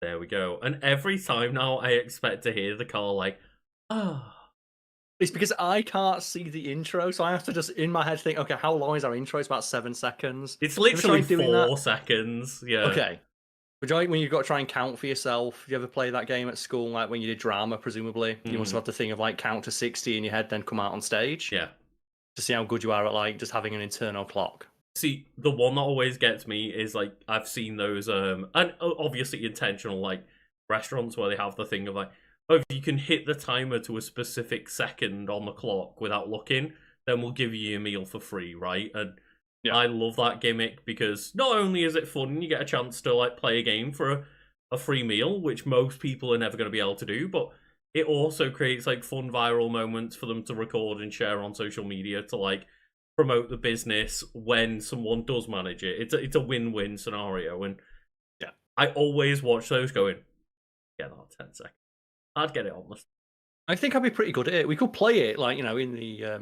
There we go. And every time now I expect to hear the Karl like, ah. It's because I can't see the intro, so I have to just in my head think, okay, how long is our intro? It's about 7 seconds. It's Ever literally tried doing that? 4 seconds. Yeah. Okay. Would you like when you've got to try and count for yourself? You ever play that game at school, like when you did drama, presumably? You must Mm, have the thing of like count to 60 in your head, then come out on stage yeah. to see how good you are at like just having an internal clock. See, the one that always gets me is like I've seen those and obviously intentional like restaurants where they have the thing of like, oh, if you can hit the timer to a specific second on the clock without looking, then we'll give you a meal for free, right? And Yeah. I love that gimmick because not only is it fun, you get a chance to like play a game for a free meal, which most people are never going to be able to do, but it also creates like fun viral moments for them to record and share on social media to like promote the business when someone does manage it. It's a win-win scenario, and Yeah. I always watch those going, get that 10 seconds. I'd get it on this. I think I'd be pretty good at it. We could play it like, in the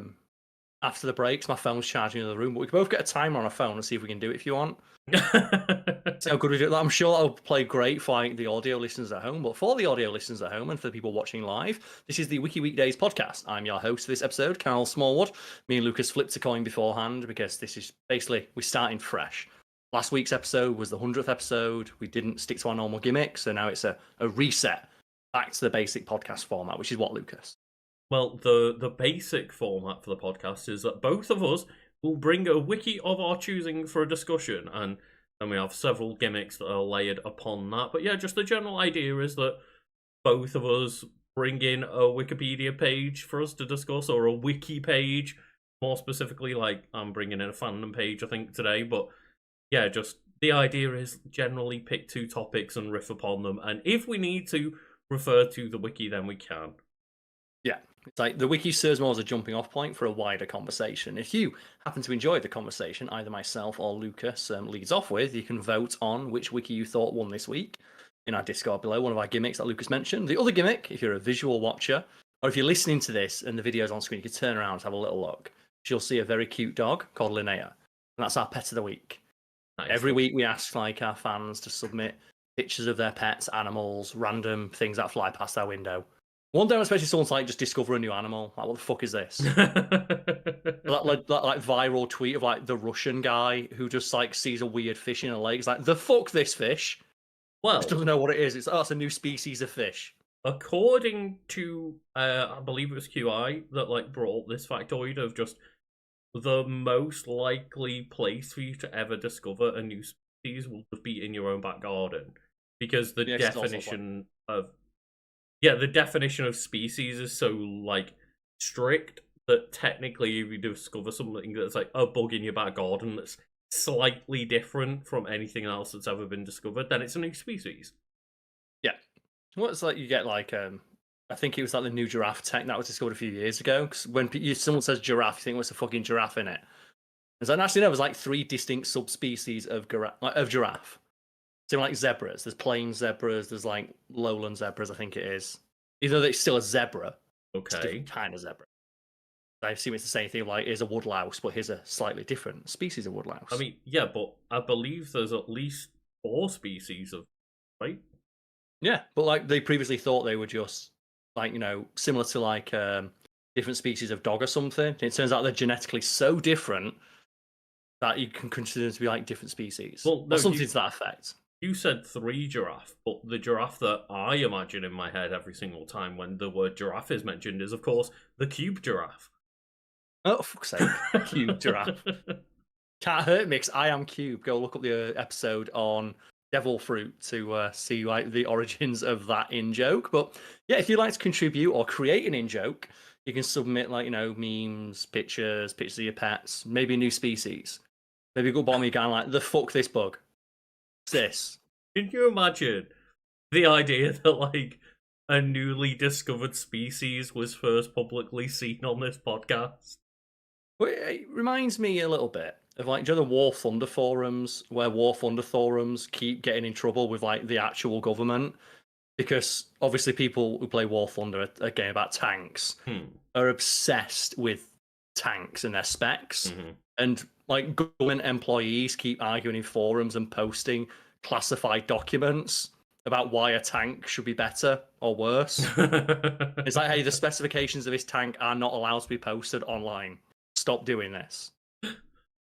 after the breaks. My phone's charging in the room, but we could both get a timer on our phone and see if we can do it if you want. See how good we do. I'm sure that'll play great for like, the audio listeners at home, but for the audio listeners at home and for the people watching live, this is the Wiki Weekdays podcast. I'm your host for this episode, Karl Smallwood. Me and Lucas flipped a coin beforehand because this is basically we're starting fresh. Last week's episode was the 100th episode. We didn't stick to our normal gimmick, so now it's a reset back to the basic podcast format, which is what, Lucas? Well, the basic format for the podcast is that both of us will bring a wiki of our choosing for a discussion, and then we have several gimmicks that are layered upon that. But yeah, just the general idea is that both of us bring in a Wikipedia page for us to discuss, or a wiki page, more specifically. Like I'm bringing in a fandom page, I think, today. But yeah, just the idea is generally pick two topics and riff upon them, and if we need to refer to the wiki, then we can. Yeah. It's like the wiki serves more as a jumping off point for a wider conversation. If you happen to enjoy the conversation, either myself or Lucas leads off with, you can vote on which wiki you thought won this week in our Discord below, one of our gimmicks that Lucas mentioned. The other gimmick, if you're a visual watcher, or if you're listening to this and the video's on screen, you can turn around and have a little look. You'll see a very cute dog called Linnea, and that's our pet of the week. Nice. Every week we ask like our fans to submit pictures of their pets, animals, random things that fly past our window. One day, especially someone's like, just discover a new animal. Like, what the fuck is this? that viral tweet of like the Russian guy who just like sees a weird fish in a lake. It's like, the fuck this fish? Well, just doesn't know what it is. It's a new species of fish. According to, I believe it was QI that like brought up this factoid of just the most likely place for you to ever discover a new species will just be in your own back garden, because the definition of the definition of species is so like strict that technically if you discover something that's like a bug in your back garden that's slightly different from anything else that's ever been discovered, then it's a new species. Yeah. Well, it's like you get like I think it was like the new giraffe tech that was discovered a few years ago. Because when someone says giraffe, you think what's a fucking giraffe in it? It's like actually there was like 3 distinct subspecies of giraffe. So like zebras, there's plain zebras, there's like lowland zebras, I think it is. Even though it's still a zebra, it's a Okay. different kind of zebra. I assume it's the same thing. Like here's a woodlouse, but here's a slightly different species of woodlouse. I mean, yeah, but I believe there's at least 4 species of, right? Yeah, but like they previously thought they were just like similar to like different species of dog or something. It turns out they're genetically so different that you can consider them to be like different species, Well, no, or something to that effect. You said 3 giraffe, but the giraffe that I imagine in my head every single time when the word giraffe is mentioned is, of course, the cube giraffe. Oh, fuck's sake. Cube giraffe. Can't hurt me 'cause I am Cube. Go look up the episode on devil fruit to see like the origins of that in-joke. But yeah, if you'd like to contribute or create an in-joke, you can submit like, memes, pictures of your pets, maybe a new species. Maybe go bomb me guy like, the fuck this bug. What's this? Can you imagine the idea that like a newly discovered species was first publicly seen on this podcast? Well, it reminds me a little bit of like, do you know the War Thunder forums where War Thunder forums keep getting in trouble with like the actual government? Because obviously people who play War Thunder, a game about tanks, are obsessed with tanks and their specs. And like government employees keep arguing in forums and posting classified documents about why a tank should be better or worse. It's like, hey, the specifications of this tank are not allowed to be posted online. Stop doing this.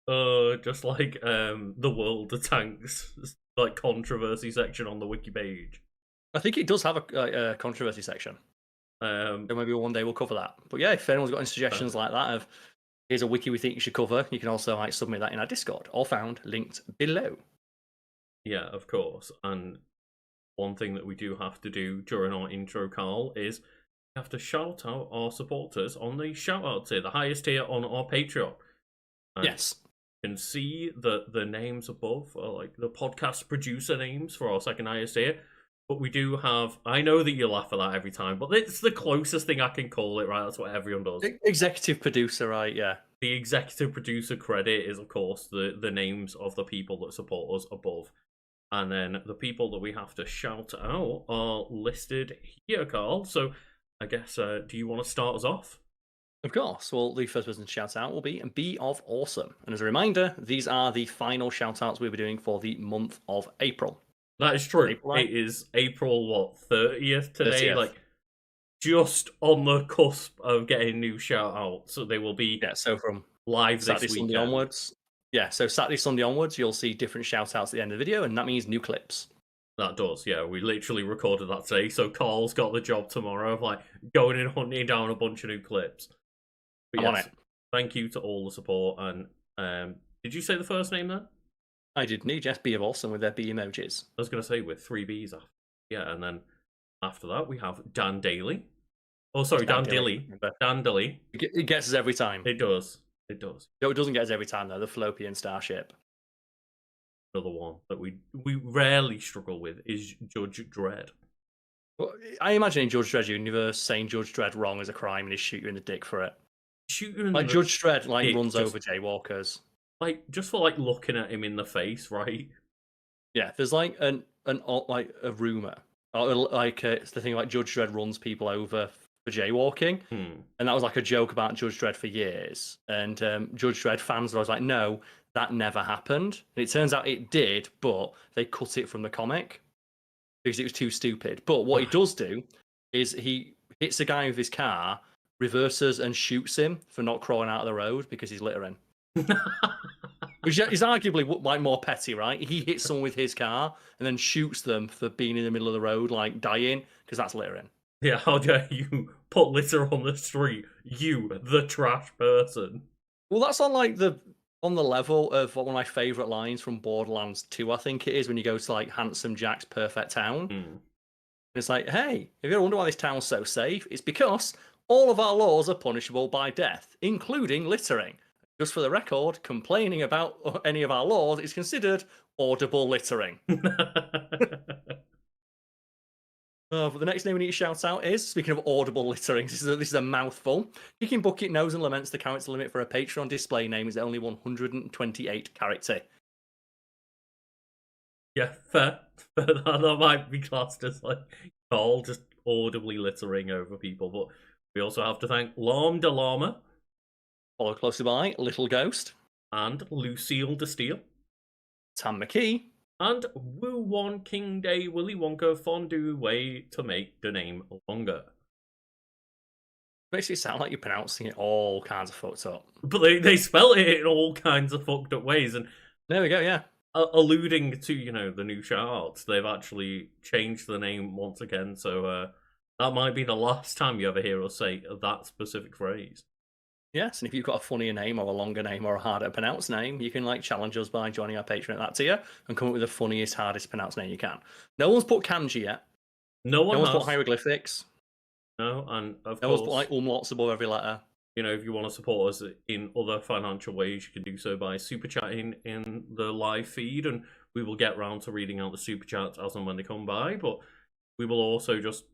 Just like the World of Tanks like controversy section on the wiki page. I think it does have a controversy section. So maybe one day we'll cover that. But yeah, if anyone's got any suggestions like that of here's a wiki we think you should cover, you can also like submit that in our Discord, all found linked below. Yeah, of course. And one thing that we do have to do during our intro, Karl, is we have to shout out our supporters on the shout out tier, the highest tier on our Patreon. And yes. you can see that the names above are like the podcast producer names for our second highest tier. But we do have, I know that you laugh at that every time, but it's the closest thing I can call it, right? That's what everyone does. Executive producer, right? Yeah. The executive producer credit is, of course, the names of the people that support us above. And then the people that we have to shout out are listed here, Karl. So I guess, do you want to start us off? Of course. Well, the first person to shout out will be of Awesome. And as a reminder, these are the final shout outs we'll be doing for the month of April. That is true. April, it is April, what, 30th today? 30th. Like, just on the cusp of getting new shout outs. So they will be so from live Saturday, this weekend. Sunday onwards. Yeah, so Saturday, Sunday onwards, you'll see different shout outs at the end of the video, and that means new clips. That does, yeah. We literally recorded that today, so Karl's got the job tomorrow of like going and hunting down a bunch of new clips. But I'm on it. Thank you to all the support. And did you say the first name then? I did need Be of Awesome with their B emojis. I was going to say with 3 Bs after. Yeah, and then after that we have Dan Daly. Oh, sorry, Dan Dilly. Dan Dilly. It gets us every time. It does. It does. No, it doesn't get us every time though. The Fallopian Starship. Another one that we rarely struggle with is Judge Dredd. Well, I imagine in Judge Dredd universe, saying Judge Dredd wrong is a crime and he shoot you in the dick for it. Shoot you in like the Judge Dredd like dick, runs over jaywalkers. Like just for like looking at him in the face, right? Yeah, there's like a rumor, or like it's the thing like Judge Dredd runs people over for jaywalking, and that was like a joke about Judge Dredd for years. And Judge Dredd fans were always like, no, that never happened. And it turns out it did, but they cut it from the comic because it was too stupid. But what he does do is he hits a guy with his car, reverses and shoots him for not crawling out of the road because he's littering. Which is arguably like more petty, right? He hits someone with his car and then shoots them for being in the middle of the road, like dying, because that's littering. Yeah, how dare you put litter on the street? You, the trash person. Well, that's on like the level of one of my favourite lines from Borderlands 2, I think it is, when you go to like Handsome Jack's Perfect Town. And it's like, hey, if you ever wonder why this town's so safe, it's because all of our laws are punishable by death, including littering. Just for the record, complaining about any of our laws is considered audible littering. But the next name we need to shout out is, speaking of audible littering, this is a mouthful. Kicking Bucket knows and laments the character limit for a Patreon display name is only 128 character. Yeah, fair. That might be classed as like Karl just audibly littering over people. But we also have to thank Larm de Llama. Followed closely by Little Ghost. And Lucille de Steele. Tam McKee. And Woo Won King Day Willy Wonka Fondue way to make the name longer. Makes it sound like you're pronouncing it all kinds of fucked up. But they spell it in all kinds of fucked up ways. And there we go, yeah. Alluding to, the new shout-outs, they've actually changed the name once again. So that might be the last time you ever hear us say that specific phrase. Yes, and if you've got a funnier name or a longer name or a harder to pronounce name, you can like challenge us by joining our Patreon at that tier and come up with the funniest, hardest pronounced name you can. No one's put kanji yet. No one's put hieroglyphics. No, and of course, no one's put like umlauts above every letter. If you want to support us in other financial ways, you can do so by super chatting in the live feed, and we will get round to reading out the super chats as and when they come by. But we will also just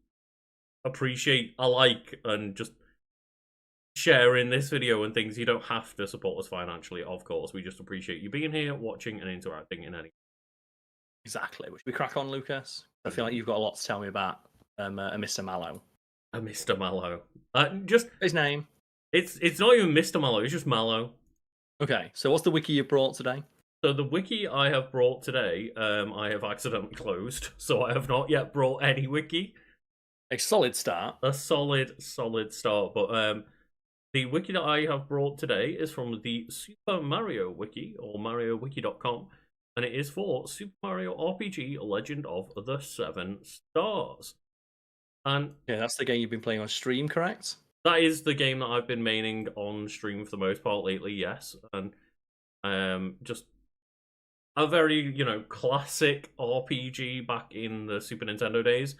appreciate a like and just sharing this video and things. You don't have to support us financially, of course. We just appreciate you being here, watching, and interacting in any. Exactly. Which we crack on, Lucas? I feel like you've got a lot to tell me about a Mr. Mallow. A Mr. Mallow. Just his name. It's not even Mr. Mallow. It's just Mallow. Okay. So what's the wiki you brought today? So the wiki I have brought today, I have accidentally closed, so I have not yet brought any wiki. A solid start. A solid start. But the wiki that I have brought today is from the Super Mario Wiki, or MarioWiki.com, and it is for Super Mario RPG Legend of the Seven Stars. And yeah, that's the game you've been playing on stream, correct? that is the game that I've been maining on stream for the most part lately, yes. And just a very, classic RPG back in the Super Nintendo days.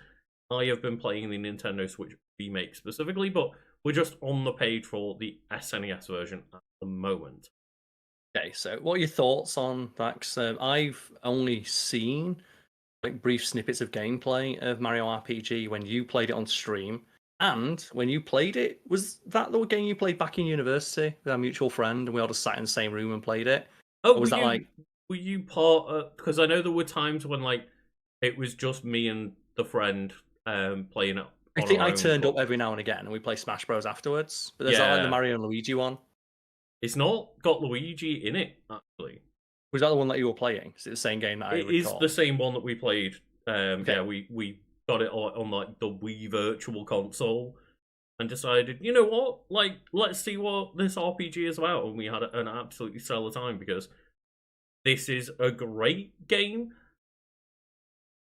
I have been playing the Nintendo Switch remake specifically, but we're just on the page for the SNES version at the moment. Okay, so what are your thoughts on that? 'Cause, I've only seen like brief snippets of gameplay of Mario RPG when you played it on stream. And when you played it, was that the game you played back in university with our mutual friend, and we all just sat in the same room and played it? Oh, Or was that like were you part? Because I know there were times when it was just me and the friend playing it. I think I turned up every now and again, and we play Smash Bros afterwards. But there's that, like the Mario and Luigi one. It's not got Luigi in it, actually. Was that the one that you were playing? Is it the same game that I It is the same one that we played. Okay. Yeah, we got it on like the Wii Virtual Console, and decided, you know what, let's see what this RPG is about, and we had an absolutely stellar time because this is a great game.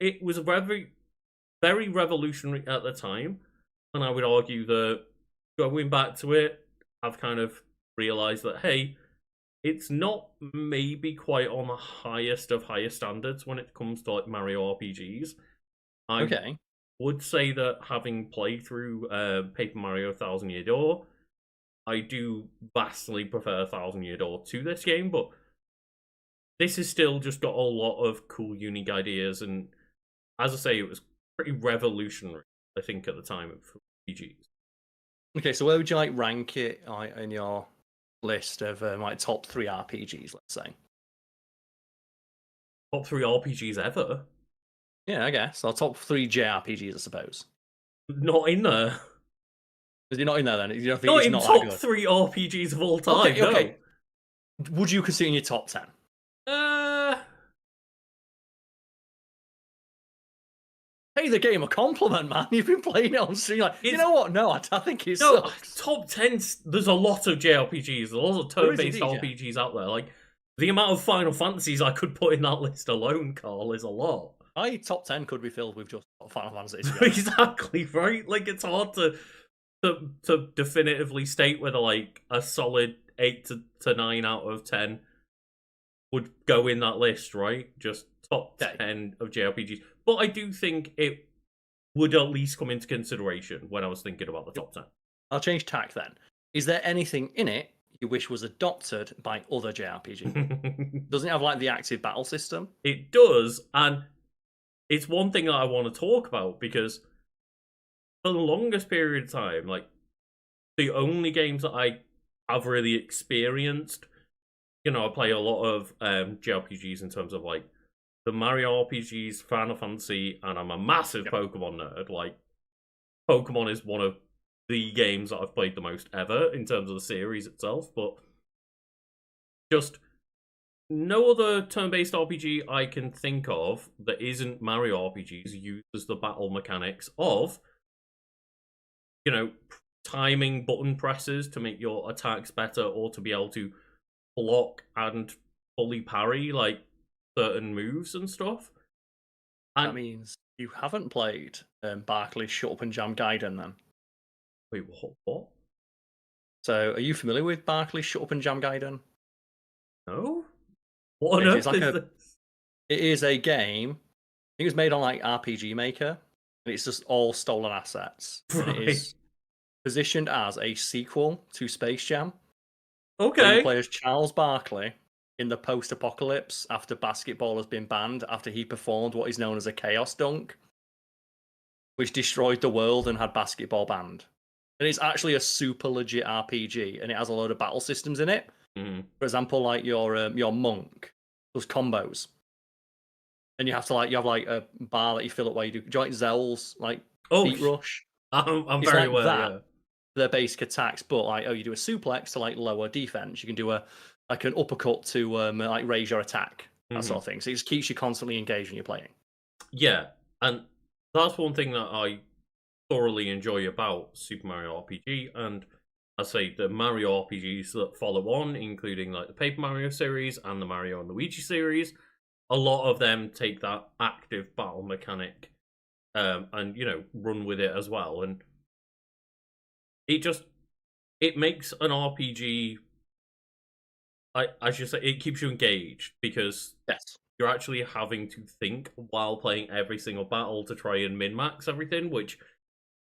It was very, very revolutionary at the time, and I would argue that going back to it, I've kind of realized that, hey, it's not maybe quite on the highest of higher standards when it comes to like Mario RPGs. I would say that having played through Paper Mario Thousand Year Door, I do vastly prefer Thousand Year Door to this game, but this has still just got a lot of cool, unique ideas, and as I say, it was pretty revolutionary, I think, at the time of RPGs. Okay, so where would you like rank it in your list of like top 3 RPGs, let's say? Top 3 RPGs ever? Yeah, I guess. Or top 3 JRPGs, I suppose. Not in there. Is it not in there then? You don't think Not it's in not top that good? 3 RPGs of all time, Okay, no. okay. Would you consider in your top 10? Pay the game a compliment, man. You've been playing it on stream. Like, you know what? No, I think it sucks. Top 10. There's a lot of JRPGs. There's a lot of turn-based RPGs out there. Like the amount of Final Fantasies I could put in that list alone, Karl, is a lot. My top 10 could be filled with just Final Fantasies. Exactly right. Like it's hard to definitively state whether like a solid 8 to 9 out of 10 would go in that list, right? Just top 10 of JRPGs. But I do think it would at least come into consideration when I was thinking about the top 10. I'll change tack then. Is there anything in it you wish was adopted by other JRPGs? Doesn't it have like the active battle system? It does, and it's one thing that I want to talk about because for the longest period of time, like the only games that I have really experienced, I play a lot of JRPGs in terms of like the Mario RPGs, Final Fantasy, and I'm a massive Pokemon nerd. Like, Pokemon is one of the games that I've played the most ever in terms of the series itself, but just no other turn-based RPG I can think of that isn't Mario RPGs uses the battle mechanics of, timing button presses to make your attacks better or to be able to block and fully parry, like, certain moves and stuff. And that means you haven't played Barclay's Shut Up and Jam Gaiden then? Wait, what? So, are you familiar with Barclay's Shut Up and Jam Gaiden? No? What on earth is this? It is a game. I think it was made on like RPG Maker, and it's just all stolen assets. Right. And it is positioned as a sequel to Space Jam. Okay. You play as Charles Barkley in the post-apocalypse after basketball has been banned after he performed what is known as a chaos dunk, which destroyed the world and had basketball banned. And it's actually a super legit RPG, and it has a load of battle systems in it. Mm-hmm. For example, like your monk, those combos, and you have to you have a bar that you fill up while you do. Do you like Zell's beat rush? I'm very aware. Their basic attacks, but you do a suplex to lower defense. You can do a like an uppercut to like raise your attack, that Mhm. sort of thing. So it just keeps you constantly engaged when you're playing. Yeah, and that's one thing that I thoroughly enjoy about Super Mario RPG, and I say the Mario RPGs that follow on, including like the Paper Mario series and the Mario and Luigi series. A lot of them take that active battle mechanic, and run with it as well, and it just it makes an RPG. I should say it keeps you engaged because Yes, you're actually having to think while playing every single battle to try and min max everything, which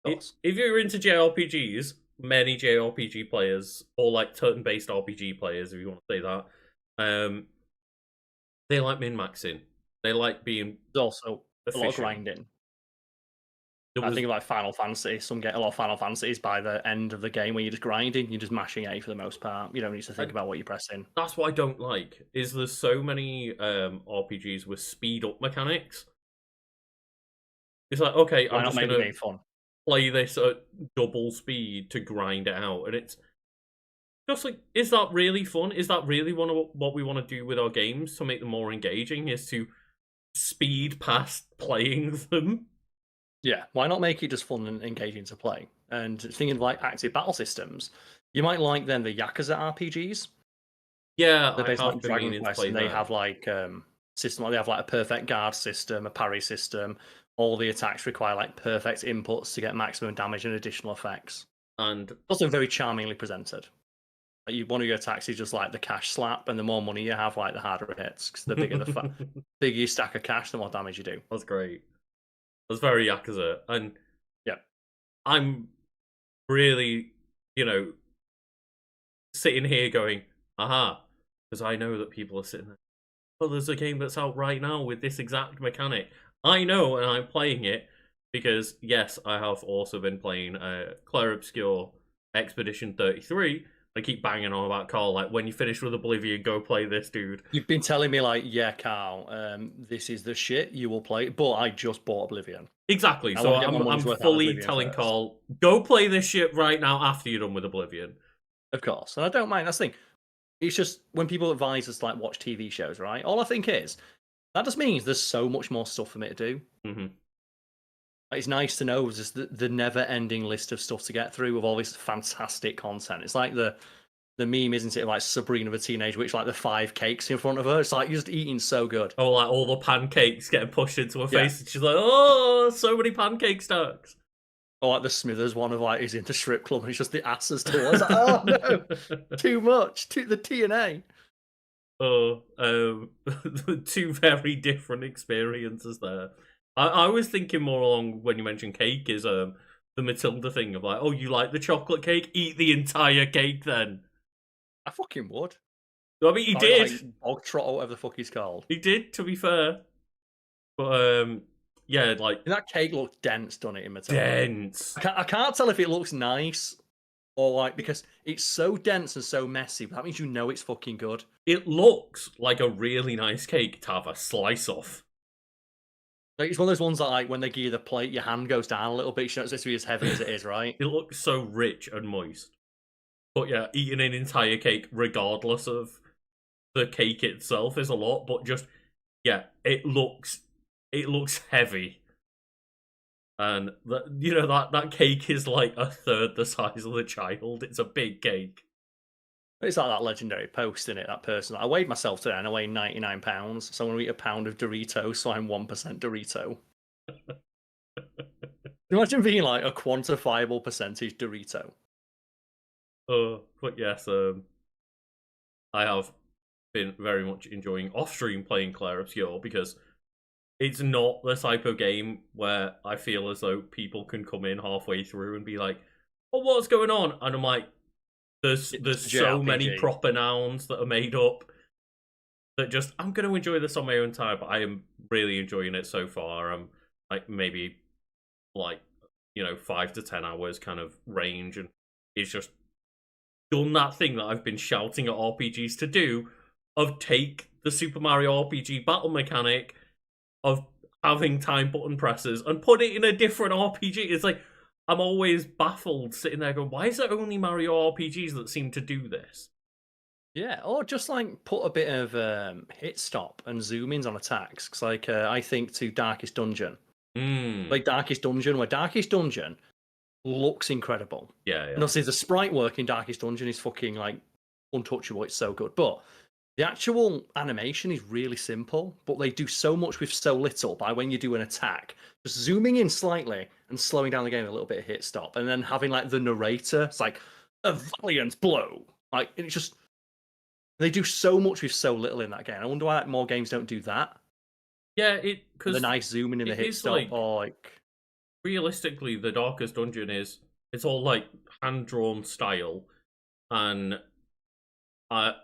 of course. if you're into JRPGs, many JRPG players, or like turn-based RPG players, if you want to say that, they like min-maxing. They like being There's also a lot of efficient. grinding. There I was think of like Final Fantasy. Some get a lot of Final Fantasies by the end of the game where you're just grinding, you're just mashing A for the most part. You don't need to think and about what you're pressing. that's what I don't like. Is there's so many RPGs with speed up mechanics. It's like, okay, Why I'm not just make the gonna game fun? play this at double speed to grind it out, and it's just like, is that really fun? Is that really what we want to do with our games to make them more engaging? Is to speed past playing them? Yeah, why not make it just fun and engaging to play? And thinking of like active battle systems, you might like then the Yakuza RPGs. Yeah, They're I based have like been Dragon meaning to Quest, play and they them, have like system. Like they have like a perfect guard system, a parry system. All the attacks require like perfect inputs to get maximum damage and additional effects. and Also very charmingly presented. Like one of your attacks is just like the cash slap, and the more money you have, like the harder it hits. Because the bigger bigger you stack of cash, the more damage you do. that's great. That's very Yakuza, and Yeah, I'm really, you know, sitting here going, aha, because I know that people are sitting there. Well, there's a game that's out right now with this exact mechanic. I know, and I'm playing it because yes, I have also been playing Clair Obscur Expedition 33. I keep banging on about Karl, like when you finish with Oblivion, go play this, dude. you've been telling me like, yeah, Carl, this is the shit. You will play, but I just bought Oblivion. Exactly. I So want to get my I'm money's worth out of fully Oblivion telling first. Karl, go play this shit right now after you're done with Oblivion. Of course, and I don't mind. That's the thing. It's just when people advise us to like watch TV shows, right? All I think is that just means there's so much more stuff for me to do. Hmm. It's nice to know just the never-ending list of stuff to get through with all this fantastic content. It's like the meme, isn't it? Like Sabrina the Teenage Witch, like the 5 cakes in front of her. It's like you're just eating so good. Oh, like all the pancakes getting pushed into her Yeah. face, and she's like, "Oh, so many pancake stacks." Or like the Smithers one of like he's in the strip club and it's just the asses towards. Like, oh no, too much. The TNA. Oh, two very different experiences there. I was thinking more along when you mentioned cake is the Matilda thing of like, oh, you like the chocolate cake? Eat the entire cake then. I fucking would. I mean, he Or, did. like, Bog Trot or whatever the fuck he's called. He did, to be fair. But yeah, like And that cake looks dense, doesn't it, in Matilda? dense. I can't tell if it looks nice or like because it's so dense and so messy. But that means you know it's fucking good. It looks like a really nice cake to have a slice of. Like it's one of those ones that like when they give you the plate, your hand goes down a little bit. You know it's supposed to be as heavy as it is, right? It looks so rich and moist. But yeah, eating an entire cake, regardless of the cake itself, is a lot. But just yeah, it looks heavy, and that cake is like a third the size of the child. It's a big cake. It's like that legendary post in it. That person. I weighed myself today and I weigh 99 pounds. So I'm gonna eat a pound of Doritos, so I'm 1% Dorito. Imagine being like a quantifiable percentage Dorito. But yes, I have been very much enjoying off-stream playing Clair Obscur because it's not the type of game where I feel as though people can come in halfway through and be like, "Oh, what's going on?" And I'm like, "There's so many JRPG. proper nouns that are made up that just I'm going to enjoy this on my own time." But I am really enjoying it so far. I'm like maybe like 5 to 10 hours kind of range, and it's just done that thing that I've been shouting at RPGs to do of take the Super Mario RPG battle mechanic of having time button presses and put it in a different RPG. It's like I'm always baffled sitting there going, why is it only Mario RPGs that seem to do this? Yeah, or just like put a bit of hit stop and zoom ins on attacks. 'Cause, like I think to Darkest Dungeon, Mm. like Darkest Dungeon, where Darkest Dungeon looks incredible. Yeah, And yeah. obviously the sprite work in Darkest Dungeon is fucking like untouchable. It's so good. But the actual animation is really simple, but they do so much with so little by when you do an attack, just zooming in slightly and slowing down the game a little bit of hit stop, and then having like the narrator, it's like a valiant blow. Like and it's just they do so much with so little in that game. I wonder why like, more games don't do that. Yeah, The because nice zooming in the it hit is stop, like or like realistically, the Darkest Dungeon is it's all like hand drawn style, and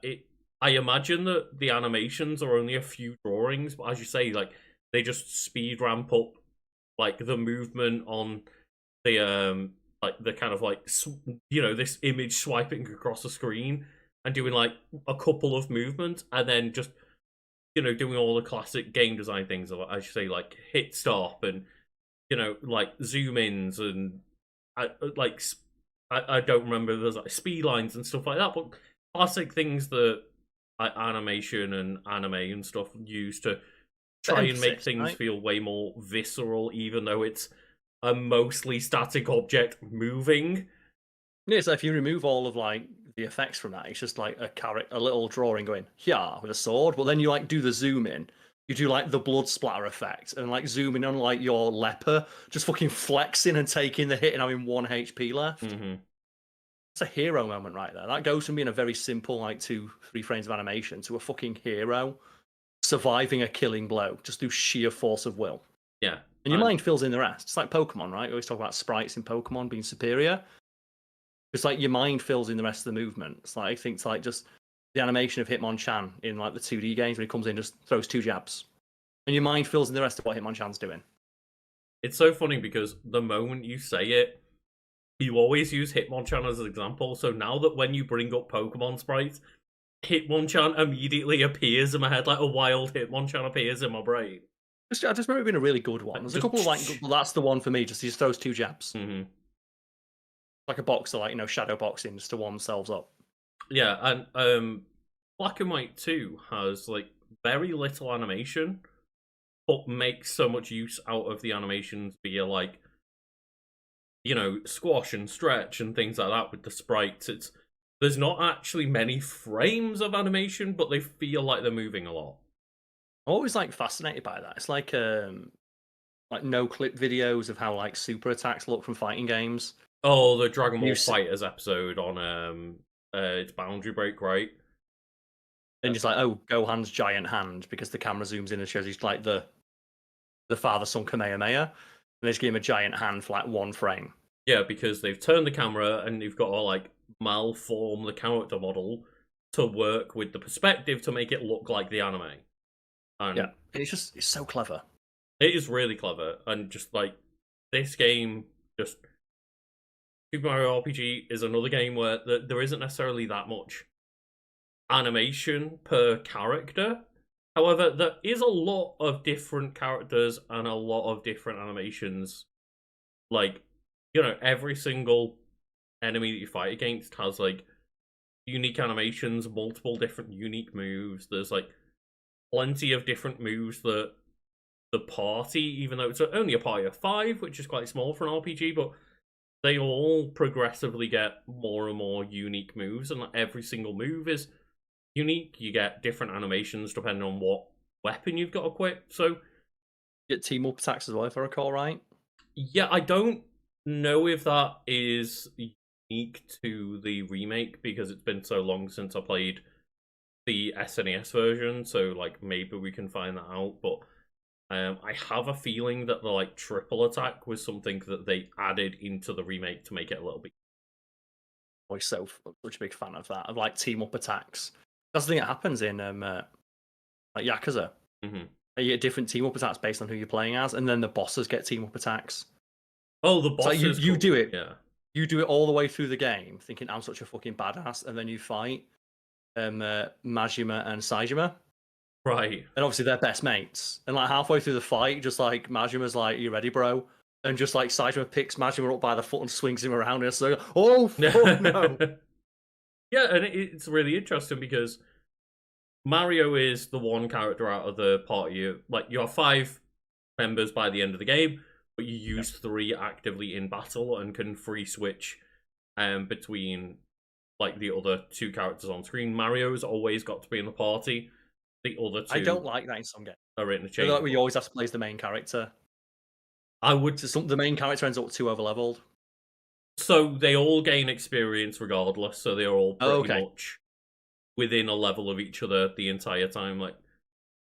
it. I imagine that the animations are only a few drawings, but as you say, like they just speed ramp up like the movement on the like the kind of like this image swiping across the screen and doing like a couple of movements and then just doing all the classic game design things, as you say, like hit stop and like zoom ins and I like I don't remember, there's like speed lines and stuff like that, but classic things that animation and anime and stuff use to the try and make emphasis, things right? feel way more visceral, even though it's a mostly static object moving. Yeah, so if you remove all of like the effects from that, it's just like a little drawing going yeah with a sword. But then you like do the zoom in, you do like the blood splatter effect, and like zoom in on like your leper just fucking flexing and taking the hit and having 1 HP left. Hmm. It's a hero moment right there. That goes from being a very simple like 2-3 frames of animation to a fucking hero surviving a killing blow just through sheer force of will. Yeah, And your and mind fills in the rest. It's like Pokemon, right? We always talk about sprites in Pokemon being superior. It's like your mind fills in the rest of the movement. It's like I think it's like just the animation of Hitmonchan in like the 2D games when he comes in, just throws 2 jabs, and your mind fills in the rest of what Hitmonchan's doing. it's so funny because the moment you say it, you always use Hitmonchan as an example. So now that when you bring up Pokemon sprites, Hitmonchan immediately appears in my head, like a wild Hitmonchan appears in my brain. I just remember it being a really good one. There's a couple of like, well, that's the one for me. Just he just throws 2 jabs, Hmm. like a boxer, like shadow boxing, just to warm themselves up. Yeah, and Black and White 2 has like very little animation, but makes so much use out of the animations via like squash and stretch and things like that with the sprites. There's not actually many frames of animation, but they feel like they're moving a lot. I'm always like fascinated by that. It's like no clip videos of how like super attacks look from fighting games. Oh, the Dragon You Ball s- Fighters episode on it's Boundary Break, right? and it's like, oh, Gohan's giant hand because the camera zooms in and shows he's like the father son Kamehameha, and they just give him a giant hand for like 1 frame. Yeah, because they've turned the camera and you've got to like malform the character model to work with the perspective to make it look like the anime. And Yeah, and it's so clever. it is really clever. And just like this game, just Super Mario RPG is another game where there isn't necessarily that much animation per character. However, there is a lot of different characters and a lot of different animations. Like, every single enemy that you fight against has like unique animations, multiple different unique moves. There's like plenty of different moves that the party, even though it's only a party of 5, which is quite small for an RPG, but they all progressively get more and more unique moves, and every single move is unique. You get different animations depending on what weapon you've got equipped. So You get team up attacks as well, if I recall right. yeah, I don't know if that is unique to the remake because it's been so long since I played the SNES version. So like maybe we can find that out. But I have a feeling that the like triple attack was something that they added into the remake to make it a little bit. Always such a big fan of that, of like team up attacks. That's the thing that happens in like Yakuza. Mm-hmm. You get different team up attacks based on who you're playing as, and then the bosses get team up attacks. Oh, the So boss is you cool. do it, Yeah. you do it all the way through the game, thinking I'm such a fucking badass, and then you fight Majima and Saijima, Right. and obviously they're best mates. And like halfway through the fight, just like Majima's like, "You ready, bro?" And just like Saijima picks Majima up by the foot and swings him around in a circle. Oh fuck no! Yeah, and it's really interesting because Mario is the one character out of the party. Like, you have 5 members by the end of the game, but you Yeah. use 3 actively in battle and can free switch between like the other 2 characters on screen. Mario's always got to be in the party. The other I don't 2 like that in some games. are I feel like we interchangeable. always have to play as the main character. I would. So the main character ends up too overleveled. So they all gain experience regardless. So they're all Oh, pretty okay. much within a level of each other the entire time. Like,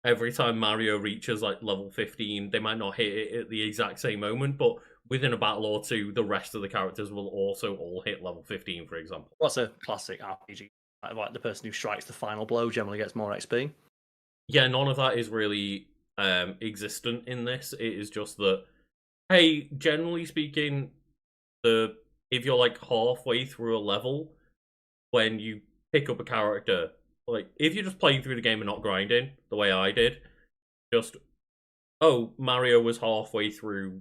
every time Mario reaches like level 15, they might not hit it at the exact same moment, but within a battle or 2, the rest of the characters will also all hit level 15, for example. What's a classic RPG? Like the person who strikes the final blow generally gets more XP. Yeah, none of that is really existent in this. It is just that, hey, generally speaking, if you're like halfway through a level, when you pick up a character, like if you're just playing through the game and not grinding the way I did, just Mario was halfway through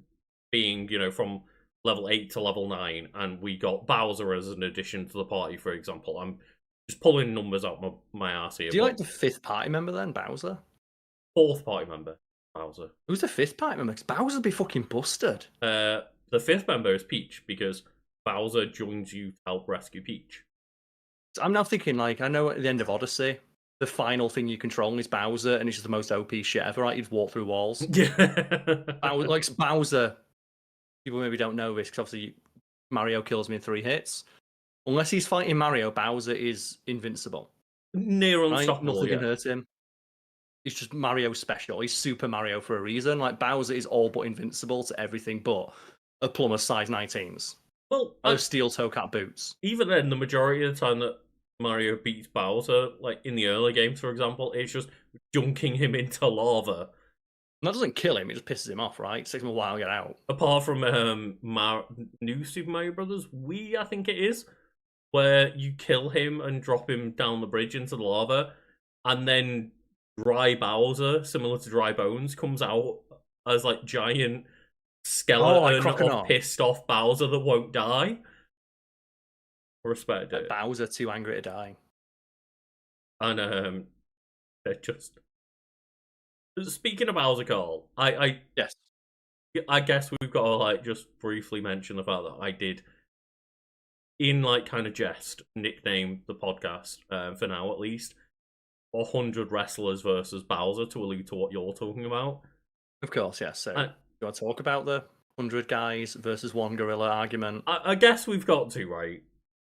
being, from level 8 to level 9, and we got Bowser as an addition to the party, for example. I'm just pulling numbers out my ass here. Do you But like the 5th party member then, Bowser? 4th party member, Bowser. Who's the 5th party member? 'Cause Bowser'd be fucking busted. The 5th member is Peach, because Bowser joins you to help rescue Peach. I'm now thinking, like, I know at the end of Odyssey, the final thing you control is Bowser, and it's just the most OP shit ever, right? You'd walk through walls. Yeah. Bowser, people maybe don't know this, because obviously Mario kills me in 3 hits. Unless he's fighting Mario, Bowser is invincible. Near Right? unstoppable, Nothing yeah. can hurt him. He's just Mario special. He's Super Mario for a reason. Like, Bowser is all but invincible to everything but a plumber's size 19s. Well, Those steel toe cap boots. even then, the majority of the time that Mario beats Bowser, like in the early games, for example, it's just dunking him into lava. And that doesn't kill him, it just pisses him off, right? It takes him a while to get out. Apart from New Super Mario Brothers Wii, I think it is, where you kill him and drop him down the bridge into the lava, and then Dry Bowser, similar to Dry Bones, comes out as like giant skeleton of pissed off Bowser that won't die. Respect it. Bowser too angry to die. And they're just, speaking of Bowser, Karl, Yes. I guess we've got to like just briefly mention the fact that I did, in like kind of jest, nickname the podcast for now at least 100 wrestlers versus Bowser, to allude to what you're talking about. Of course, yes. So you want to talk about the 100 guys versus 1 gorilla argument? I guess we've got to, right?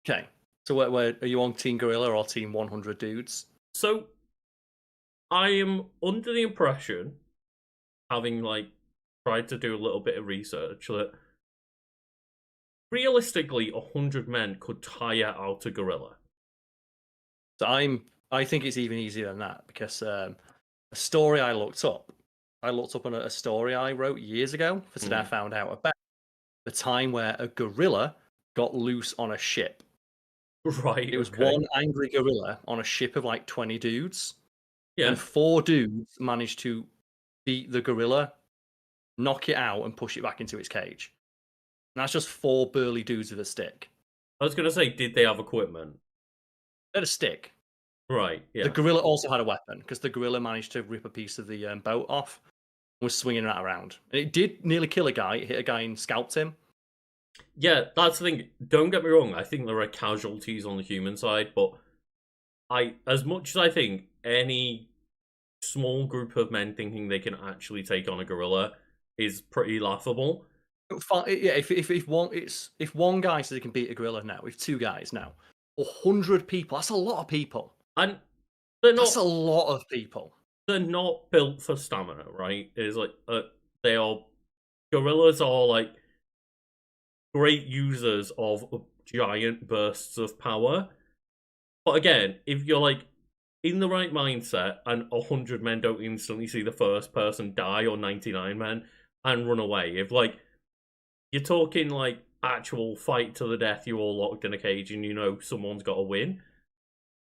Okay. So where are you on Team Gorilla or Team 100 dudes? So I am under the impression, having like tried to do a little bit of research, that realistically 100 men could tire out a gorilla. So I think it's even easier than that, because a story I looked up on a story I wrote years ago for Today I found out about the time where a gorilla got loose on a ship. Right. It was one angry gorilla on a ship of like 20 dudes. Yeah. And 4 dudes managed to beat the gorilla, knock it out, and push it back into its cage. And that's just 4 burly dudes with a stick. I was going to say, did they have equipment? They had a stick. Right, yeah. The gorilla also had a weapon, because the gorilla managed to rip a piece of the boat off and was swinging that around. And it did nearly kill a guy. It hit a guy and scalped him. Yeah, that's the thing. Don't get me wrong. I think there are casualties on the human side, but as much as I think any small group of men thinking they can actually take on a gorilla is pretty laughable. Yeah, if one guy says he can beat a gorilla now, if 2 guys now, 100 people, that's a lot of people. And that's a lot of people. They're not built for stamina, right? It's like gorillas are like great users of giant bursts of power. But again, if you're like in the right mindset and 100 men don't instantly see the first person die, or 99 men, and run away, if like you're talking like actual fight to the death, you're all locked in a cage and you know someone's got to win,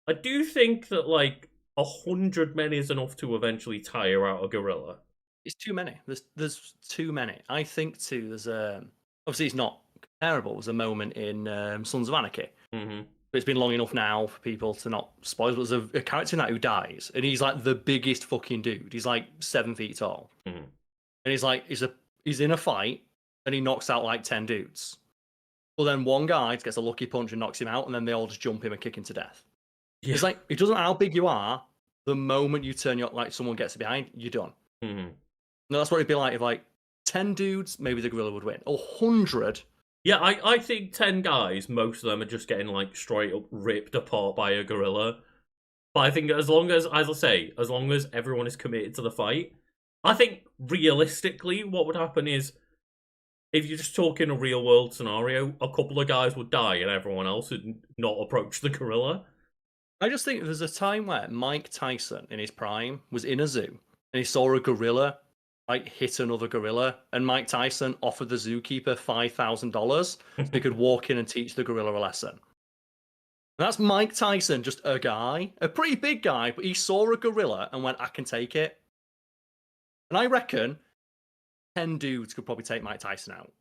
I do think that like 100 men is enough to eventually tire out a gorilla. It's too many. There's too many. I think too. There's obviously it's not comparable. There's a moment in Sons of Anarchy But it's been long enough now for people to not spoil. There's a character in that who dies, and he's like the biggest fucking dude. He's like 7 feet tall, Mhm. and he's in a fight, and he knocks out like 10 dudes. But then one guy gets a lucky punch and knocks him out, and then they all just jump him and kick him to death. Yeah. It's like it doesn't matter how big you are. The moment you turn your like someone gets behind, you're done. Mhm. No, that's what it'd be like if like 10 dudes, maybe the gorilla would win. Or 100. Yeah, I think 10 guys, most of them are just getting, like, straight up ripped apart by a gorilla. But I think as long as I say, as long as everyone is committed to the fight, I think realistically what would happen is, if you're just talking a real world scenario, a couple of guys would die and everyone else would not approach the gorilla. I just think there's a time where Mike Tyson in his prime was in a zoo and he saw a gorilla like hit another gorilla, and Mike Tyson offered the zookeeper $5,000 so he could walk in and teach the gorilla a lesson. And that's Mike Tyson, just a guy, a pretty big guy, but he saw a gorilla and went, I can take it. And I reckon 10 dudes could probably take Mike Tyson out.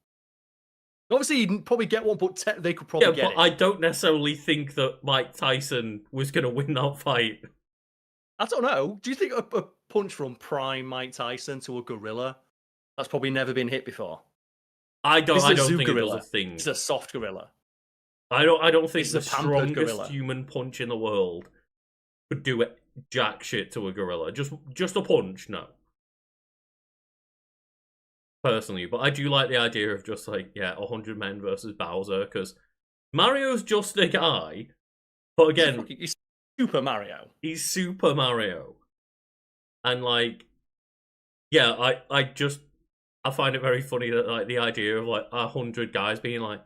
Obviously, you'd probably get one, but they could probably get it. Yeah, but I don't necessarily think that Mike Tyson was going to win that fight. I don't know. Do you think a punch from prime Mike Tyson to a gorilla that's probably never been hit before? I don't think gorilla. it does a thing. It's a soft gorilla. I don't think It's the a pampered strongest gorilla. human punch in the world could do it jack shit to a gorilla. Just a punch, no. Personally, but I do like the idea of just like, yeah, 100 men versus Bowser, because Mario's just a guy, but again, He's Super Mario. he's Super Mario. And like, yeah, I find it very funny that like the idea of like 100 guys being like,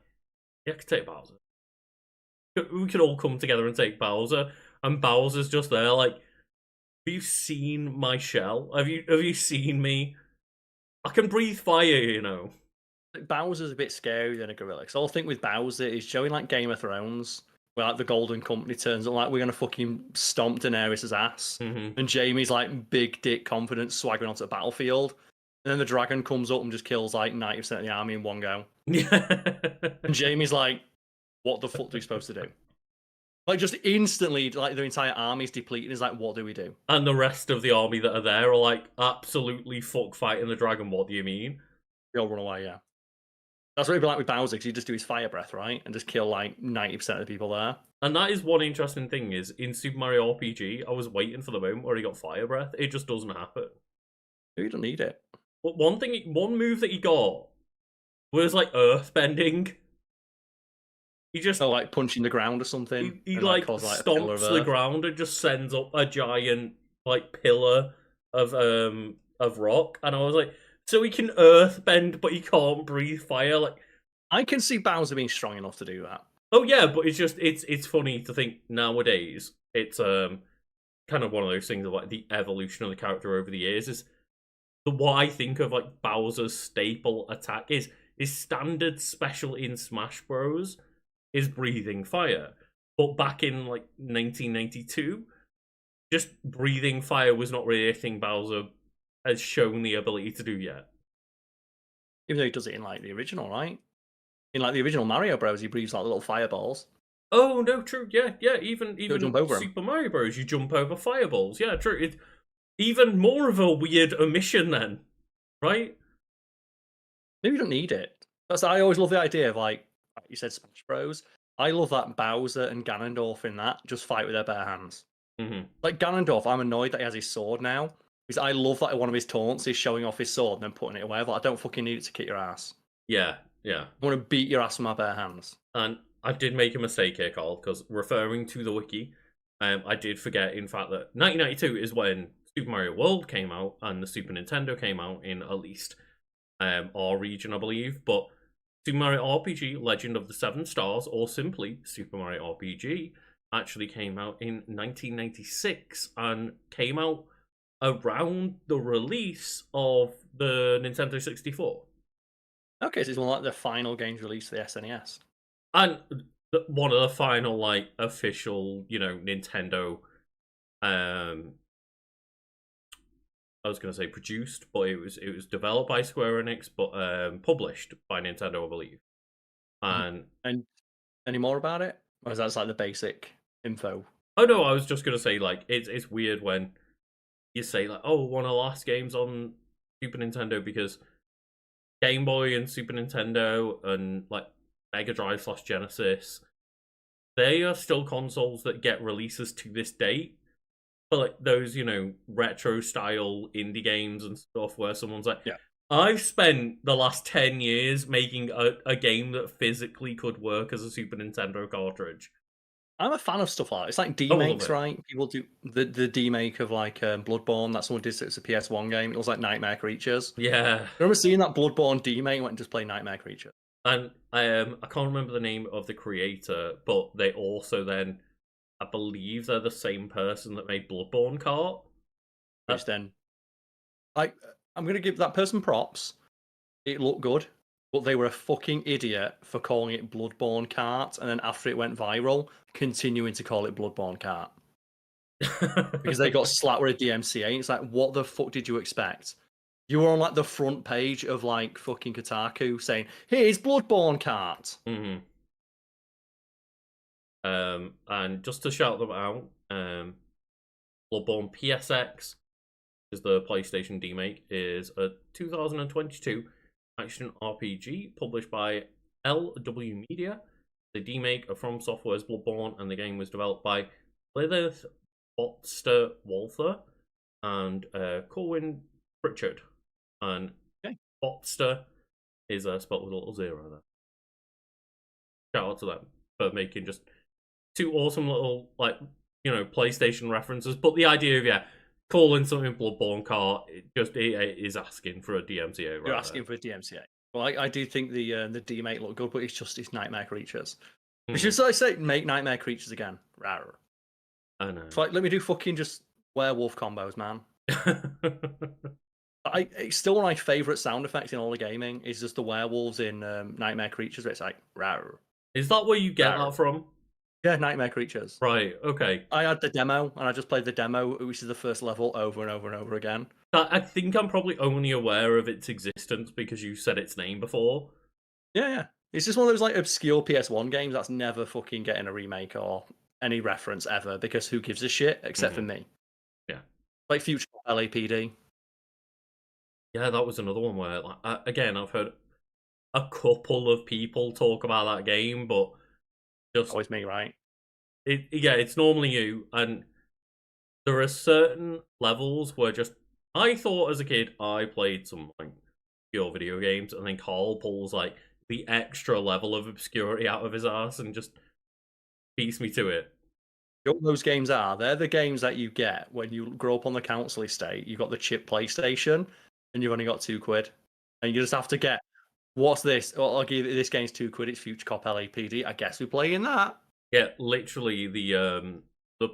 yeah, I can take Bowser. We could all come together and take Bowser, and Bowser's just there like, have you seen my shell? Have you seen me? I can breathe fire, you know. Bowser's a bit scary than a gorilla. Because all I think with Bowser is showing like Game of Thrones, where like the Golden Company turns up like we're gonna fucking stomp Daenerys' ass, and Jaime's like big dick confidence swaggering onto the battlefield, and then the dragon comes up and just kills like 90% of the army in one go. And Jaime's like, "What the fuck are we supposed to do?" Like just instantly, like their entire army's depleted. Is like, what do we do? And the rest of the army that are there are like, absolutely fuck fighting the dragon. What do you mean? They all run away. Yeah. That's what it'd be like with Bowser, because you just do his fire breath, right? And just kill like 90% of the people there. And that is one interesting thing is, in Super Mario RPG, I was waiting for the moment where he got fire breath. It just doesn't happen. You don't need it. But one move that he got was like earth bending. He just like punching the ground or something. He like stomps the ground and just sends up a giant like pillar of rock, and I was like, so he can earth bend, but he can't breathe fire. Like, I can see Bowser being strong enough to do that. Oh yeah, but it's funny to think nowadays. It's kind of one of those things of like the evolution of the character over the years. Is what I think of like Bowser's staple attack is standard special in Smash Bros. Is breathing fire. But back in like 1992, just breathing fire was not really a thing Bowser has shown the ability to do yet. Even though he does it in like the original, right? In like the original Mario Bros, he breathes like little fireballs. Oh no, true. Yeah. Even Super Mario Bros, you jump over fireballs. Yeah, true. It's even more of a weird omission then, right? Maybe you don't need it. I always love the idea of like you said, Smash Bros. I love that Bowser and Ganondorf in that just fight with their bare hands. Mm-hmm. Like Ganondorf, I'm annoyed that he has his sword now, because I love that one of his taunts is showing off his sword and then putting it away. Like, I don't fucking need it to kick your ass. Yeah. I want to beat your ass with my bare hands. And I did make a mistake here, Karl, because referring to the wiki, I did forget, in fact, that 1992 is when Super Mario World came out and the Super Nintendo came out in at least our region, I believe. But Super Mario RPG Legend of the Seven Stars, or simply Super Mario RPG, actually came out in 1996 and came out around the release of the Nintendo 64. Okay, so it's one of like the final games released for the SNES. And one of the final, like, official, Nintendo, I was going to say produced, but it was developed by Square Enix, but published by Nintendo, I believe. And any more about it? Or is that like the basic info? Oh no, I was just gonna say like it's weird when you say like, oh, one of the last games on Super Nintendo, because Game Boy and Super Nintendo and like Mega Drive / Genesis, they are still consoles that get releases to this date. But like those, retro style indie games and stuff where someone's like, Yeah. I've spent the last 10 years making a game that physically could work as a Super Nintendo cartridge. I'm a fan of stuff like that. It's like I love demakes, it. right? People do the demake of like Bloodborne. That someone did. It's a PS1 game. It was like Nightmare Creatures. Yeah. I remember seeing that Bloodborne demake. Went and just play Nightmare Creatures. And I can't remember the name of the creator, but they also then, I believe they're the same person that made Bloodborne Kart. Which then, like, I'm gonna give that person props. It looked good, but they were a fucking idiot for calling it Bloodborne Kart, and then after it went viral, continuing to call it Bloodborne Kart because they got slapped with a DMCA. And it's like, what the fuck did you expect? You were on like the front page of like fucking Kotaku saying, "Here's Bloodborne Kart." hmm And just to shout them out, Bloodborne PSX is the PlayStation demake, is a 2022 action RPG published by LW Media. The demake of From Software's Bloodborne, and the game was developed by Lilith Botster Walther and Corwin Pritchard. And Okay. Botster is spelled with a little zero there. Shout out to them for making just two awesome little, like, PlayStation references. But the idea of, calling something Bloodborne Kart, it is asking for a DMCA, right? You're asking for a DMCA. Well, I do think the demake looked good, but it's Nightmare Creatures. We should say make Nightmare Creatures again. Rawr. I know. It's like, let me do fucking just werewolf combos, man. It's still one of my favourite sound effects in all the gaming. Is just the werewolves in Nightmare Creatures. Where it's like rawr. Is that where you get that from? Yeah, Nightmare Creatures. Right. Okay. I had the demo, and I just played the demo, which is the first level, over and over and over again. I think I'm probably only aware of its existence because you said its name before. Yeah. It's just one of those like obscure PS1 games that's never fucking getting a remake or any reference ever, because who gives a shit except for me. Yeah. Like Future LAPD. Yeah, that was another one where, like, again, I've heard a couple of people talk about that game, but just Always me, right? it's normally you. And there are certain levels where just, I thought as a kid I played some like pure video games, and then Karl pulls like the extra level of obscurity out of his ass and just beats me to it. You know what those games are? They're the games that you get when you grow up on the council estate. You've got the chip PlayStation, and you've only got £2, and you just have to get, what's this? Oh, I'll give this game's £2. It's Future Cop LAPD. I guess we're playing that. Yeah, literally the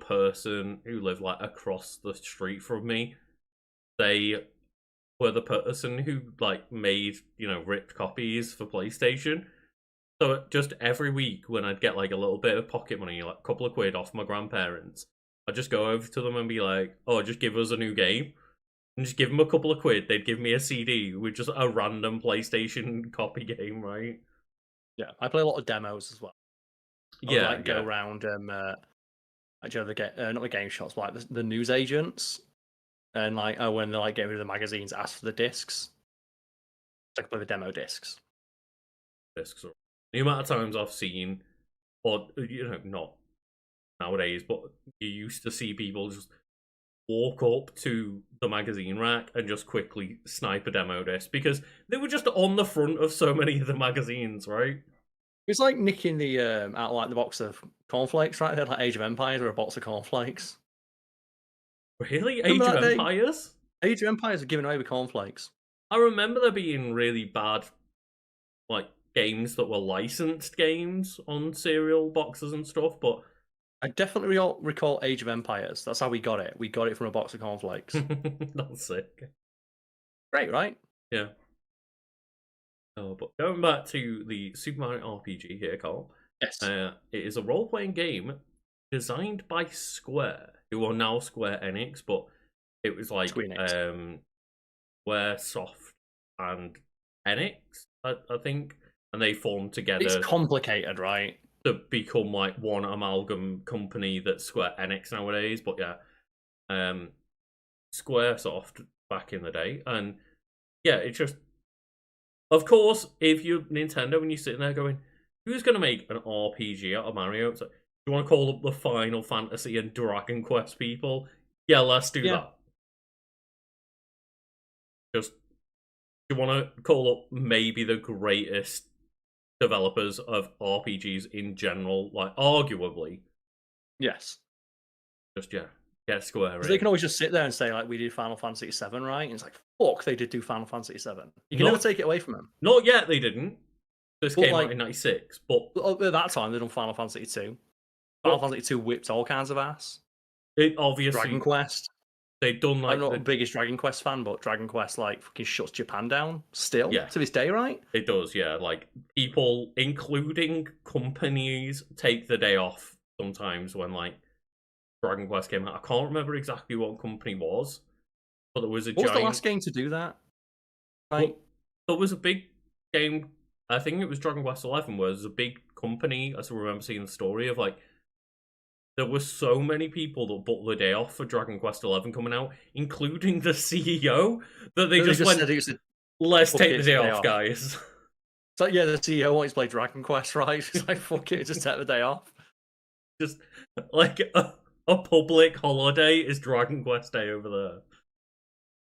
person who lived like across the street from me, they were the person who like made, ripped copies for PlayStation. So just every week when I'd get like a little bit of pocket money, like a couple of quid off my grandparents, I'd just go over to them and be like, "Oh, just give us a new game." And just give them a couple of quid. They'd give me a CD with just a random PlayStation copy game, right? Yeah, I play a lot of demos as well. Yeah, Go around actually not the game shops, but like the news agents, and like when they're like getting rid of the magazines, ask for the discs. I can play the demo discs. Discs. The amount of times I've seen, or not nowadays, but you used to see people just walk up to the magazine rack and just quickly snipe a demo disc because they were just on the front of so many of the magazines, right? It's like nicking the out of, like the box of cornflakes, right? They had like Age of Empires or a box of cornflakes. Really? Age of Empires? Age of Empires are giving away with cornflakes. I remember there being really bad, like, games that were licensed games on cereal boxes and stuff, but I definitely recall Age of Empires. That's how we got it. We got it from a box of cornflakes. That's sick. Great, right? Yeah. Oh, but going back to the Super Mario RPG here, Karl. Yes. It is a role-playing game designed by Square, who are now Square Enix, but it was like Squaresoft and Enix, I think, and they formed together. It's complicated, right? to become like one amalgam company that's Square Enix nowadays. But yeah, Squaresoft back in the day, and yeah, it's just, of course, if you're Nintendo and you're sitting there going, who's going to make an RPG out of Mario? It's like, you want to call up the Final Fantasy and Dragon Quest people? Yeah, let's do that. Just, you want to call up maybe the greatest developers of RPGs in general, like arguably. Yes. Just get Square in. They can always just sit there and say like, we did Final Fantasy VII, right? And it's like, fuck, they did do Final Fantasy VII. You can never take it away from them. Not yet, they didn't. This came out in '96, but at that time they done Final Fantasy II. Final Fantasy II whipped all kinds of ass. It obviously Dragon Quest. They've done like I'm not the biggest Dragon Quest fan, but Dragon Quest like fucking shuts Japan down still to this day, right? It does, yeah. Like people, including companies, take the day off sometimes when like Dragon Quest came out. I can't remember exactly what company was, but there was a What was the last game to do that? Like, there was a big game. I think it was Dragon Quest XI, where there was a big company. I still remember seeing the story of like, there were so many people that booked the day off for Dragon Quest XI coming out, including the CEO, that they just went, let's take the day off, guys. So yeah, the CEO wanted to play Dragon Quest, right? It's like, fuck it, just take the day off. Just like a public holiday is Dragon Quest Day over there.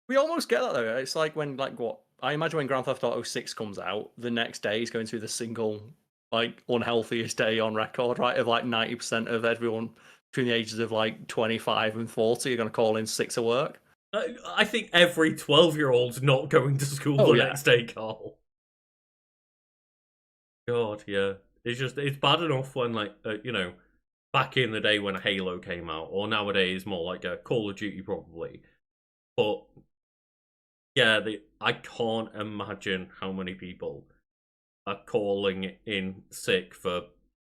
We almost get that though. It's like when, like, what I imagine when Grand Theft Auto 6 comes out, the next day is going to be the single like unhealthiest day on record, right? Of like 90% of everyone between the ages of like 25 and 40 are going to call in sick to work. I think every 12-year-old's not going to school the next day, Karl. God, yeah. It's bad enough when, like, back in the day when Halo came out, or nowadays more like a Call of Duty, probably. But, yeah, I can't imagine how many people are calling in sick for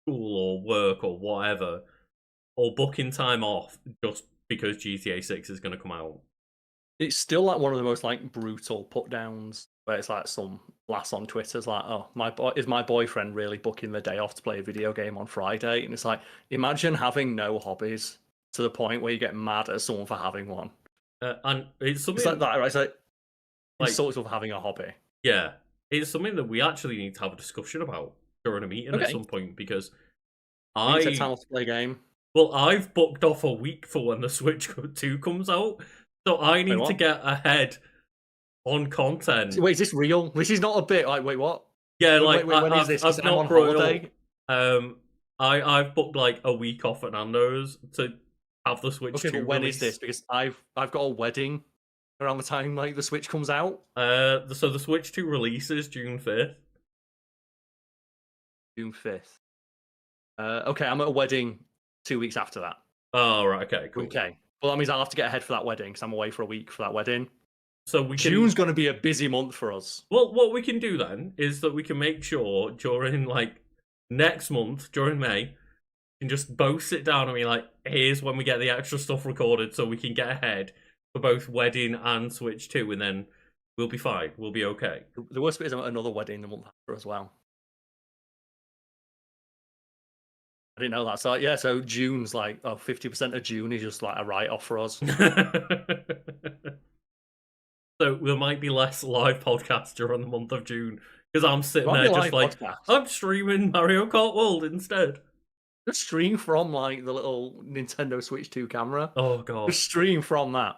school or work or whatever, or booking time off just because GTA 6 is going to come out. It's still like one of the most like brutal put downs where it's like some lass on Twitter's like, oh, is my boyfriend really booking the day off to play a video game on Friday? And it's like, imagine having no hobbies to the point where you get mad at someone for having one. And it's something like that, right? It's like insult of having a hobby. Yeah. It's something that we actually need to have a discussion about during a meeting at some point, because I need time to play a game. Well, I've booked off a week for when the Switch 2 comes out, so I need to get ahead on content. Wait, is this real? This is not a bit like, wait, what? Yeah, like, when is this? I've not brought up. I've booked like a week off at Nando's to have the Switch 2 but when is this? Because I've got a wedding around the time like the Switch comes out. So the Switch 2 releases June 5th. June 5th. Okay, I'm at a wedding 2 weeks after that. Oh, right, okay, cool. Okay. Well, that means I'll have to get ahead for that wedding because I'm away for a week for that wedding. So June's going to be a busy month for us. Well, what we can do then is that we can make sure during like next month, during May, we can just both sit down and be like, here's when we get the extra stuff recorded so we can get ahead for both wedding and Switch 2, and then we'll be fine. We'll be okay. The worst bit is another wedding the month after as well. I didn't know that. So yeah, so June's like 50% of June is just like a write-off for us. So there might be less live podcasts during the month of June because I'm sitting there just like, I'm streaming Mario Kart World instead. Just stream from like the little Nintendo Switch 2 camera. Oh god. Just stream from that.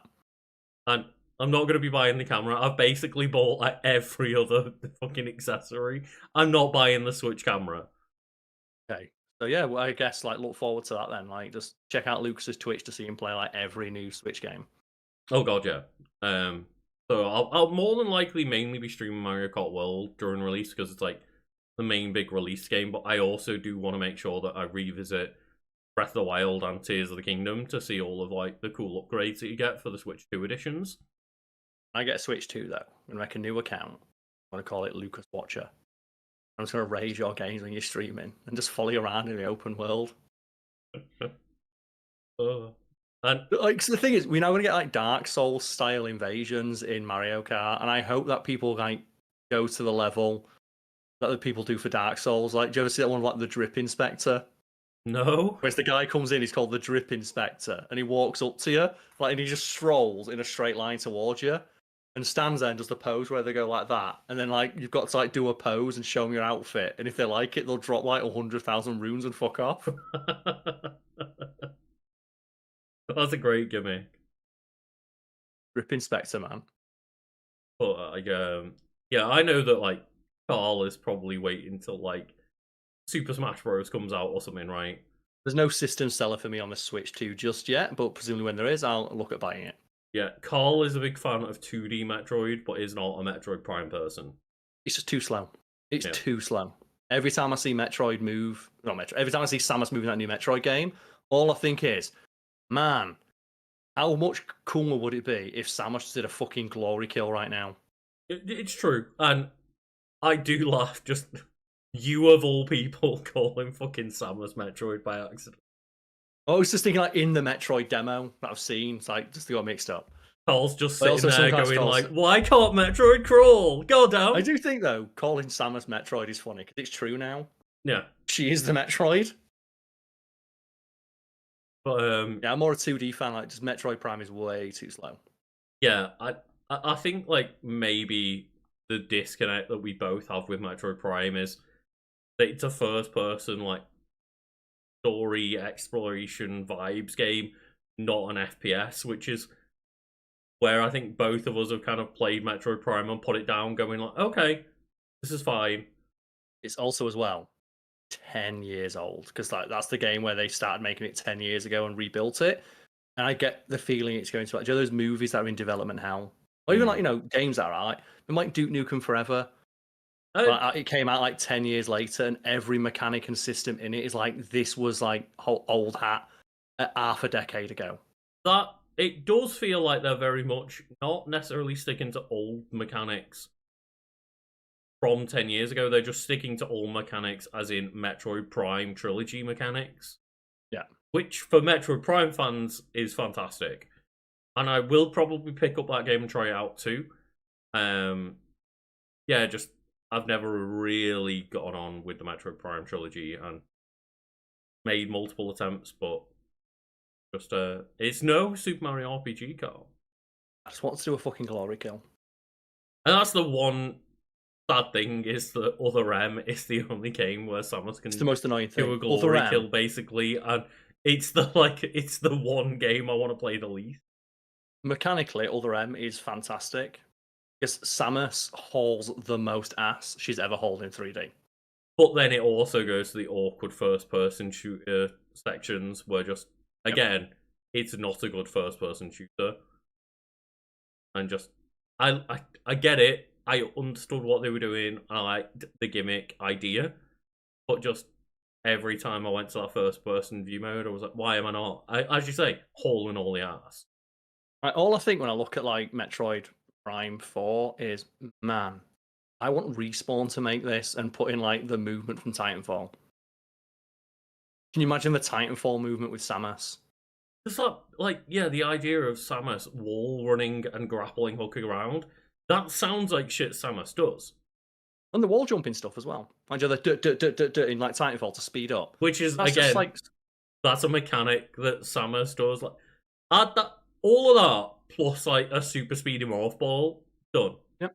And I'm not going to be buying the camera. I've basically bought like every other fucking accessory. I'm not buying the Switch camera. Okay. So yeah, well, I guess like look forward to that then. Like just check out Lucas's Twitch to see him play like every new Switch game. Oh god, yeah. So I'll more than likely mainly be streaming Mario Kart World during release because it's like the main big release game. But I also do want to make sure that I revisit Breath of the Wild and Tears of the Kingdom to see all of like the cool upgrades that you get for the Switch 2 editions. I get a Switch 2 though. I'm gonna make a new account. I'm gonna call it Lucas Watcher. I'm just gonna raise your games when you're streaming and just follow you around in the open world. And like, so the thing is, we're now gonna get like Dark Souls style invasions in Mario Kart, and I hope that people like go to the level that the people do for Dark Souls. Like, do you ever see that one like the Drip Inspector? No. Whereas the guy comes in, he's called the Drip Inspector, and he walks up to you, like, and he just strolls in a straight line towards you, and stands there and does the pose where they go like that, and then like you've got to like do a pose and show them your outfit, and if they like it, they'll drop like 100,000 runes and fuck off. That's a great gimmick. Drip Inspector, man. But yeah, I know that like Karl is probably waiting till like Super Smash Bros. Comes out or something, right? There's no system seller for me on the Switch 2 just yet, but presumably when there is, I'll look at buying it. Yeah, Karl is a big fan of 2D Metroid, but is not a Metroid Prime person. It's just too slow. It's too slow. Every time I see Metroid move, not Metroid, every time I see Samus moving that new Metroid game, all I think is, man, how much cooler would it be if Samus did a fucking glory kill right now? It's true, and I do laugh. Just you of all people calling fucking Samus Metroid by accident. I was just thinking, like, in the Metroid demo that I've seen, it's like, just got mixed up. Karl's just sitting there going like, why can't Metroid crawl? Goddamn. I do think, though, calling Samus Metroid is funny, because it's true now. Yeah. She is the Metroid. But yeah, I'm more a 2D fan. Like, just Metroid Prime is way too slow. Yeah, I think, like, maybe the disconnect that we both have with Metroid Prime is that it's a first-person, like, story exploration vibes game, not an FPS, which is where I think both of us have kind of played Metroid Prime and put it down, going like, okay, this is fine. It's also as well 10 years old, because like that's the game where they started making it 10 years ago and rebuilt it, and I get the feeling it's going to like, do you know those movies that are in development hell, or even like, you know, games that are right, like Duke Nukem Forever. It came out like 10 years later, and every mechanic and system in it is like, this was like old hat half a decade ago. That it does feel like they're very much not necessarily sticking to old mechanics from 10 years ago. They're just sticking to old mechanics, as in Metroid Prime trilogy mechanics. Yeah. Which, for Metroid Prime fans, is fantastic. And I will probably pick up that game and try it out too. Yeah, just I've never really gotten on with the Metroid Prime trilogy and made multiple attempts, but just it's no Super Mario RPG, Karl. I just want to do a fucking glory kill. And that's the one sad thing, is that Other M is the only game where Samus can it's the most annoying thing. do a glory kill, basically, and it's the one game I want to play the least. Mechanically, Other M is fantastic. Because Samus hauls the most ass she's ever hauled in 3D. But then it also goes to the awkward first-person shooter sections where just, again, it's not a good first-person shooter. And just, I get it. I understood what they were doing. I liked the gimmick idea. But just every time I went to that first-person view mode, I was like, why am I not, as you say, hauling all the ass? Right, all I think when I look at like Metroid Prime 4 is, man, I want Respawn to make this and put in like the movement from Titanfall. Can you imagine the Titanfall movement with Samus? It's not like, yeah, the idea of Samus wall running and grappling hooking around, that sounds like shit Samus does. And the wall jumping stuff as well. Like the in like Titanfall to speed up. Which is, that's again, like, that's a mechanic that Samus does. Like, add that, all of that, plus like a super speedy morph ball, done. Yep.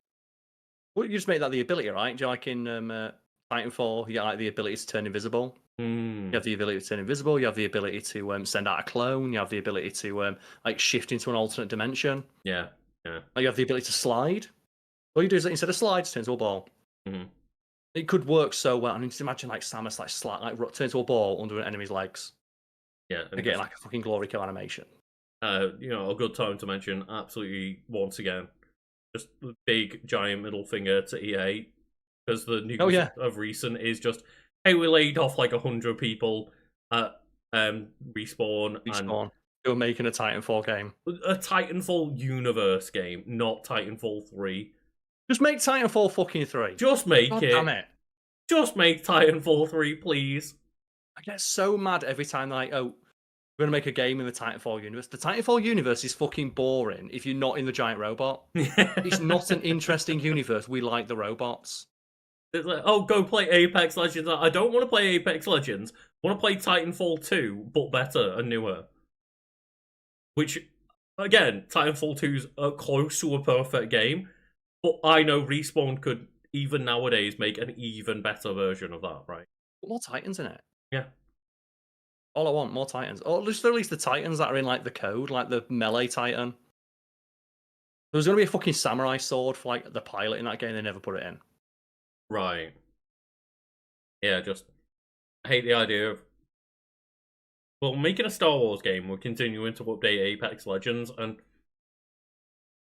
Well, you just make that the ability, right? Do you like in Titanfall, you get like the ability to turn invisible. You have the ability to turn invisible. You have the ability to send out a clone. You have the ability to like shift into an alternate dimension. Yeah, yeah. You have the ability to slide. All you do is, instead of slides, turn into a ball. It could work so well. I mean, just imagine like Samus like turn into a ball under an enemy's legs. Yeah, and get like a fucking glory kill animation. You know, a good time to mention, absolutely, once again, just the big giant middle finger to EA, because the news of recent is just, hey, we laid off like 100 people at Respawn. And they were making a Titanfall game. A Titanfall universe game, not Titanfall 3. Just make Titanfall fucking 3. Just make God it. Damn it. Just make Titanfall 3, please. I get so mad every time they're like, oh, we're going to make a game in the Titanfall universe. The Titanfall universe is fucking boring if you're not in the giant robot. It's not an interesting universe. We like the robots. It's like, oh, go play Apex Legends. I don't want to play Apex Legends. I want to play Titanfall 2, but better and newer. Which, again, Titanfall 2's close to a perfect game, but I know Respawn could, even nowadays, make an even better version of that, right? More Titans in it. Yeah. All I want, more Titans. Or just at least the Titans that are in like the code, like the melee Titan. There was going to be a fucking samurai sword for like the pilot in that game. They never put it in. Right. Yeah, just I hate the idea of making a Star Wars game. We're continuing to update Apex Legends, and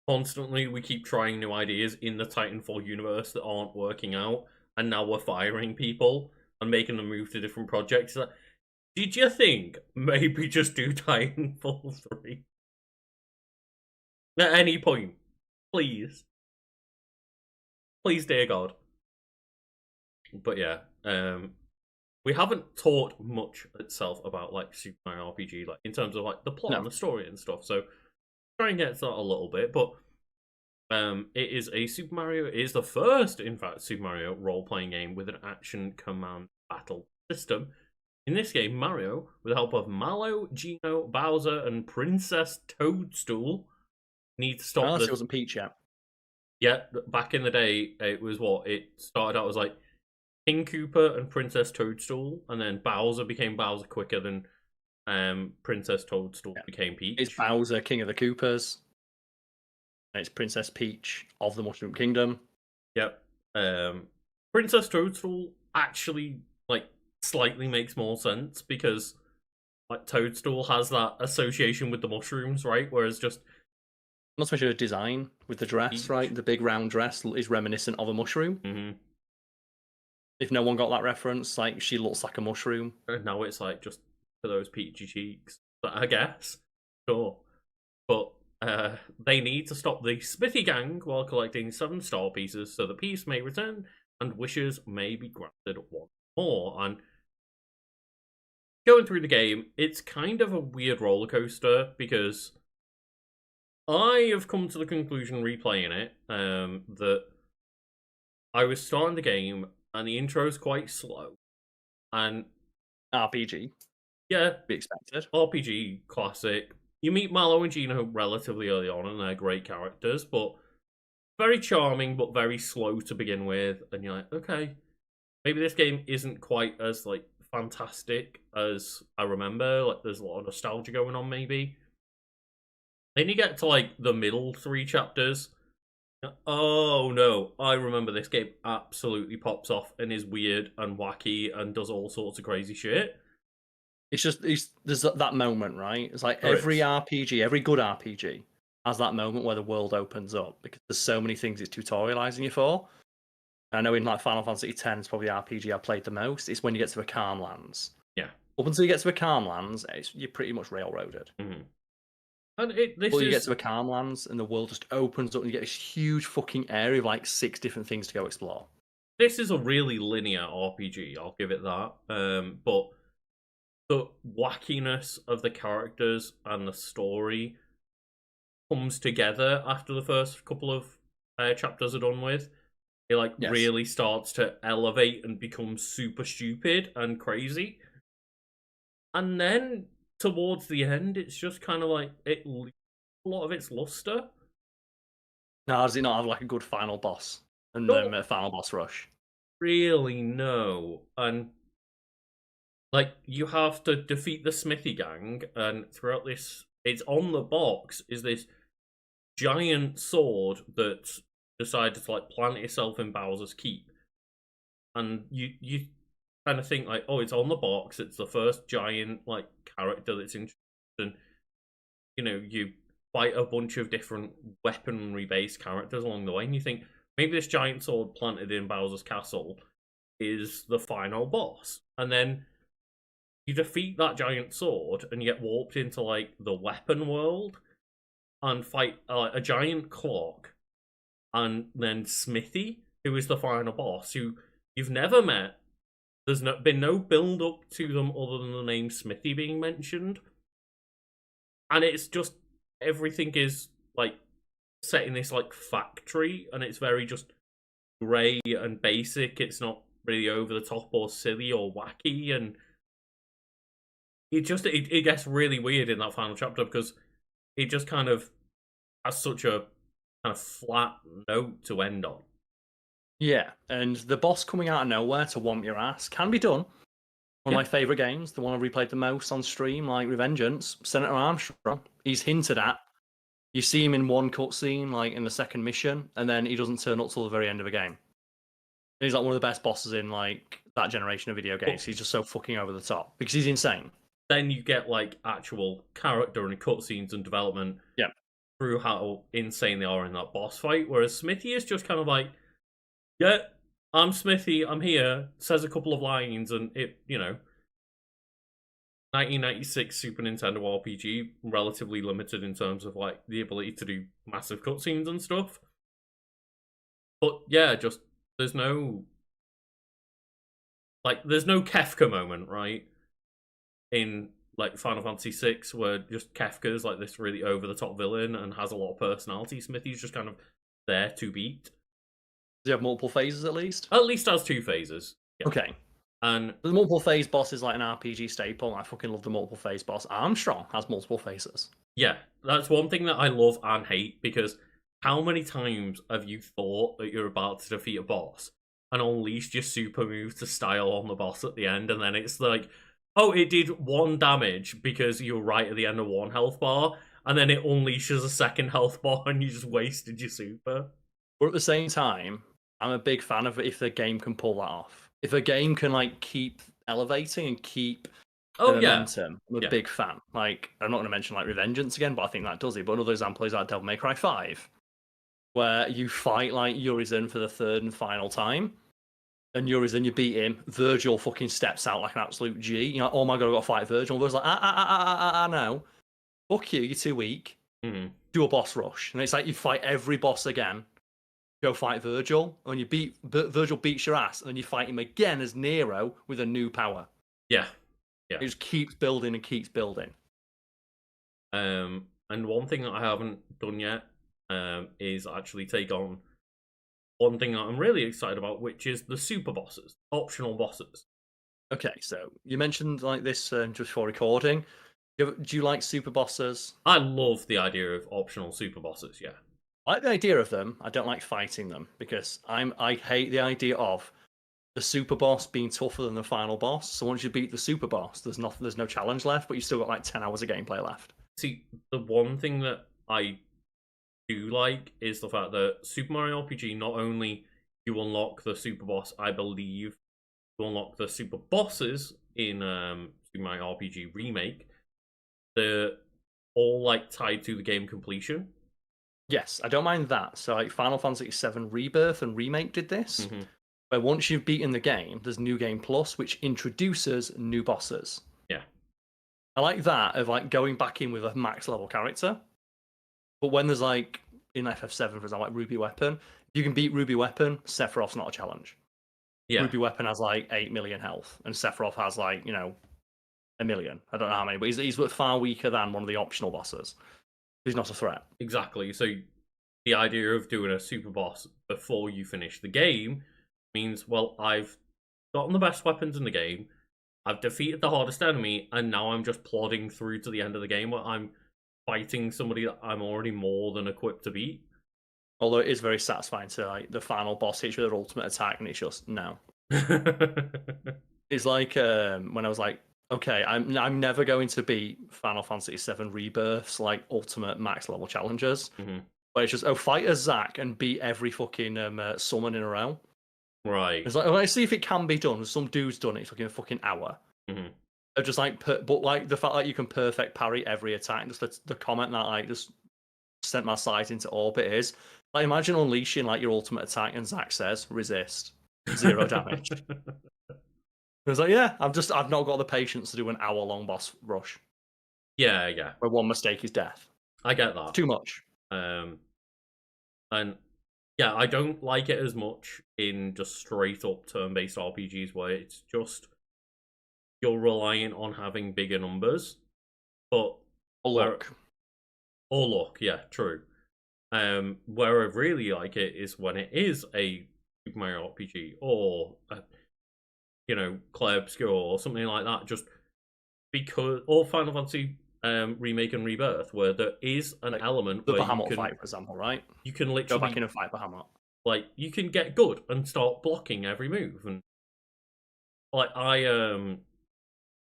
constantly we keep trying new ideas in the Titanfall universe that aren't working out, and now we're firing people and making them move to different projects. Did you think maybe just do Titanfall 3? At any point. Please. Please, dear God. But yeah, we haven't talked much itself about like Super Mario RPG, like in terms of like the plot and the story and stuff. So try and get to that a little bit, but it is a Super Mario. It is the first, in fact, Super Mario role-playing game with an action command battle system. In this game, Mario, with the help of Mallow, Geno, Bowser, and Princess Toadstool, need to stop. Unless it wasn't Peach yet. Yeah, back in the day, it was what it started out as like King Koopa and Princess Toadstool, and then Bowser became Bowser quicker than Princess Toadstool became Peach. It's Bowser, King of the Koopas. And it's Princess Peach of the Mushroom Kingdom. Yep. Princess Toadstool actually like slightly makes more sense because like Toadstool has that association with the mushrooms, right? Whereas just not to mention her design with the dress, Peach. Right? The big round dress is reminiscent of a mushroom. Mm-hmm. If no one got that reference, like she looks like a mushroom. And now it's like just for those peachy cheeks, I guess. Sure. But they need to stop the Smithy Gang while collecting 7 star pieces so that peace may return and wishes may be granted once more. And going through the game, it's kind of a weird roller coaster because I have come to the conclusion replaying it that I was starting the game and the intro is quite slow. And RPG. Yeah. Be expected. RPG, classic. You meet Mallow and Geno relatively early on, and they're great characters, but very charming, but very slow to begin with. And you're like, okay, maybe this game isn't quite as like fantastic as I remember. Like, there's a lot of nostalgia going on, maybe. Then you get to like the middle 3 chapters. Oh no, I remember this game absolutely pops off and is weird and wacky and does all sorts of crazy shit. There's that moment, right? It's like every RPG, every good RPG has that moment where the world opens up because there's so many things it's tutorializing you for. And I know in like Final Fantasy X, it's probably the RPG I played the most. It's when you get to the Calm Lands. Yeah. Up until you get to the Calm Lands, you're pretty much railroaded. Mm-hmm. And you get to the Calm Lands and the world just opens up and you get this huge fucking area of like 6 different things to go explore. This is a really linear RPG, I'll give it that. But the wackiness of the characters and the story comes together after the first couple of chapters are done with. It really starts to elevate and become super stupid and crazy. And then towards the end, it's just kind of like it loses a lot of its luster. Now, does it not have like a good final boss and then a final boss rush? Really, no. And like, you have to defeat the Smithy Gang, and throughout this, it's on the box, is this giant sword that decided to, like, plant itself in Bowser's Keep. And you kind of think, like, oh, it's on the box, it's the first giant, like, character that's introduced, and, you know, you fight a bunch of different weaponry-based characters along the way, and you think, maybe this giant sword planted in Bowser's castle is the final boss. And then you defeat that giant sword and you get warped into like the weapon world and fight a giant clock, and then Smithy, who is the final boss, who you've never met. There's been no build up to them other than the name Smithy being mentioned, and it's just everything is like set in this like factory, and it's very just grey and basic. It's not really over the top or silly or wacky, and it gets really weird in that final chapter because it just kind of has such a kind of flat note to end on. Yeah, and the boss coming out of nowhere to whomp your ass can be done. One of my favourite games, the one I replayed the most on stream, like Revengeance, Senator Armstrong, he's hinted at. You see him in one cutscene, like in the second mission, and then he doesn't turn up till the very end of the game. And he's like one of the best bosses in like that generation of video games. He's just so fucking over the top because he's insane. Then you get like actual character and cutscenes and development through how insane they are in that boss fight, whereas Smithy is just kind of like, yeah, I'm Smithy, I'm here, says a couple of lines, and it, 1996 Super Nintendo RPG, relatively limited in terms of like the ability to do massive cutscenes and stuff. But yeah, just there's no Kefka moment, right? In like Final Fantasy VI, where just Kefka's like this really over the top villain and has a lot of personality. Smithy's just kind of there to beat. Does he have multiple phases at least? At least has 2 phases. Yeah. Okay. And the multiple phase boss is like an RPG staple. I fucking love the multiple phase boss. Armstrong has multiple phases. Yeah, that's one thing that I love and hate, because how many times have you thought that you're about to defeat a boss and unleashed your super move to style on the boss at the end, and then it's like, oh, it did 1 damage because you were right at the end of 1 health bar, and then it unleashes a 2nd health bar and you just wasted your super. But at the same time, I'm a big fan of it if the game can pull that off. If a game can like keep elevating and keep the momentum, I'm a big fan. Like, I'm not going to mention like Revengeance again, but I think that does it. But another example is like Devil May Cry 5, where you fight like Urizen for the 3rd and final time, and Urizen, you beat him. Virgil fucking steps out like an absolute G. You're like, oh my god, I've got to fight Virgil. And Virgil's like, no. Fuck you, you're too weak. Mm-hmm. Do a boss rush. And it's like you fight every boss again. Go fight Virgil, and you beat Virgil beats your ass, and then you fight him again as Nero with a new power. Yeah. It just keeps building and keeps building. And one thing that I haven't done yet is actually take on one thing that I'm really excited about, which is the super bosses, optional bosses. Okay, so you mentioned like this just before recording. Do you like super bosses? I love the idea of optional super bosses, yeah. I like the idea of them. I don't like fighting them because I hate the idea of the super boss being tougher than the final boss. So once you beat the super boss, there's no challenge left, but you still got like 10 hours of gameplay left. See, the one thing that I do like is the fact that Super Mario RPG, not only you unlock the super boss, I believe you unlock the super bosses in Super Mario RPG Remake. They're all like tied to the game completion. Yes, I don't mind that. So like Final Fantasy VII Rebirth and Remake did this, where once you've beaten the game, there's New Game Plus, which introduces new bosses. Yeah. I like that, of like going back in with a max level character. But when there's like, in FF7, for example, like Ruby Weapon, if you can beat Ruby Weapon, Sephiroth's not a challenge. Yeah. Ruby Weapon has like 8 million health, and Sephiroth has like, 1 million. I don't know how many, but he's far weaker than one of the optional bosses. He's not a threat. Exactly. So the idea of doing a super boss before you finish the game means, well, I've gotten the best weapons in the game, I've defeated the hardest enemy, and now I'm just plodding through to the end of the game where I'm fighting somebody that I'm already more than equipped to beat. Although it is very satisfying to like the final boss hits you with their ultimate attack, and it's just no. It's like when I was like, okay, I'm never going to beat Final Fantasy VII Rebirth's like ultimate max level challenges. But it's just fight as Zack and beat every fucking summon in a row. Right. It's like, let's see if it can be done. Some dude's done it. It's like in a fucking hour. Of just like, but like the fact that you can perfect parry every attack. Just the comment that like just sent my sight into orbit is like, imagine unleashing like your ultimate attack and Zack says resist 0 damage. It was like, yeah, I've not got the patience to do an hour-long boss rush. Yeah. Where one mistake is death. I get that. Too much. And yeah, I don't like it as much in just straight-up turn-based RPGs where it's just you're reliant on having bigger numbers, but Or luck. Yeah, true. Where I really like it is when it is a Super Mario RPG or Clay Obscure or something like that, just because, or Final Fantasy Remake and Rebirth, where there is an element the where Bahamut fight, for example, right? You can literally go back in and fight Bahamut. Like, you can get good and start blocking every move, and like I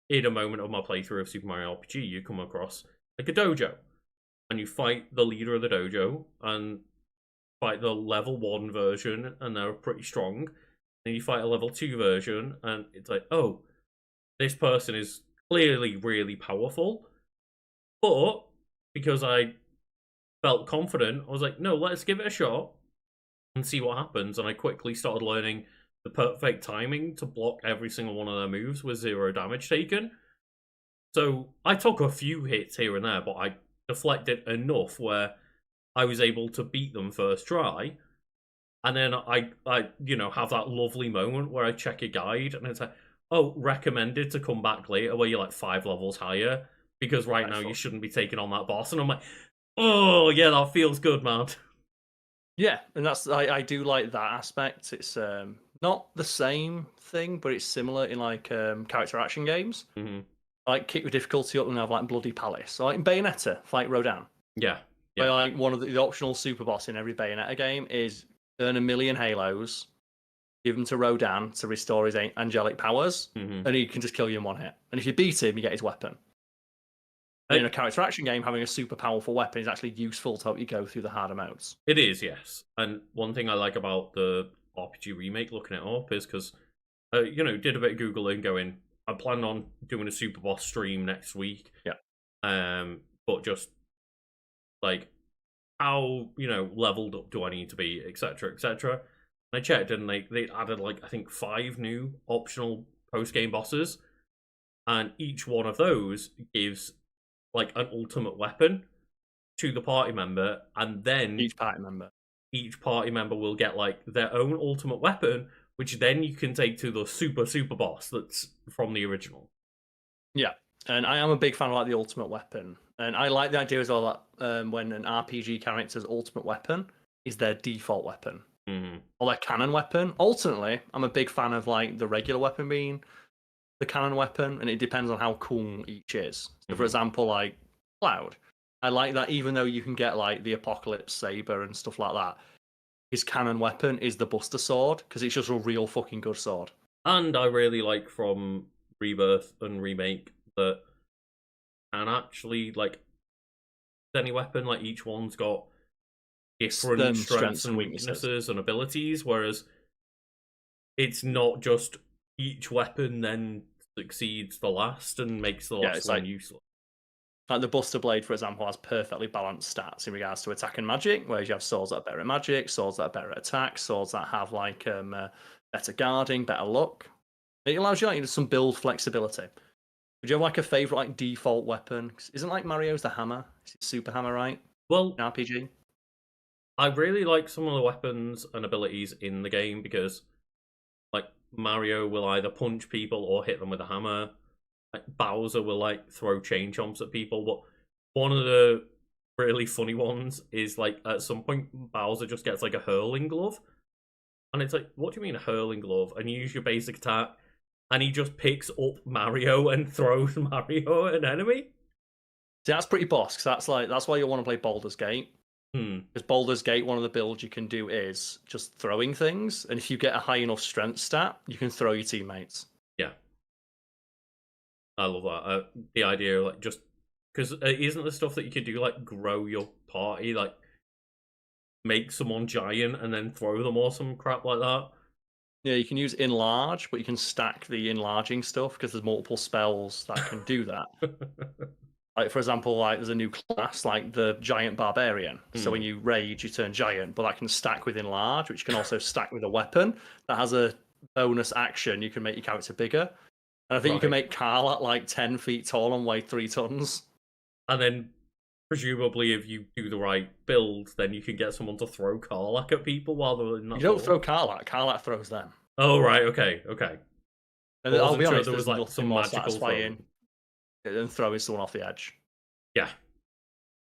in a moment of my playthrough of Super Mario RPG, you come across like a dojo, and you fight the leader of the dojo and fight the level 1 version, and they're pretty strong. And you fight a level 2 version, and it's like, oh, this person is clearly really powerful. But because I felt confident, I was like, no, let's give it a shot and see what happens. And I quickly started learning the perfect timing to block every single one of their moves with 0 damage taken. So I took a few hits here and there, but I deflected enough where I was able to beat them first try. And then I have that lovely moment where I check a guide and it's like, oh, recommended to come back later where you're like 5 levels higher, because right now you shouldn't be taking on that boss. And I'm like, oh yeah, that feels good, man. Yeah, and I do like that aspect. It's not the same thing, but it's similar in like character action games. Mm-hmm. Like kick the difficulty up and have like Bloody Palace. So like in Bayonetta, fight Rodan. Yeah. Where like one of the optional super boss in every Bayonetta game is earn 1,000,000 halos, give them to Rodan to restore his angelic powers, and he can just kill you in one hit. And if you beat him, you get his weapon. In a character action game, having a super powerful weapon is actually useful to help you go through the harder modes. It is, yes. And one thing I like about the RPG remake, looking it up, is because, did a bit of Googling, going, I plan on doing a Super Boss stream next week. Yeah. But just, like, how, leveled up do I need to be, etc., etc. And I checked, and they added, like, I think 5 new optional post-game bosses. And each one of those gives like an ultimate weapon to the party member, and then each party member will get like their own ultimate weapon, which then you can take to the super boss that's from the original. Yeah, and I am a big fan of like the ultimate weapon, and I like the idea as well that when an RPG character's ultimate weapon is their default weapon or their canon weapon. Ultimately, I'm a big fan of like the regular weapon being the canon weapon, and it depends on how cool each is. So for example, like Cloud, I like that even though you can get like the Apocalypse Saber and stuff like that, his canon weapon is the Buster Sword, because it's just a real fucking good sword. And I really like from Rebirth and Remake that can actually, like, any weapon, like each one's got different strengths and weaknesses and abilities, whereas it's not just each weapon then succeeds the last and makes the last one useless. Like the Buster Blade, for example, has perfectly balanced stats in regards to attack and magic, whereas you have swords that are better at magic, swords that are better at attack, swords that have like better guarding, better luck. It allows you like some build flexibility. Would you have like a favorite like default weapon? Isn't like Mario's the hammer? Is it Super Hammer, right? Well, in RPG. I really like some of the weapons and abilities in the game because, like, Mario will either punch people or hit them with a hammer. Like, Bowser will like throw chain chomps at people, but one of the really funny ones is like at some point Bowser just gets like a hurling glove, and it's like, what do you mean a hurling glove? And you use your basic attack, and he just picks up Mario and throws Mario at an enemy. See, that's pretty boss, because that's why you want to play Baldur's Gate. Because Baldur's Gate, one of the builds you can do is just throwing things, and if you get a high enough strength stat, you can throw your teammates. Yeah, I love that. The idea of like just because isn't the stuff that you could do like grow your party, like make someone giant and then throw them or some crap like that. Yeah, you can use enlarge, but you can stack the enlarging stuff because there's multiple spells that can do that. Like, for example, like there's a new class, like the Giant Barbarian. So when you rage, you turn giant, but that can stack with enlarge, which can also stack with a weapon that has a bonus action. You can make your character bigger. And I think you can make Karl at like 10 feet tall and weigh 3 tons. And then, presumably, if you do the right build, then you can get someone to throw Karl at people while they're not. You don't throw Karl throws them. Oh, right, okay. And I'll be honest, there was like some magical satisfying than throwing someone off the edge. Yeah.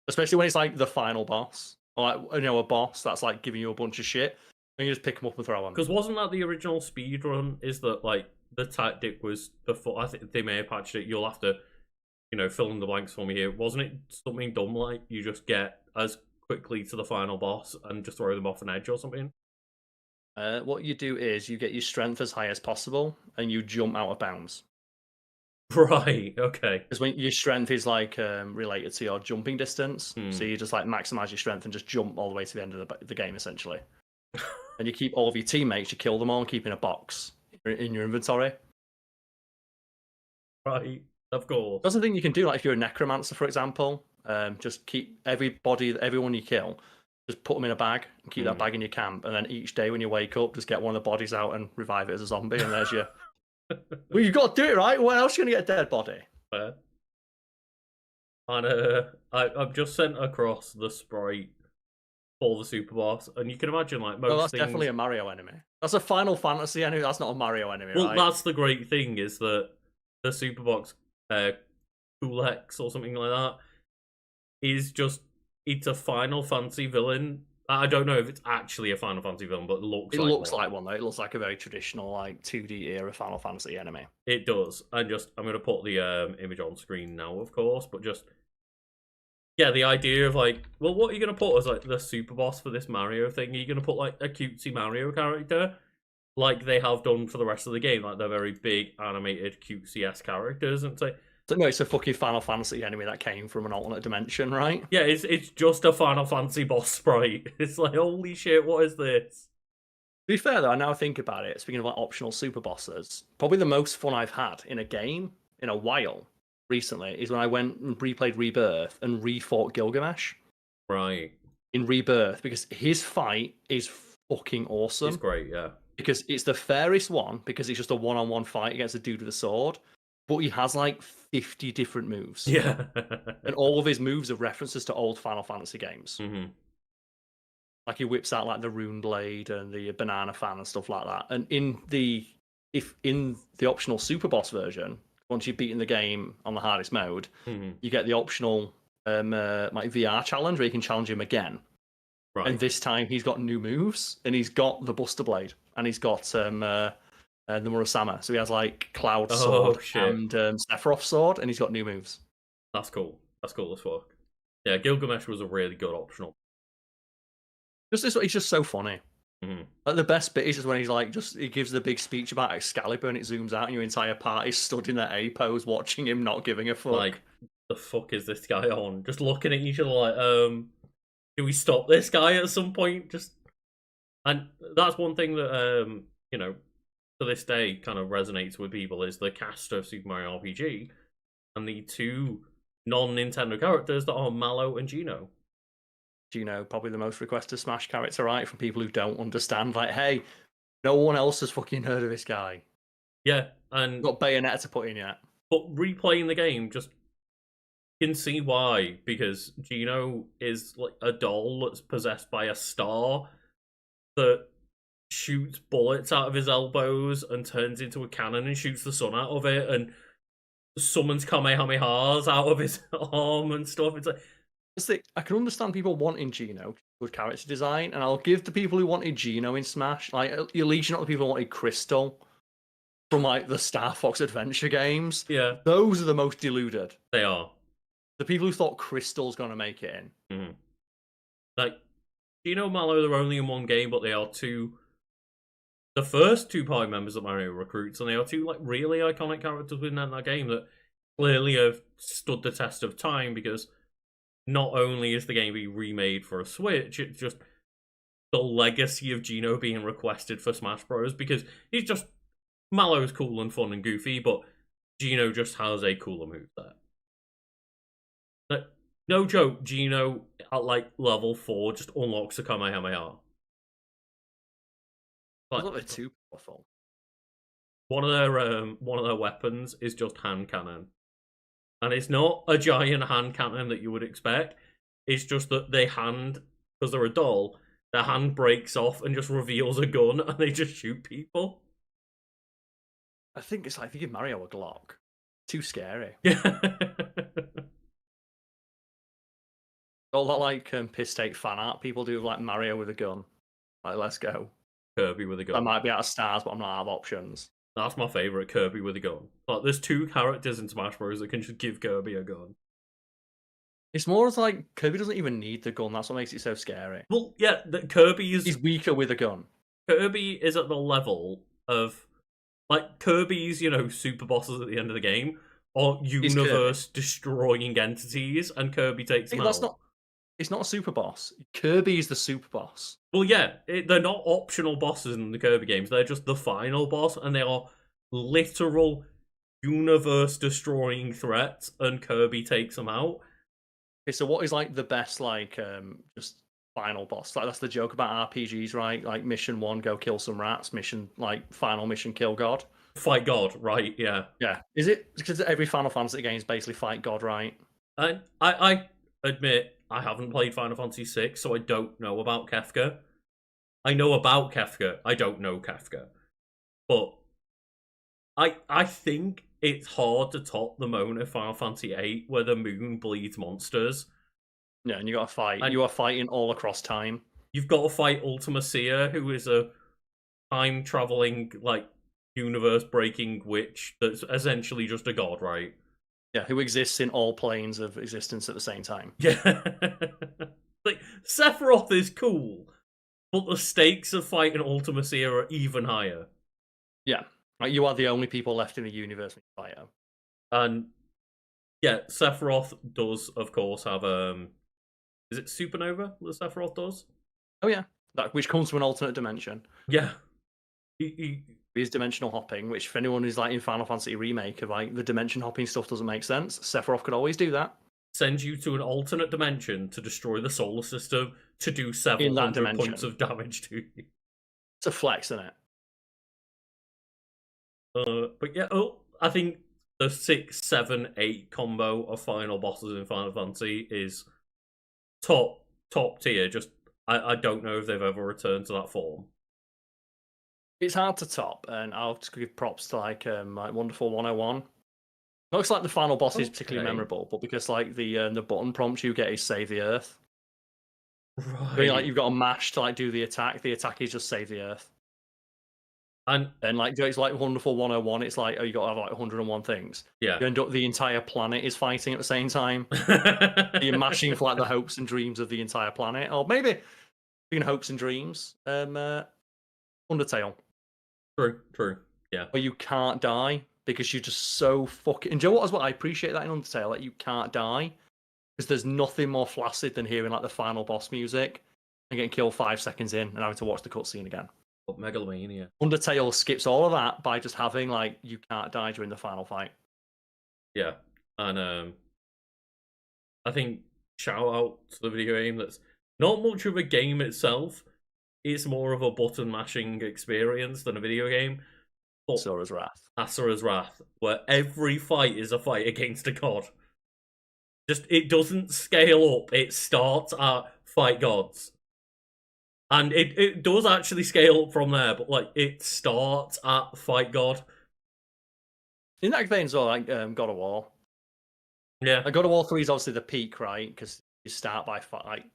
Especially when it's like the final boss. Or like, a boss that's like giving you a bunch of shit. And you just pick them up and throw them. Because wasn't that the original speedrun? Is that like the tactic was before? I think they may have patched it. You'll have to, fill in the blanks for me here. Wasn't it something dumb like you just get as quickly to the final boss and just throw them off an edge or something? What you do is you get your strength as high as possible, and you jump out of bounds. Right. Okay. Because when your strength is like related to your jumping distance, so you just like maximize your strength and just jump all the way to the end of the game essentially. And you keep all of your teammates, you kill them all, and keep in a box in your inventory. Right. Of course. That's the thing you can do. Like if you're a necromancer, for example, just keep everyone you kill, just put them in a bag and keep that bag in your camp. And then each day when you wake up, just get one of the bodies out and revive it as a zombie. And there's your. Well, you've got to do it right. Where else are you going to get a dead body? Fair. And I've just sent across the sprite for the super boss, and you can imagine like most. Well, that's things... definitely a Mario enemy. That's a Final Fantasy enemy. That's not a Mario enemy. Well, right? That's the great thing is that the super boss, Kulex or something like that, is just it's a Final Fantasy villain. I don't know if it's actually a Final Fantasy villain, but it looks like one though. It looks like a very traditional like 2D era Final Fantasy enemy. It does. And I'm going to put the image on screen now, of course, but just. Yeah, the idea of like, well, what are you going to put as like the super boss for this Mario thing? Are you going to put like a cutesy Mario character like they have done for the rest of the game? Like they're very big, animated, cutesy-esque characters and say. So, no, it's a fucking Final Fantasy enemy that came from an alternate dimension, right? Yeah, it's just a Final Fantasy boss sprite. It's like, holy shit, what is this? To be fair though, I now think about it, speaking of like optional super bosses, probably the most fun I've had in a game in a while recently is when I went and replayed Rebirth and refought Gilgamesh. Right. In Rebirth, because his fight is fucking awesome. It's great, yeah. Because it's the fairest one, because it's just a one-on-one fight against a dude with a sword. But he has like 50 different moves. Yeah. And all of his moves are references to old Final Fantasy games. Mm-hmm. Like he whips out like the rune blade and the banana fan and stuff like that. And in the optional super boss version, once you've beaten the game on the hardest mode, you get the optional like VR challenge where you can challenge him again. Right. And this time he's got new moves, and he's got the Buster Blade, and he's got the Murasama. So he has like Cloud Sword and Sephiroth Sword, and he's got new moves. That's cool. That's cool as fuck. Yeah, Gilgamesh was a really good optional. He's just so funny. Like the best bit is just when he gives the big speech about Excalibur, and it zooms out, and your entire party stood in their A pose watching him, not giving a fuck. Like, the fuck is this guy on? Just looking at each other like, do we stop this guy at some point? And that's one thing that to this day kind of resonates with people is the cast of Super Mario RPG and the two non-Nintendo characters that are Mallow and Geno. Geno, probably the most requested Smash character, right? From people who don't understand, like, hey, no one else has fucking heard of this guy. Yeah, and got Bayonetta to put in yet. But replaying the game, just you can see why, because Geno is like a doll that's possessed by a star that shoots bullets out of his elbows and turns into a cannon and shoots the sun out of it and summons Kamehamehas out of his arm and stuff. It's like I can understand people wanting Geno, good character design, and I'll give the people who wanted Geno in Smash, like your Legion, not the people who wanted Crystal from like the Star Fox Adventure games. Yeah, those are the most deluded. They are. The people who thought Crystal's gonna make it in. Mm-hmm. Like Geno and Mallow, they're only in one game, but they are the first two party members that Mario recruits, and they are two like really iconic characters within that game that clearly have stood the test of time because not only is the game being remade for a Switch, it's just the legacy of Geno being requested for Smash Bros. Because he's just Mallow's cool and fun and goofy, but Geno just has a cooler moveset. Like, no joke, Geno at like level 4 just unlocks a Kamehameha. I thought they're too powerful. One of their weapons is just hand cannon. And it's not a giant hand cannon that you would expect. It's just that because they're a doll, their hand breaks off and just reveals a gun and they just shoot people. I think it's like if you give Mario a Glock, too scary. Yeah. All that like piss take fan art people do of like Mario with a gun. Like, let's go. Kirby with a I gun. might be out of stars, but I'm not out of options. That's my favorite, Kirby with a gun. Like, there's 2 characters in Smash Bros. That can just give Kirby a gun. It's more as like Kirby doesn't even need the gun. That's what makes it so scary. Well, yeah, Kirby He's weaker with a gun. Kirby is at the level of like Kirby's, super bosses at the end of the game are universe destroying entities, and Kirby takes them out. It's not a super boss. Kirby is the super boss. Well, yeah, they're not optional bosses in the Kirby games. They're just the final boss, and they are literal universe-destroying threats, and Kirby takes them out. Okay, so what is like the best just final boss? Like that's the joke about RPGs, right? Like mission 1, go kill some rats. Final mission, kill God. Fight God, right? Yeah. Yeah. Is it because every Final Fantasy game is basically fight God, right? I admit I haven't played Final Fantasy VI, so I don't know about Kefka. I know about Kefka. I don't know Kefka. But I think it's hard to top the moment of Final Fantasy VIII where the moon bleeds monsters. Yeah, and you got to fight. You are fighting all across time. You've got to fight Ultima Seer, who is a time-traveling, universe-breaking witch that's essentially just a god, right? Yeah, who exists in all planes of existence at the same time. Yeah. Like, Sephiroth is cool, but the stakes of fighting Ultima Seer are even higher. Yeah. Like, you are the only people left in the universe when you fight her. And, yeah, Sephiroth does, of course, have, is it Supernova that Sephiroth does? Oh, yeah. Which comes from an alternate dimension. Yeah. Is dimensional hopping, which if anyone is like in Final Fantasy Remake of like the dimension hopping stuff doesn't make sense, Sephiroth could always do that. Send you to an alternate dimension to destroy the solar system to do several hundred points of damage to you. It's a flex, isn't it? But yeah, I think the 6, 7, 8 combo of final bosses in Final Fantasy is top tier. Just I don't know if they've ever returned to that form. It's hard to top, and I'll just give props to like Wonderful 101. Looks like the final boss is particularly memorable, but because like the button prompt you get is save the Earth. Right. I mean, like you've got to mash to like do the attack. The attack is just save the Earth. And like it's like Wonderful 101. It's like you got to have like 101 things. Yeah. You end up the entire planet is fighting at the same time. You're mashing for like the hopes and dreams of the entire planet, or maybe being hopes and dreams. Undertale. True. Yeah. Where you can't die because you're just so fucking. And do you know what? As well, I appreciate that in Undertale, that you can't die because there's nothing more flaccid than hearing like the final boss music and getting killed 5 seconds in and having to watch the cutscene again. But Megalomania. Undertale skips all of that by just having like you can't die during the final fight. Yeah, and I think shout out to the video game that's not much of a game itself. It's more of a button mashing experience than a video game. Asura's Wrath. Asura's Wrath, where every fight is a fight against a god. Just it doesn't scale up. It starts at fight gods. And it does actually scale up from there, but like it starts at fight god. In that vein as well, like God of War. Yeah. Like, God of War 3 is obviously the peak, right? Because you start by fucking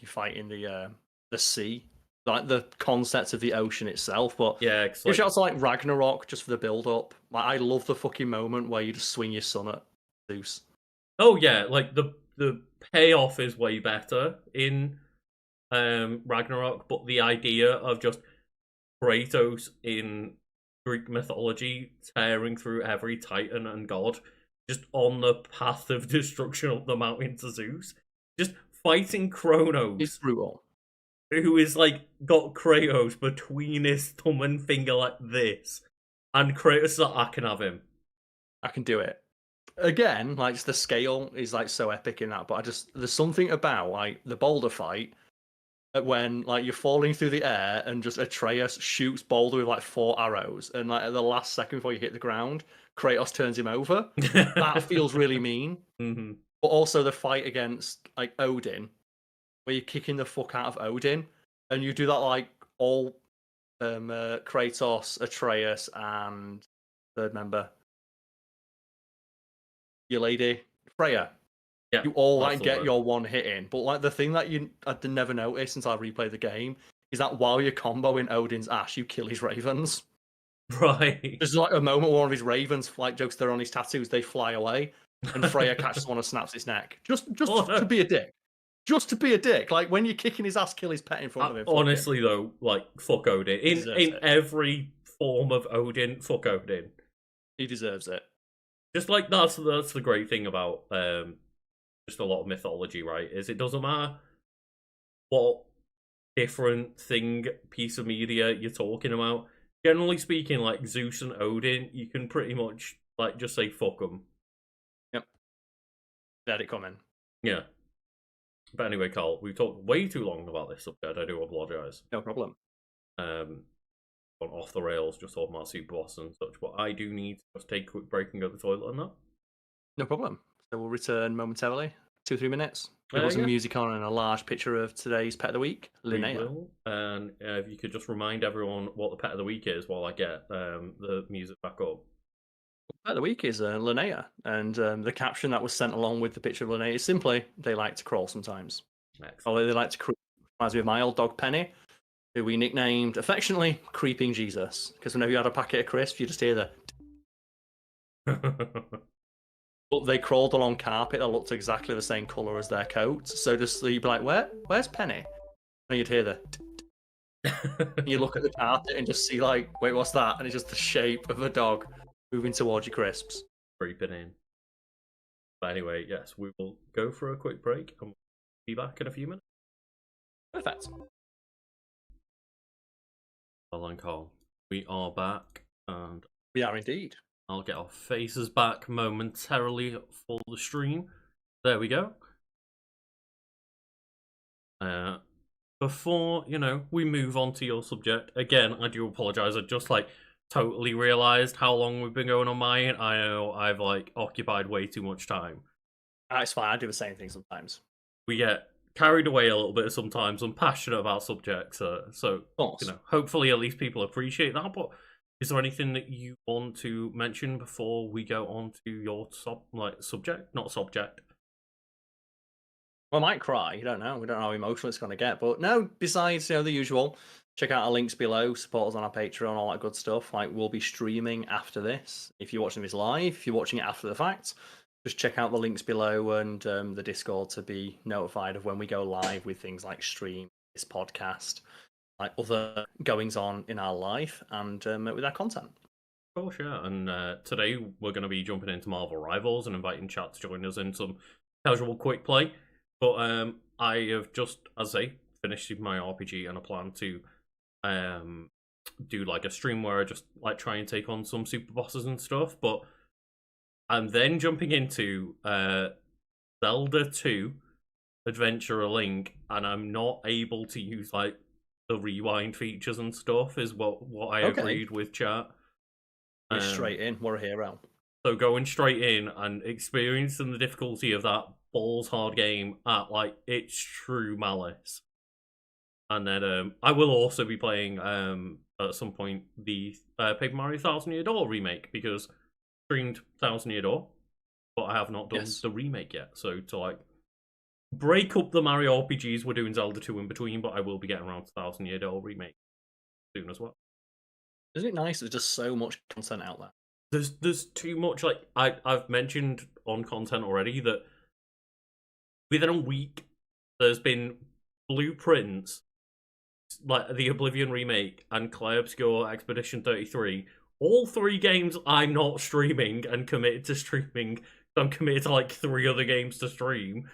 fighting the sea. Like the concept of the ocean itself, but yeah, shout out to like Ragnarok just for the build up. Like I love the fucking moment where you just swing your son at Zeus. Oh yeah, like the payoff is way better in Ragnarok, but the idea of just Kratos in Greek mythology tearing through every titan and god, just on the path of destruction up the mountain to Zeus, just fighting Kronos. It's brutal. Who is like got Kratos between his thumb and finger like this, and Kratos is like, I can have him. I can do it. Again, like just the scale is like so epic in that, but there's something about like the boulder fight when like you're falling through the air and just Atreus shoots Boulder with like 4 arrows, and like at the last second before you hit the ground, Kratos turns him over. That feels really mean. Mm-hmm. But also the fight against like Odin, where you're kicking the fuck out of Odin, and you do that like all Kratos, Atreus, and third member, your lady Freya. Yeah, you all like get your one hit in, but like the thing that I'd never noticed since I replayed the game is that while you're comboing Odin's ass, you kill his ravens. Right. There's like a moment where one of his ravens, like jokes they're on his tattoos, they fly away, and Freya catches one and snaps its neck. Just Oh, no. to be a dick. Just to be a dick. Like when you're kicking his ass, kill his pet in front of him. Honestly, though, like, fuck Odin. In every form of Odin, fuck Odin. He deserves it. Just like that's the great thing about just a lot of mythology, right? Is it doesn't matter what different piece of media you're talking about. Generally speaking, like Zeus and Odin, you can pretty much like just say fuck them. Yep. Let it come in. Yeah. But anyway, Karl, we've talked way too long about this subject. I do apologise. No problem. Gone off the rails, just talking about Super Boss and such. But I do need to just take a quick break and go to the toilet and that. No problem. So we'll return momentarily. 2-3 minutes. We've got some music on and a large picture of today's pet of the week, Linnea. And if you could just remind everyone what the pet of the week is while I get the music back up. Pet of the week is Linnea, and the caption that was sent along with the picture of Linnea is simply, they like to crawl sometimes. Excellent. Or they like to creep. Reminds me of my old dog Penny, who we nicknamed affectionately Creeping Jesus, because whenever you had a packet of crisps, you just hear the... But they crawled along carpet that looked exactly the same colour as their coats. So just you'd be like, where's Penny? And you'd hear the... and you look at the carpet and just see like, wait, what's that? And it's just the shape of a dog moving towards your crisps. Creeping in. But anyway, yes, we will go for a quick break and we'll be back in a few minutes. Perfect. Well then, Karl, we are back and... We are indeed. I'll get our faces back momentarily for the stream. There we go. Before, we move on to your subject, again, I do apologise, I just, totally realised how long we've been going on mine. I know I've, occupied way too much time. It's fine, I do the same thing sometimes. We get carried away a little bit sometimes. I'm passionate about subjects, so, hopefully at least people appreciate that, but... Is there anything that you want to mention before we go on to your subject? Not subject. Well, I might cry. You don't know. We don't know how emotional it's going to get. But no, besides the usual, check out our links below. Support us on our Patreon, all that good stuff. We'll be streaming after this. If you're watching this live, if you're watching it after the fact, just check out the links below and the Discord to be notified of when we go live with things like stream, this podcast, other goings on in our life and with our content. Of course, yeah. And today we're going to be jumping into Marvel Rivals and inviting chat to join us in some casual quick play. But I have just, as I say, finished my RPG and I plan to do a stream where I just try and take on some super bosses and stuff. But I'm then jumping into Zelda 2 Adventure of Link, and I'm not able to use the rewind features and stuff is what I agreed with chat. You're straight in. What a hero. So going straight in and experiencing the difficulty of that balls hard game at its true malice. And then I will also be playing at some point the Paper Mario 1000 Year Door remake, because streamed 1000 Year Door, but I have not done the remake yet. So to break up the Mario RPGs, we're doing Zelda 2 in between, but I will be getting around to 1000 Year Door remake soon as well. Isn't it nice? There's just so much content out there. There's too much. I've mentioned on content already that within a week there's been blueprints the Oblivion remake and Clay Obscure Expedition 33. All 3 games I'm not streaming and committed to streaming. I'm committed to 3 other games to stream.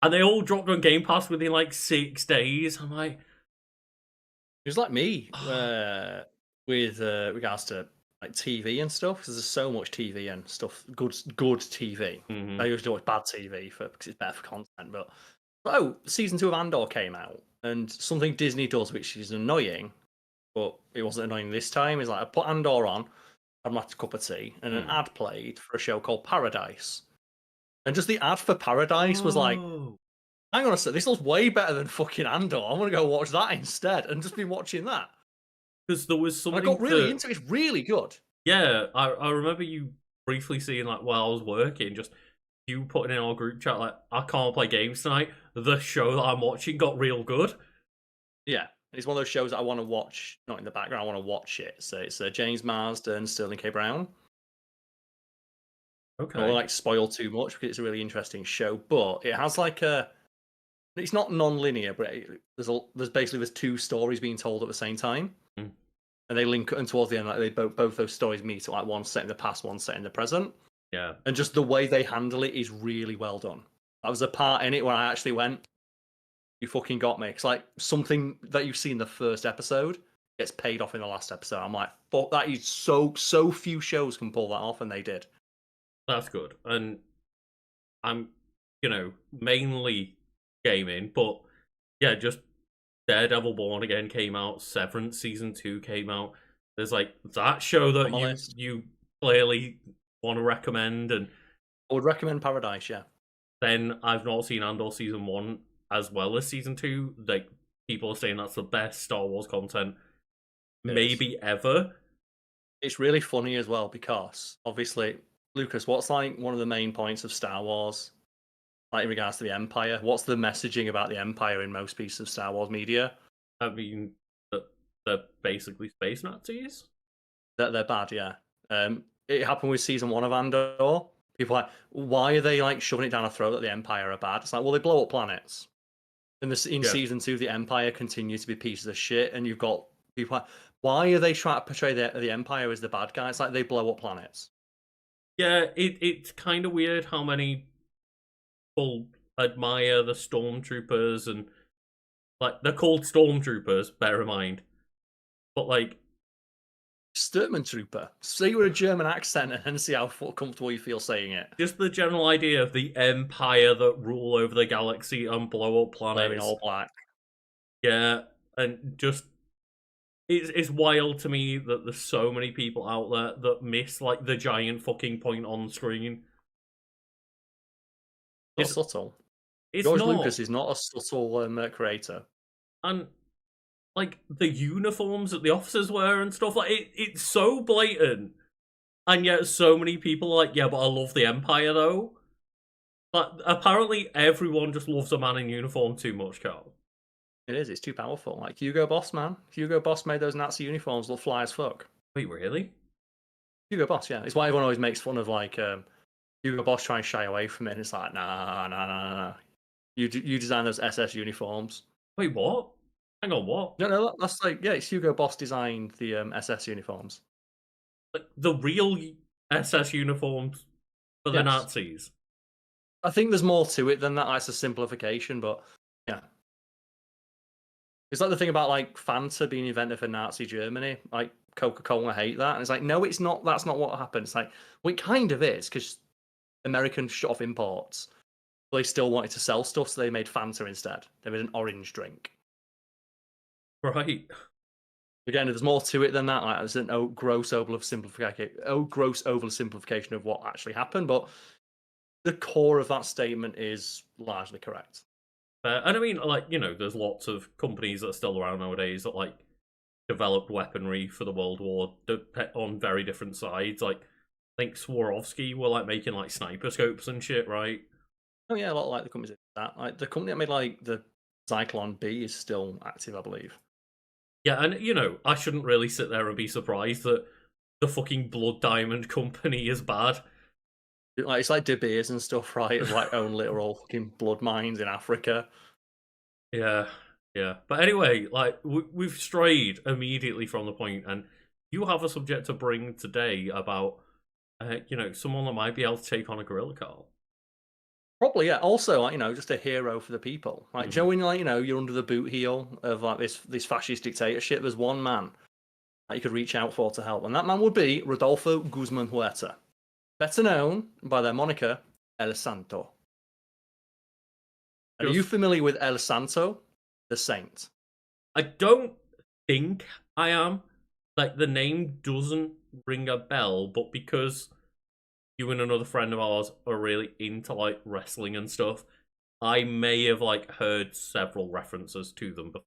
And they all dropped on Game Pass within 6 days. I'm like... It was like me with regards to TV and stuff, because there's so much TV and stuff, good TV. Mm-hmm. I usually watch bad TV because it's better for content. But season 2 of Andor came out, and something Disney does, which is annoying, but it wasn't annoying this time, is I put Andor on, had my cup of tea, and an ad played for a show called Paradise. And just the ad for Paradise was hang on a sec, this looks way better than fucking Andor. I'm going to go watch that instead, and just be watching that. Because there was something... I got really into it. It's really good. Yeah, I remember you briefly seeing, while I was working, just you putting in our group chat, I can't play games tonight. The show that I'm watching got real good. Yeah. It's one of those shows that I want to watch, not in the background. I want to watch it. So it's James Marsden, Sterling K. Brown. I don't want to Okay. like spoil too much because it's a really interesting show, but it has like a. It's not non-linear, but there's two stories being told at the same time, Mm. and they link, and towards the end, like they both those stories meet. Like one set in the past, one set in the present, Yeah. and just the way they handle it is really well done. That was a part in it where I actually went, "You fucking got me." It's like something that you see in the first episode gets paid off in the last episode. I'm like, "Fuck, that is so few shows can pull that off," and they did. That's good. And I'm, mainly gaming, but yeah, just Daredevil Born Again came out, Severance season 2 came out. There's like that show On that my you list, you clearly want to recommend, and I would recommend Paradise. Yeah, then I've not seen Andor season 1 as well as season 2. Like people are saying that's the best Star Wars content it is. maybe ever. It's really funny as well because obviously, Lucas, what's like one of the main points of Star Wars, like in regards to the Empire? What's the messaging about the Empire in most pieces of Star Wars media? I mean, they're basically space Nazis. That they're bad, yeah. It happened with season 1 of Andor. People are like, why are they like shoving it down our throat that the Empire are bad? It's like, well, they blow up planets. And in Yeah. season 2, the Empire continues to be pieces of shit, and you've got people like, why are they trying to portray the Empire as the bad guy? It's like they blow up planets. Yeah, it's kind of weird how many people admire the stormtroopers, and like they're called stormtroopers, bear in mind. But like Sturmtrooper. Say with a German accent and see how comfortable you feel saying it. just the general idea of the empire that rule over the galaxy and blow up Wearing planets. all black. Yeah, and just it's wild to me that there's so many people out there that miss like the giant fucking point on screen. Not It's subtle. it's George not. Lucas is not a subtle creator. And like the uniforms that the officers wear and stuff, like it's so blatant. And yet so many people are like, yeah, but I love the Empire though. But apparently everyone just loves a man in uniform too much, Carl. It is. It's too powerful. Like Hugo Boss, man. Hugo Boss made those Nazi uniforms look fly as fuck. Wait, really? Hugo Boss, yeah. It's why everyone always makes fun of like Hugo Boss trying to shy away from it. And it's like, nah. You design those SS uniforms. Wait, what? Hang on, what? No, that's like, yeah, it's Hugo Boss designed the SS uniforms. Like the real SS uniforms for the Yes. Nazis? I think there's more to it than that. It's a simplification, but yeah. It's like the thing about like Fanta being invented for Nazi Germany. Like Coca-Cola hate that. And it's like, no, it's not. That's not what happened. It's like, well, it kind of is because Americans shut off imports. But they still wanted to sell stuff, so they made Fanta instead. They made an orange drink. Right. Again, there's more to it than that. Like, there's an gross oversimplification of what actually happened, but the core of that statement is largely correct. And I mean, like, there's lots of companies that are still around nowadays that, like, developed weaponry for the World War on very different sides. Like, I think Swarovski were, like, making, like, sniper scopes and shit, right? Oh, yeah, a lot of, like, the companies that. Like, the company that made, like, the Zyklon B is still active, I believe. Yeah, and, I shouldn't really sit there and be surprised that the fucking Blood Diamond Company is bad. Like, it's like De Beers and stuff, right? Of, like, own literal fucking blood mines in Africa. Yeah, yeah. But anyway, like, we've strayed immediately from the point, and you have a subject to bring today about, someone that might be able to take on a gorilla, Carl. Probably, yeah. Also, like, just a hero for the people. Like, Mhm. Joe, when like, you're under the boot heel of like this fascist dictatorship, there's one man that you could reach out for to help, and that man would be Rodolfo Guzman Huerta, better known by their moniker El Santo. And are you Just, familiar with El Santo, the Saint? I don't think I am. Like, the name doesn't ring a bell, but because you and another friend of ours are really into, like, wrestling and stuff, I may have, like, heard several references to them before.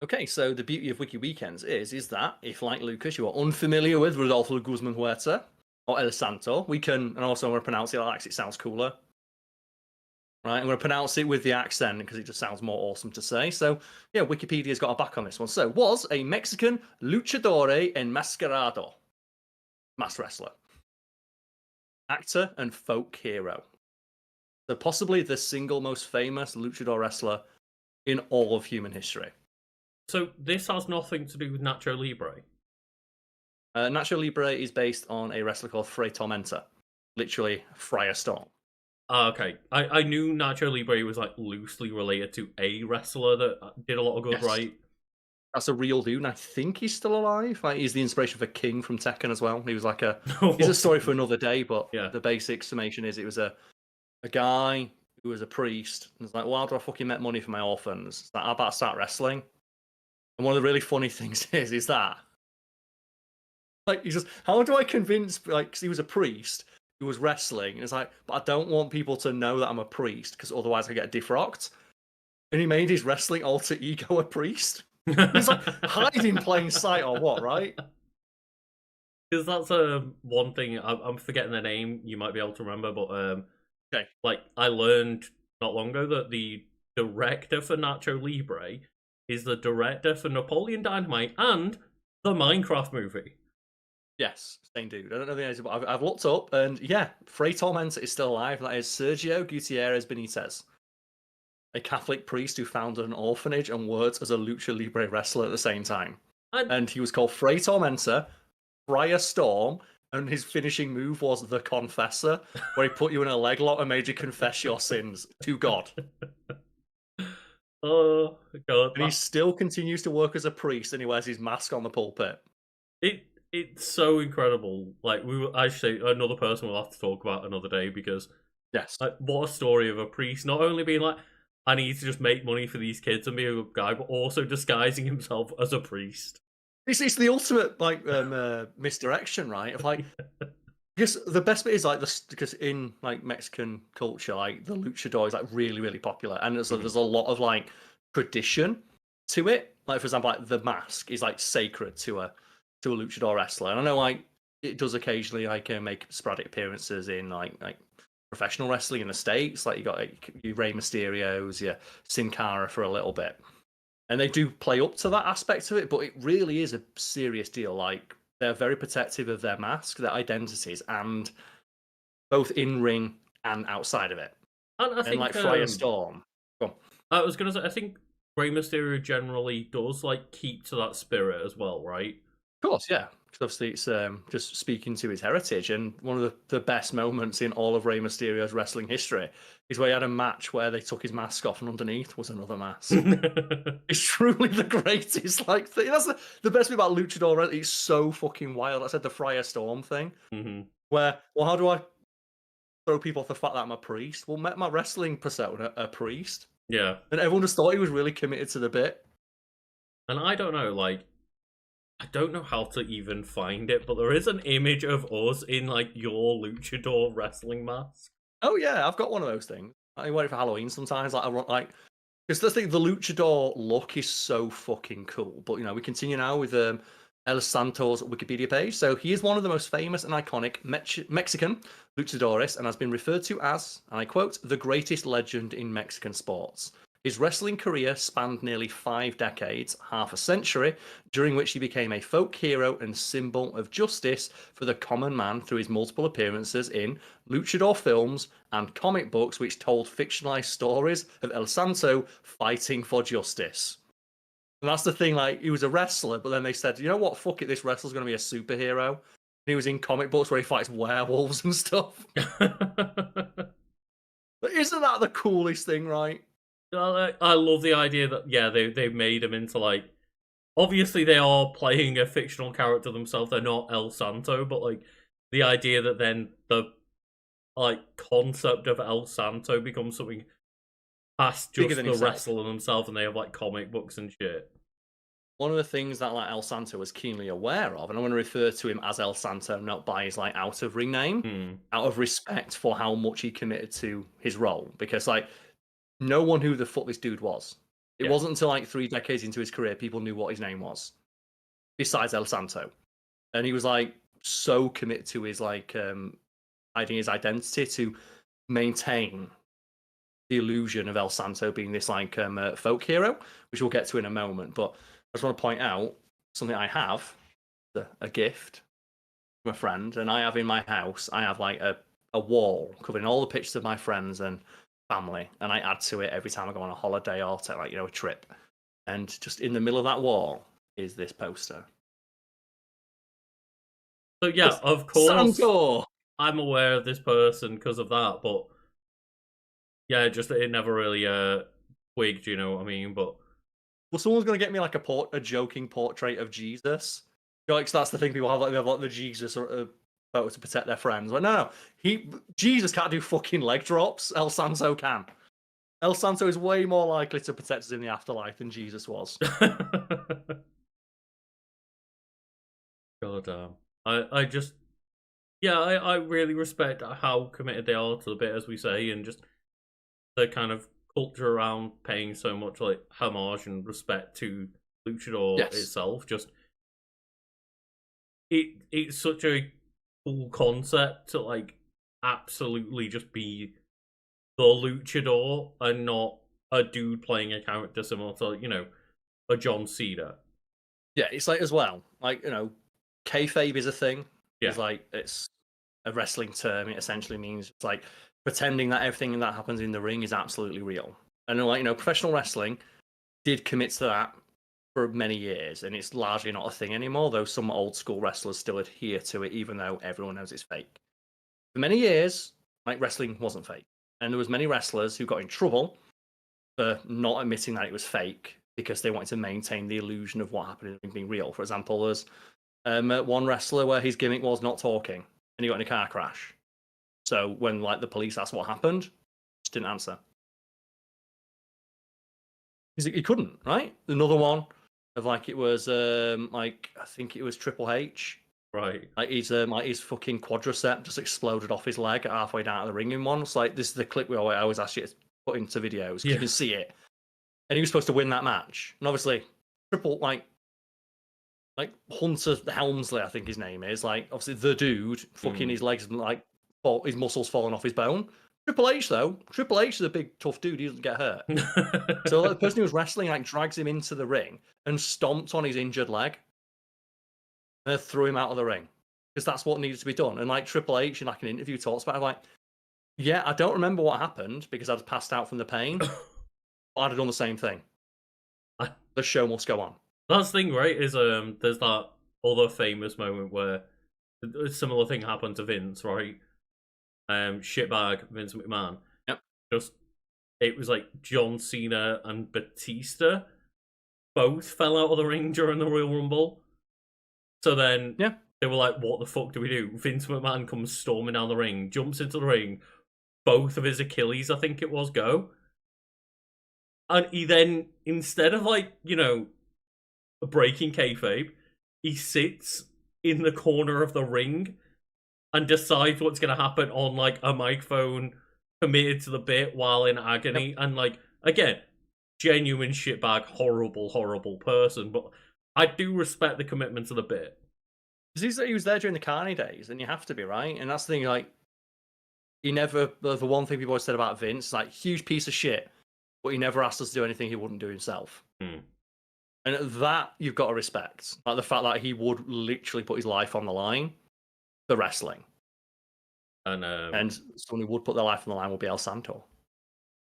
Okay, so the beauty of Wiki Weekends is that if, like Lucas, you are unfamiliar with Rodolfo Guzman Huerta or El Santo, we can, and also I want to pronounce it like it sounds cooler, Right, I'm going to pronounce it with the accent because it just sounds more awesome to say. So, yeah, Wikipedia's got a back on this one. So, was a Mexican luchador enmascarado, masked wrestler, actor, and folk hero. So, possibly the single most famous luchador wrestler in all of human history. So this has nothing to do with Nacho Libre. Nacho Libre is based on a wrestler called Fray Tormenta, literally Friar Storm. Okay, I knew Nacho Libre was like loosely related to a wrestler that did a lot of good, Yes. right? That's a real dude, and I think he's still alive. Like, he's the inspiration for King from Tekken as well. He was like a. He's a story for another day, but Yeah. the basic summation is it was a guy who was a priest, and it's like, well, how do I fucking make money for my orphans? It's like, how about I start wrestling? And one of the really funny things is that, like, he says, how do I convince, like, 'cause he was a priest who was wrestling, and it's like, but I don't want people to know that I'm a priest because otherwise I get defrocked. And he made his wrestling alter ego a priest. It's like hide in plain sight or what, right? Because that's one thing. I'm forgetting the name. You might be able to remember, but Okay. like I learned not long ago that the director for Nacho Libre is the director for Napoleon Dynamite and the Minecraft movie. Yes, same dude. I don't know the name, but I've looked up, and yeah, Fray Tormenta is still alive. That is Sergio Gutierrez Benitez, a Catholic priest who founded an orphanage and worked as a lucha libre wrestler at the same time. And he was called Fray Tormenta, Friar Storm, and his finishing move was the Confessor, where he put you in a leg lock and made you confess your sins to God. Oh God! And he still continues to work as a priest, and he wears his mask on the pulpit. It's so incredible. Like I say, another person we'll have to talk about another day because Yes. like what a story of a priest not only being like, I need to just make money for these kids and be a good guy, but also disguising himself as a priest. It's the ultimate like misdirection, right? Of like, because the best bit is like this, because in like Mexican culture, like the luchador is like really really popular, and there's a lot of like tradition to it. Like for example, like the mask is like sacred to a luchador wrestler, and I know like it does occasionally like make sporadic appearances in like professional wrestling in the States. Like you got like, your Rey Mysterios, your Sin Cara for a little bit. And they do play up to that aspect of it, but it really is a serious deal. Like they're very protective of their mask, their identities, and both in ring and outside of it. And I think like Friar Storm. I was gonna say I think Rey Mysterio generally does like keep to that spirit as well, right? Of course, yeah. Because obviously it's just speaking to his heritage, and one of the best moments in all of Rey Mysterio's wrestling history is where he had a match where they took his mask off and underneath was another mask. It's truly the greatest like thing. That's the best bit about Luchador. It's so fucking wild. I said the Friar Storm thing, where well, how do I throw people off the fact that I'm a priest? Well, met my wrestling persona a priest. Yeah, and everyone just thought he was really committed to the bit. And I don't know, like I don't know how to even find it, but there is an image of us in like your luchador wrestling mask. Oh yeah, I've got one of those things. I wear it for Halloween sometimes. Like I want like because the thing, the luchador look is so fucking cool. But we continue now with El Santo's Wikipedia page. So he is one of the most famous and iconic Mexican luchadores, and has been referred to as, and I quote, the greatest legend in Mexican sports. His wrestling career spanned nearly 5 decades, half a century, during which he became a folk hero and symbol of justice for the common man through his multiple appearances in luchador films and comic books which told fictionalized stories of El Santo fighting for justice. And that's the thing, like, he was a wrestler, but then they said, you know what, fuck it, this wrestler's going to be a superhero. And he was in comic books where he fights werewolves and stuff. But isn't that the coolest thing, right? I love the idea that they made him into like obviously they are playing a fictional character themselves. They're not El Santo, but like the idea that then the like concept of El Santo becomes something past just the wrestler themselves, and they have like comic books and shit. One of the things that like El Santo was keenly aware of, and I want to refer to him as El Santo, not by his like out of ring name, out of respect for how much he committed to his role, because like no one knew the fuck this dude was. It wasn't until like 3 decades into his career people knew what his name was, besides El Santo, and he was like so committed to his like hiding his identity to maintain the illusion of El Santo being this like folk hero, which we'll get to in a moment. But I just want to point out something I have, a gift from a friend, and I have in my house. I have like a wall covering all the pictures of my friends and family, and I add to it every time I go on a holiday or take like a trip. And just in the middle of that wall is this poster. So yeah, of course, Santo! I'm aware of this person because of that, but yeah, just it never really twigged, you know what I mean? But well, someone's gonna get me like a joking portrait of Jesus. You know, like, so that's the thing people have, like they have like the Jesus photo to protect their friends. Like, no, Jesus can't do fucking leg drops. El Santo can. El Santo is way more likely to protect us in the afterlife than Jesus was. God damn. I just yeah, I really respect how committed they are to the bit, as we say, and just the kind of culture around paying so much like homage and respect to Luchador itself. Just it's such a cool concept to like absolutely just be the Luchador and not a dude playing a character similar to, you know, a John Cena. Yeah, it's like as well, like, kayfabe is a thing. Yeah. It's like it's a wrestling term. It essentially means it's like pretending that everything that happens in the ring is absolutely real. And like, professional wrestling did commit to that for many years, and it's largely not a thing anymore, though some old school wrestlers still adhere to it, even though everyone knows it's fake. For many years, like, wrestling wasn't fake. And there was many wrestlers who got in trouble for not admitting that it was fake because they wanted to maintain the illusion of what happened in the ring being real. For example, there's one wrestler where his gimmick was not talking, and he got in a car crash. So when like the police asked what happened, just didn't answer. He couldn't, right? Another one of like it was like I think it was Triple H. Right. Like his fucking quadricep just exploded off his leg halfway down to the ring in one. It's like this is the clip we always ask you to put into videos because you can see it. And he was supposed to win that match. And obviously, like Hunter Helmsley, I think his name is, like obviously the dude, fucking his legs like his muscles falling off his bone. Triple H is a big tough dude. He doesn't get hurt. So like, the person who was wrestling like drags him into the ring and stomped on his injured leg. And threw him out of the ring because that's what needed to be done. And like Triple H in like an interview talks about it, like, yeah, I don't remember what happened because I'd passed out from the pain. But I'd have done the same thing. The show must go on. That's the thing, right? Is there's that other famous moment where a similar thing happened to Vince, right? Shitbag Vince McMahon. Yep. Just it was like John Cena and Batista both fell out of the ring during the Royal Rumble. So then they were like, what the fuck do we do? Vince McMahon comes storming down the ring, jumps into the ring, both of his Achilles, I think it was, go. And he then, instead of like, breaking kayfabe, he sits in the corner of the ring and decides what's going to happen on like a microphone, committed to the bit while in agony. Yep. And like, again, genuine shitbag, horrible, horrible person. But I do respect the commitment to the bit. Because he was there during the Carney days, and you have to be, right? And that's the thing, like, he never, the one thing people always said about Vince, like, huge piece of shit, but he never asked us to do anything he wouldn't do himself. And that you've got to respect. Like, the fact that he would literally put his life on the line for wrestling. And someone who would put their life on the line would be El Santo.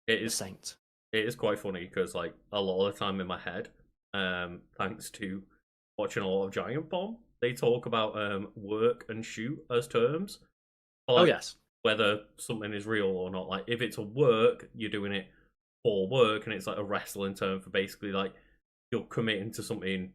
It is a saint. It is quite funny because, like, a lot of the time in my head, thanks to watching a lot of Giant Bomb, they talk about work and shoot as terms. Like, oh yes, whether something is real or not. Like, if it's a work, you're doing it for work, and it's like a wrestling term for basically like you're committing to something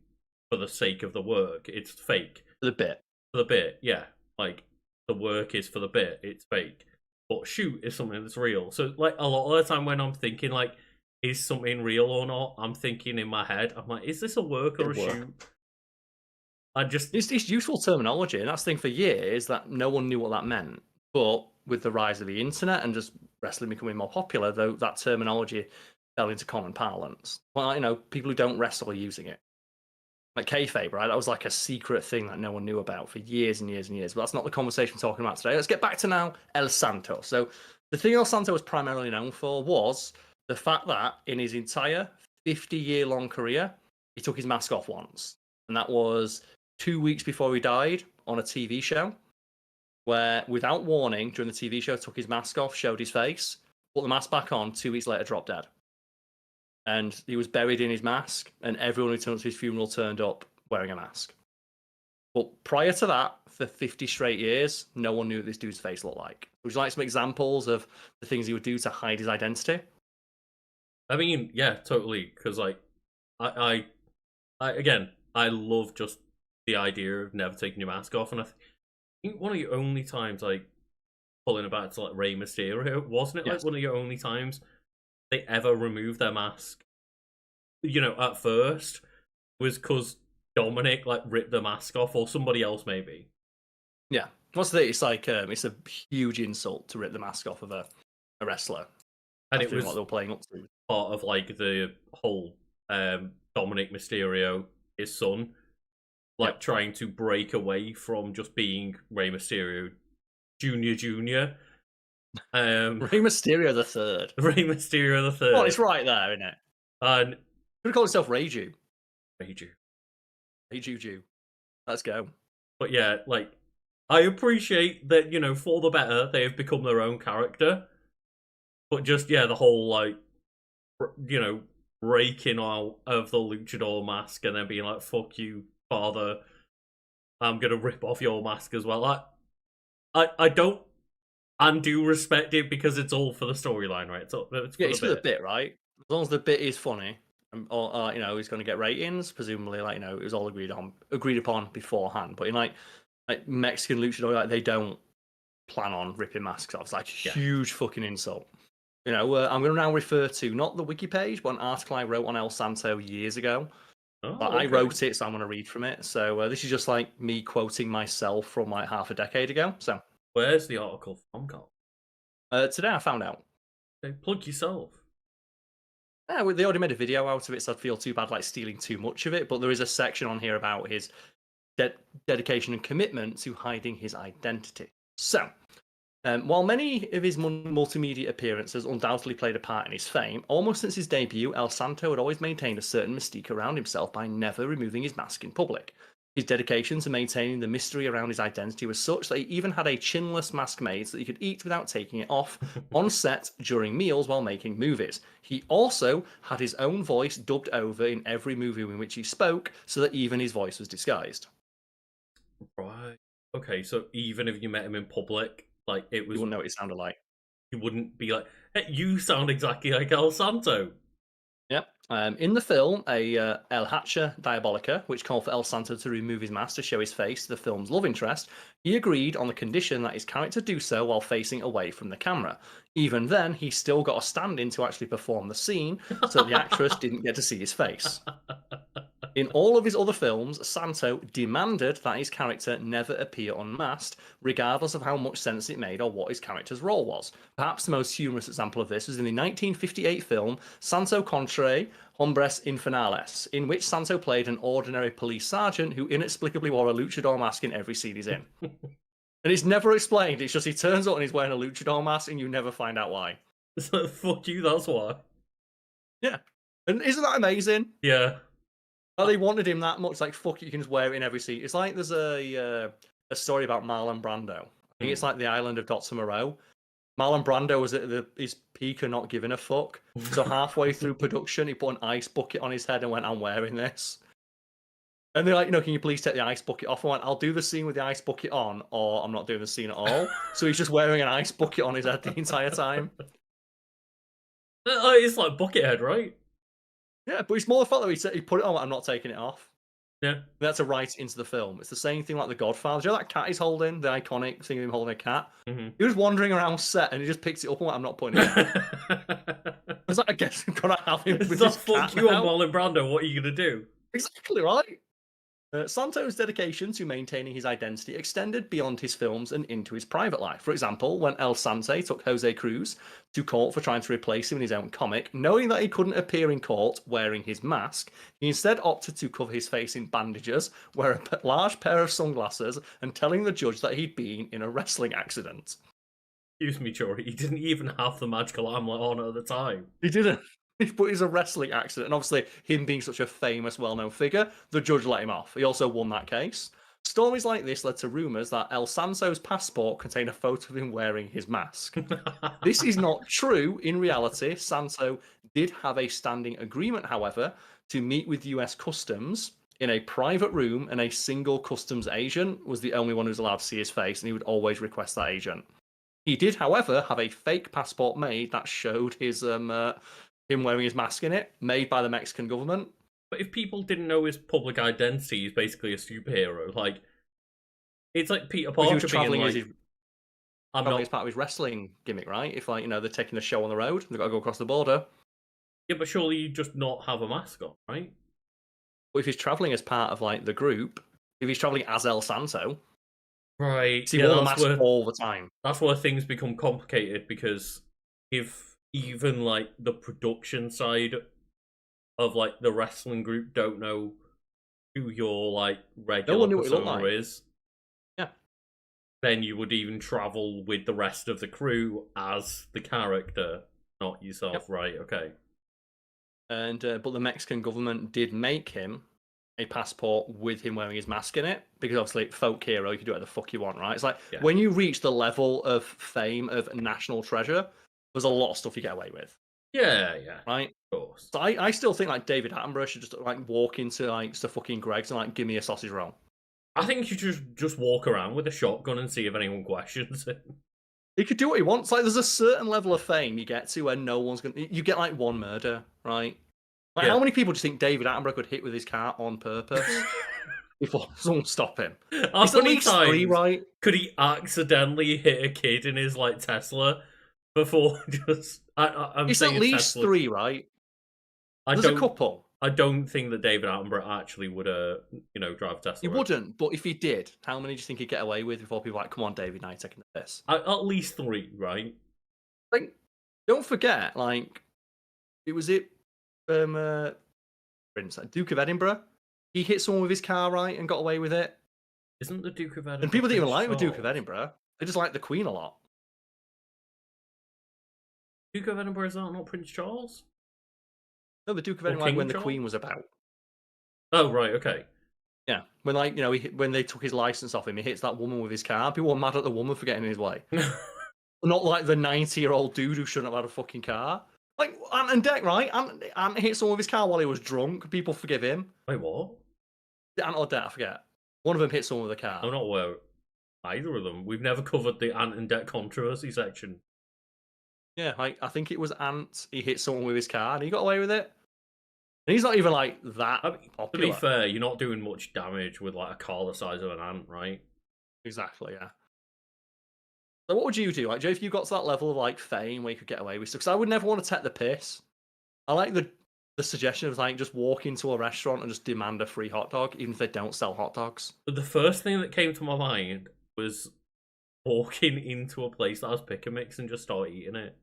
for the sake of the work. It's fake. For the bit, yeah. Like the work is for the bit. It's fake. But shoot is something that's real. So like a lot of the time when I'm thinking like, is something real or not? I'm thinking in my head, I'm like, is this a work or a shoot? It's useful terminology, and that's the thing for years that no one knew what that meant. But with the rise of the internet and just wrestling becoming more popular, though, that terminology fell into common parlance. Well, people who don't wrestle are using it. Like kayfabe, right? That was like a secret thing that no one knew about for years and years and years. But that's not the conversation we're talking about today. Let's get back to now El Santo. So The thing El Santo was primarily known for was the fact that in his entire 50-year-long career, he took his mask off once. And that was 2 weeks before he died on a TV show, where without warning, during the TV show, took his mask off, showed his face, put the mask back on, 2 weeks later, dropped dead. And he was buried in his mask, and everyone who turned up to his funeral turned up wearing a mask. But prior to that, for 50 straight years, no one knew what this dude's face looked like. Would you like some examples of the things he would do to hide his identity? I mean, yeah, totally. Because like, I again, I love just the idea of never taking your mask off, and I think one of the only times, like, pulling it back to like Rey Mysterio, wasn't it? Like Yes. one of the only times they ever removed their mask. You know, at first was because Dominic like ripped the mask off, or somebody else maybe. Yeah. What's the? It's like it's a huge insult to rip the mask off of a wrestler. And I it think was what they were playing up to. part of like the whole Dominic Mysterio, his son, like trying to break away from just being Rey Mysterio Junior. Rey Mysterio the Third. Rey Mysterio the Third. Oh, it's right there, isn't it? And Could call himself Reiju. Reiju. Let's go. But yeah, like, I appreciate that, you know, for the better, they have become their own character. But just, yeah, the whole, like, you know, breaking out of the luchador mask and then being like, fuck you, father, I'm gonna rip off your mask as well. I don't and do respect it because it's all for the storyline, right? It's for the bit, right? As long as the bit is funny, or you know, he's going to get ratings. Presumably, like, you know, it was all agreed upon beforehand. But in like Mexican luchador, like, they don't plan on ripping masks off. It's like a huge fucking insult. You know, I'm going to now refer to not the wiki page, but an article I wrote on El Santo years ago. I wrote it, so I'm going to read from it. So this is just like me quoting myself from like half a decade ago. So where's the article from, Karl? Today I found out. Okay, plug yourself. Yeah, well, they already made a video out of it, so I'd feel too bad like stealing too much of it. But there is a section on here about his dedication and commitment to hiding his identity. So, while many of his multimedia appearances undoubtedly played a part in his fame, almost since his debut, El Santo had always maintained a certain mystique around himself by never removing his mask in public. His dedication to maintaining the mystery around his identity was such that he even had a chinless mask made so that he could eat without taking it off on set during meals while making movies. He also had his own voice dubbed over in every movie in which he spoke so that even his voice was disguised. Right. Okay, so even if you met him in public, like, it was... You wouldn't know what he sounded like. You wouldn't be like, hey, you sound exactly like El Santo. Yep. In the film, El Hacha Diabolica, which called for El Santo to remove his mask to show his face to the film's love interest, he agreed on the condition that his character do so while facing away from the camera. Even then, he still got a stand-in to actually perform the scene, so the actress didn't get to see his face. In all of his other films, Santo demanded that his character never appear unmasked, regardless of how much sense it made or what his character's role was. Perhaps the most humorous example of this was in the 1958 film Santo Contra Hombres Infernales, in which Santo played an ordinary police sergeant who inexplicably wore a luchador mask in every scene he's in. And it's never explained, it's just he turns up and he's wearing a luchador mask and you never find out why. It's like, fuck you, that's why. Yeah. And isn't that amazing? Yeah. Oh, they wanted him that much. Like, fuck it, you can just wear it in every scene. It's like there's a story about Marlon Brando. I think it's like the island of Dr. Moreau. Marlon Brando was at his peak of not giving a fuck. So halfway through production, he put an ice bucket on his head and went, I'm wearing this. And they're like, can you please take the ice bucket off? I went, I'll do the scene with the ice bucket on, or I'm not doing the scene at all. So he's just wearing an ice bucket on his head the entire time. It's like Buckethead, right? Yeah, but it's more the fact that he put it on, I'm not taking it off. Yeah. That's a right into the film. It's the same thing like The Godfather. Do you know that cat he's holding? The iconic thing of him holding a cat? Mm-hmm. He was wandering around set and he just picks it up and went, I'm not putting it on. I was like, I guess I'm going to have him with this cat fuck you now. on Marlon Brando, what are you going to do? Exactly right. Santo's dedication to maintaining his identity extended beyond his films and into his private life. For example, when El Sante took Jose Cruz to court for trying to replace him in his own comic, knowing that he couldn't appear in court wearing his mask, he instead opted to cover his face in bandages, wear a large pair of sunglasses, and telling the judge that he'd been in a wrestling accident. Excuse me, Jory. He didn't even have the magical amulet on at the time. He didn't. But it's a wrestling accident, and obviously him being such a famous, well-known figure, the judge let him off. He also won that case. Stories like this led to rumours that El Sanso's passport contained a photo of him wearing his mask. This is not true. In reality, Sanso did have a standing agreement, however, to meet with US Customs in a private room, and a single customs agent was the only one who was allowed to see his face, and he would always request that agent. He did, however, have a fake passport made that showed his him wearing his mask in it, made by the Mexican government. But if people didn't know his public identity, he's basically a superhero. Like, it's like Peter Parker He was traveling being as like, his, I'm not... as part of his wrestling gimmick, right? If, like, they're taking a show on the road, they've got to go across the border. Yeah, but surely you just not have a mask on, right? But if he's traveling as part of, like, the group, if he's traveling as El Santo, right? he wore the mask all the time. That's where things become complicated, because if even like the production side of like the wrestling group don't know who your like regular persona is, yeah, then you would even travel with the rest of the crew as the character, not yourself. Yep. Right? Okay. And but the Mexican government did make him a passport with him wearing his mask in it, because obviously folk hero, you can do whatever the fuck you want, right? It's like when you reach the level of fame of national treasure, there's a lot of stuff you get away with. Yeah, right. Of course. So I still think like David Attenborough should just like walk into like Sir fucking Greg's and like give me a sausage roll. I think you should just walk around with a shotgun and see if anyone questions it. He could do what he wants. Like, there's a certain level of fame you get to where no one's gonna. You get like one murder, right? Like, how many people do you think David Attenborough could hit with his car on purpose before someone stop him? It's at least 3, right? Could he accidentally hit a kid in his like Tesla before just? It's at least Tesla. 3, right? There's a couple. I don't think that David Attenborough actually would, drive Tesla. He wouldn't, but if he did, how many do you think he'd get away with before people are like, come on, David, now you're taking the piss? At least 3, right? Like, don't forget, like, Prince, Duke of Edinburgh. He hit someone with his car, right, and got away with it. Isn't the Duke of Edinburgh? And people didn't even like the Duke of Edinburgh. They just like the Queen a lot. Duke of Edinburgh is not Prince Charles? No, the Duke of Edinburgh, like, when the Queen was about. Oh, right, okay. Yeah, when like when they took his license off him, he hits that woman with his car. People were mad at the woman for getting in his way. Not like the 90-year-old dude who shouldn't have had a fucking car. Like Ant and Dec, right? Ant hit someone with his car while he was drunk. People forgive him. Wait, what? Ant or Dec, I forget. One of them hit someone with a car. I'm not aware of either of them. We've never covered the Ant and Dec controversy section. Yeah, I think it was Ant. He hit someone with his car and he got away with it. And he's not even like that popular. To be fair, you're not doing much damage with like a car the size of an ant, right? Exactly, yeah. So what would you do? Like, Joe, if you got to that level of like fame where you could get away with stuff? Because I would never want to take the piss. I like the suggestion of like just walk into a restaurant and just demand a free hot dog, even if they don't sell hot dogs. But the first thing that came to my mind was walking into a place that has pick and mix and just start eating it.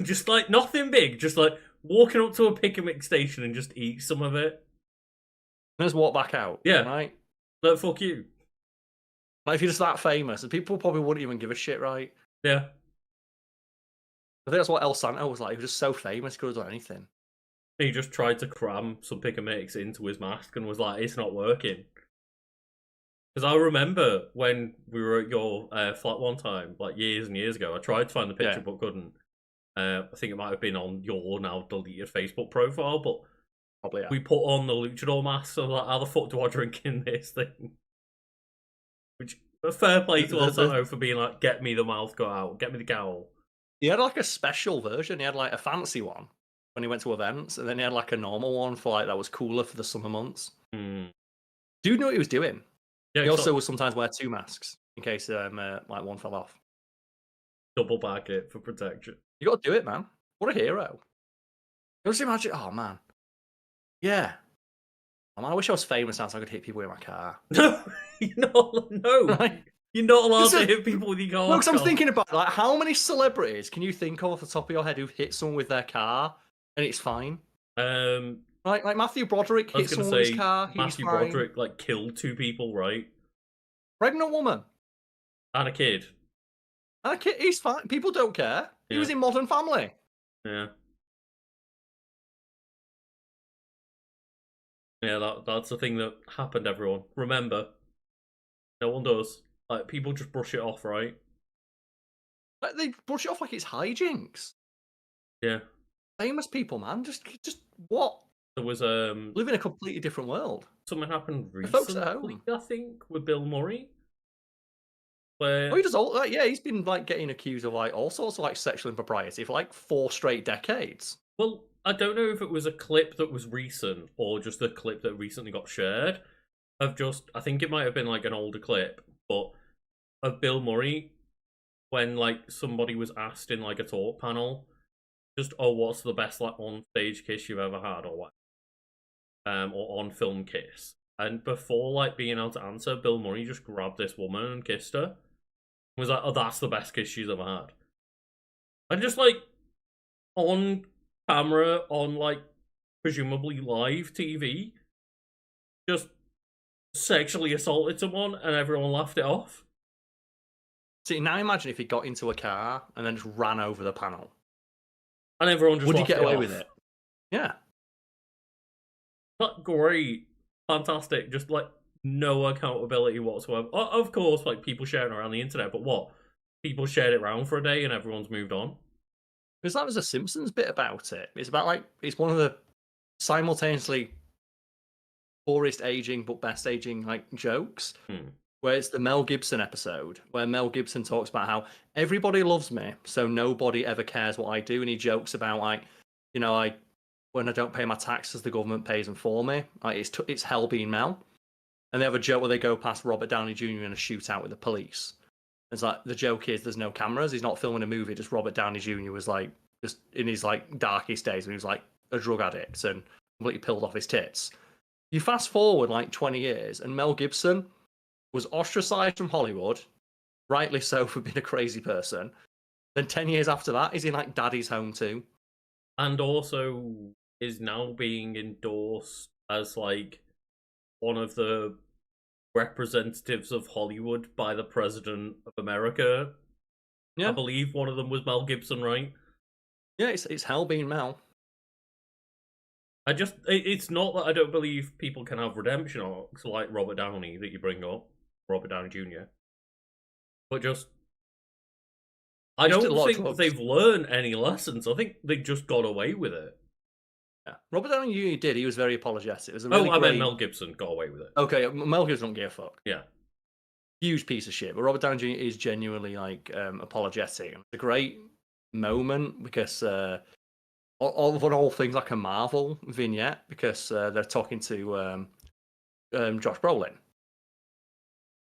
Just like nothing big, just like walking up to a pick and mix station and just eat some of it. And just walk back out. Yeah. Right? Like, fuck you. Like, if you're just that famous, and people probably wouldn't even give a shit, right? Yeah. I think that's what El Santo was like. He was just so famous, he could have done anything. He just tried to cram some pick and mix into his mask and was like, it's not working. Because I remember when we were at your flat one time, like years and years ago, I tried to find the picture but couldn't. I think it might have been on your now deleted Facebook profile, but probably we put on the luchador mask, so like, how the fuck do I drink in this thing? Which, a fair play to El Santo for being like, get me the mouth got out, get me the cowl. He had like a special version, he had like a fancy one when he went to events, and then he had like a normal one for like that was cooler for the summer months. Dude knew what he was doing. Yeah, he also would sometimes wear 2 masks in case like one fell off. Double bag it for protection. You got to do it, man. What a hero! Just imagine. Oh man, yeah. Oh, man, I wish I was famous now so I could hit people with my car. No, you're not. No, right? You're not allowed to hit people with your car. No, because I'm thinking about like how many celebrities can you think of off the top of your head who've hit someone with their car and it's fine? Right, like Matthew Broderick hit someone with his car. Matthew Broderick like killed 2 people, right? Pregnant woman and a kid. Okay, he's fine. People don't care. He Yeah, was in Modern Family. yeah, yeah. That's the thing that happened. Everyone, remember, no one does. Like people just brush it off, right? Like, they brush it off like it's hijinks. Yeah. Famous people, man. Just what? There was Live in a completely different world. something happened The folks at recently, home. I think, with Bill Murray, Oh, where he does all like, yeah, he's been like getting accused of like all sorts of like sexual impropriety for like 4 straight decades. well, I don't know if it was a clip that was recent or just a clip that recently got shared of just I think it might have been like an older clip, but of Bill Murray when like somebody was asked in like a talk panel, just oh, what's the best like on stage kiss you've ever had or what, or on film kiss, and before like being able to answer, Bill Murray just grabbed this woman and kissed her. Was like, oh, that's the best kiss she's ever had, and just like on camera on like presumably live TV, just sexually assaulted someone and everyone laughed it off. See, now imagine if he got into a car and then just ran over the panel. And everyone just Would he laughed get it away off. with it? Yeah. Not great, fantastic, just like no accountability whatsoever. Of course, like people sharing around the internet, but what? People shared it around for a day and everyone's moved on. Because that was a Simpsons bit about it. It's about like, it's one of the simultaneously poorest aging but best aging like jokes. Where it's the Mel Gibson episode where Mel Gibson talks about how everybody loves me, so nobody ever cares what I do, and he jokes about like, I when I don't pay my taxes, the government pays them for me. Like it's hell being Mel, and they have a joke where they go past Robert Downey Jr. in a shootout with the police. It's like the joke is there's no cameras, he's not filming a movie, just Robert Downey Jr. was like just in his like darkest days when he was like a drug addict and completely pilled off his tits. You fast forward like 20 years, and Mel Gibson was ostracized from Hollywood, rightly so for being a crazy person. Then 10 years after that, he's in like Daddy's Home too. And also is now being endorsed as like one of the representatives of Hollywood by the President of America. I Yeah, believe one of them was Mel Gibson, right? yeah, it's hell being Mel. It's not that I don't believe people can have redemption arcs like Robert Downey that you bring up, Robert Downey Jr. But just, I He just did a don't lot of think drugs. they've learned any lessons. I think they just got away with it. Yeah, Robert Downey Jr. did. He was very apologetic. It was a really I great. meant Mel Gibson got away with it. Okay, Mel Gibson don't give a fuck. Yeah. Huge piece of shit. But Robert Downey Jr. is genuinely like apologetic. It's a great moment because of all things like a Marvel vignette because they're talking to Josh Brolin.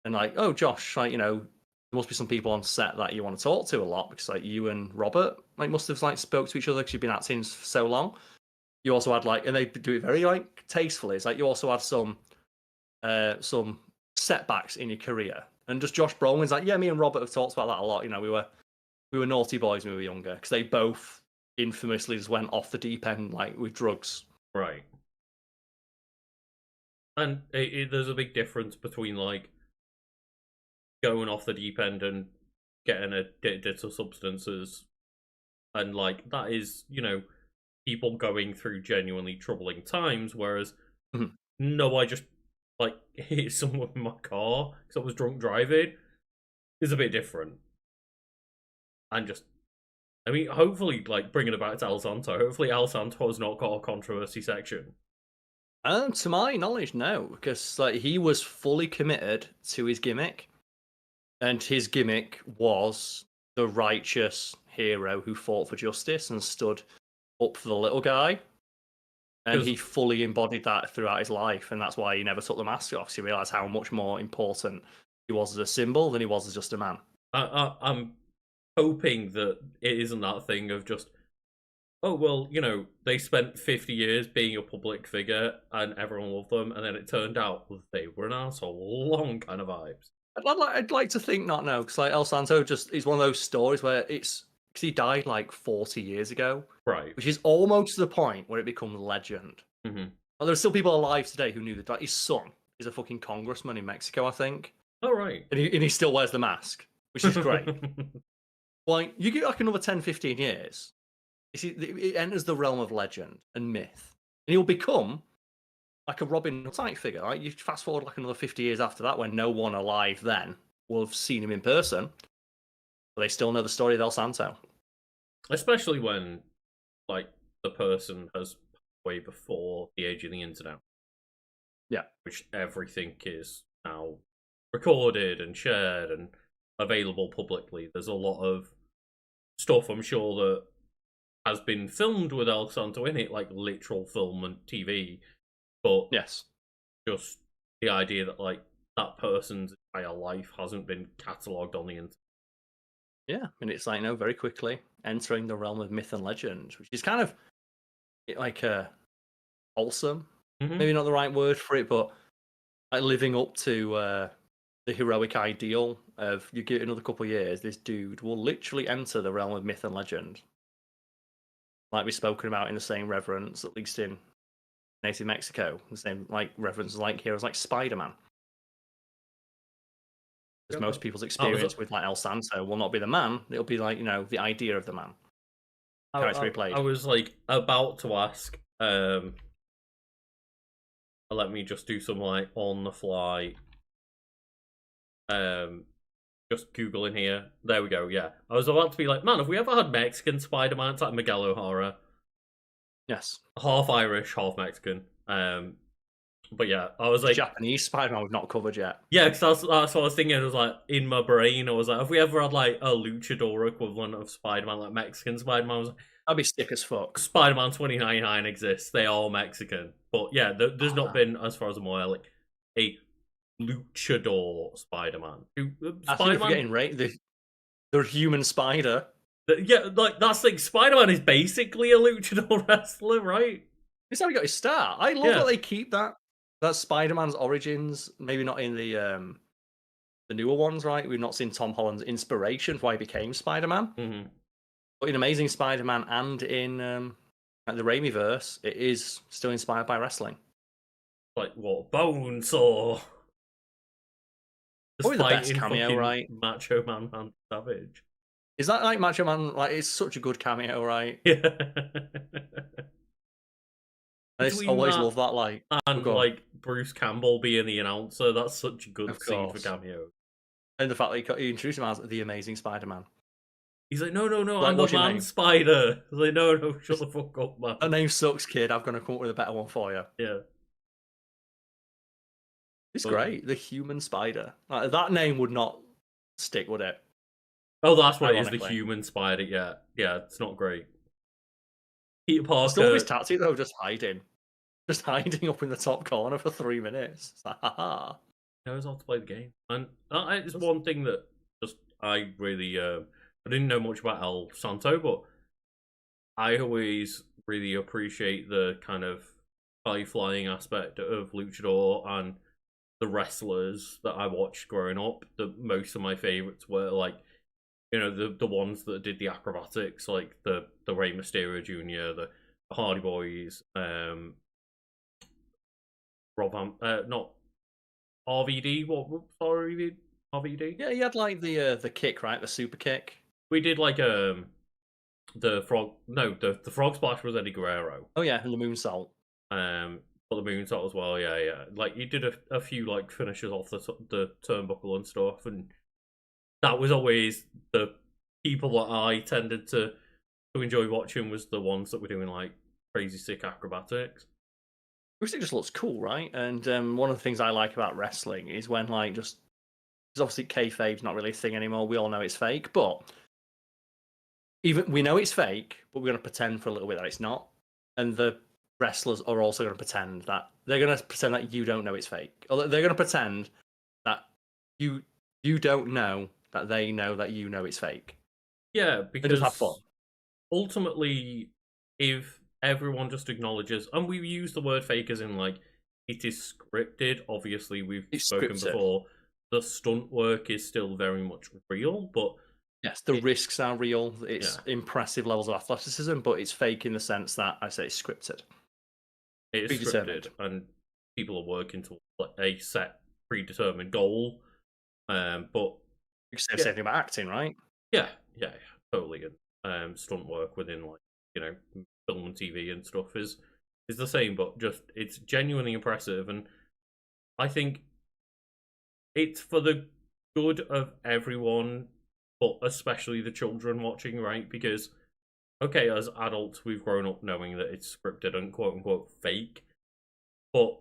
And like, oh, Josh, like, there must be some people on set that you want to talk to a lot because like you and Robert like must have like spoke to each other because you've been acting for so long. You also had like, and they do it very like tastefully. It's like you also had some setbacks in your career, and just Josh Brolin's like, yeah, me and Robert have talked about that a lot. We were naughty boys when we were younger because they both infamously just went off the deep end like with drugs. Right. And there's a big difference between like going off the deep end and getting addicted to substances, and like that is people going through genuinely troubling times. Whereas Mhm. no, I just like hit someone with my car because I was drunk driving is a bit different. And just, I mean, hopefully, like bringing it back to El Santo. Hopefully, El Santo's not got a controversy section. To my knowledge, no, because like he was fully committed to his gimmick, and his gimmick was the righteous hero who fought for justice and stood up for the little guy. And he fully embodied that throughout his life, and that's why he never took the mask off. So he realized how much more important he was as a symbol than he was as just a man. I'm hoping that it isn't that thing of just, oh well, they spent 50 years being a public figure and everyone loved them, and then it turned out they were an asshole. Long kind of vibes. I'd like to think not now, because like El Santo just is one of those stories where it's because he died like 40 years ago, Right. which is almost to the point where it becomes legend. Mm-hmm. Well, there are still people alive today who knew that his son is a fucking congressman in Mexico, I think. Oh, right. And he still wears the mask, which is great. Like, you get like another 10, 15 years, it enters the realm of legend and myth, and he'll become like a Robin Hood type figure. Right? You fast forward like another 50 years after that, when no one alive then will have seen him in person, but they still know the story of El Santo. Especially when, like, the person has way before the age of the internet. Yeah. Which everything is now recorded and shared and available publicly. There's a lot of stuff, I'm sure, that has been filmed with El Santo in it, like literal film and TV. But yes, just the idea that, like, that person's entire life hasn't been catalogued on the internet. Yeah, and it's like, very quickly entering the realm of myth and legend, which is kind of like wholesome. Maybe not the right word for it, but like living up to the heroic ideal of, you give it another couple of years, this dude will literally enter the realm of myth and legend. Like we've spoken about in the same reverence, at least in native Mexico, the same like reverence like heroes like Spider-Man. Because most people's experience with like El Santo will not be the man; it'll be like the idea of the man. Character he played. I was like about to ask. Let me just do some like on the fly. Just googling here. There we go. Yeah, I was about to be like, man, have we ever had Mexican Spider-Man? It's like Miguel O'Hara. Yes. Half Irish, half Mexican. But yeah, I was like, Japanese Spider-Man we've not covered yet. Yeah, because that's what I was thinking. It was like in my brain. I was like, have we ever had like a luchador equivalent of Spider-Man, like Mexican Spider-Man? I was like, that'd be sick as fuck. Spider-Man 2099 exists. They are all Mexican, but yeah, there's not been, as far as I'm aware, like a luchador Spider-Man. I think you're forgetting, right? The human spider. Yeah, like that's like Spider-Man is basically a luchador wrestler, right? It's how he got his start. I love that they keep that Spider-Man's origins. Maybe not in the newer ones, right? We've not seen Tom Holland's inspiration for why he became Spider-Man. Mm-hmm. But in Amazing Spider-Man and in the Raimi-verse, it is still inspired by wrestling. Like what? Bonesaw. Probably the best cameo, right? Macho Man Savage. Is that like Macho Man? Like, it's such a good cameo, right? Yeah. I always love that, like, and like Bruce Campbell being the announcer. That's such a good scene for cameo. And the fact that he introduced him as the Amazing Spider-Man. He's like, no, I'm the man spider. He's like, no, shut the fuck up, man. That name sucks, kid. I'm gonna come up with a better one for you. Yeah. It's great. The human spider. Like, that name would not stick, would it? Oh, that's what it is, the human spider. Yeah, it's not great. Peter Parker. Still his tactic though, just hiding up in the top corner for 3 minutes. It's like, haha. He knows how to play the game, and that is one thing that just I really I didn't know much about El Santo, but I always really appreciate the kind of high flying aspect of luchador and the wrestlers that I watched growing up. Most of my favorites were like, the ones that did the acrobatics, like the Rey Mysterio Jr., the Hardy Boys, not RVD. Sorry, RVD. Yeah, he had like the kick, right? The super kick. We did like the frog. No, the frog splash was Eddie Guerrero. Oh yeah, and the moonsault. But the moonsault as well. Yeah. Like you did a few like finishes off the turnbuckle and stuff, and that was always the people that I tended to enjoy watching, was the ones that were doing like crazy sick acrobatics. Which it just looks cool, right? And one of the things I like about wrestling is when like because obviously kayfabe's not really a thing anymore. We all know it's fake, but even we know it's fake, but we're going to pretend for a little bit that it's not. And the wrestlers are also going to pretend that you don't know it's fake. Or they're going to pretend that you don't know that they know that you know it's fake. Yeah, because just have fun. Ultimately, if everyone just acknowledges, and we use the word fake as in like it is scripted. Obviously, it's spoken scripted before. The stunt work is still very much real, but yes, the risks are real. It's impressive levels of athleticism, but it's fake in the sense that I say it's scripted. It is scripted, and people are working towards a set, predetermined goal. But you can say the same thing about acting, right? Yeah. totally. Stunt work within like film and TV and stuff is the same, but just it's genuinely impressive, and I think it's for the good of everyone, but especially the children watching, right? Because okay, as adults, we've grown up knowing that it's scripted and quote unquote fake, but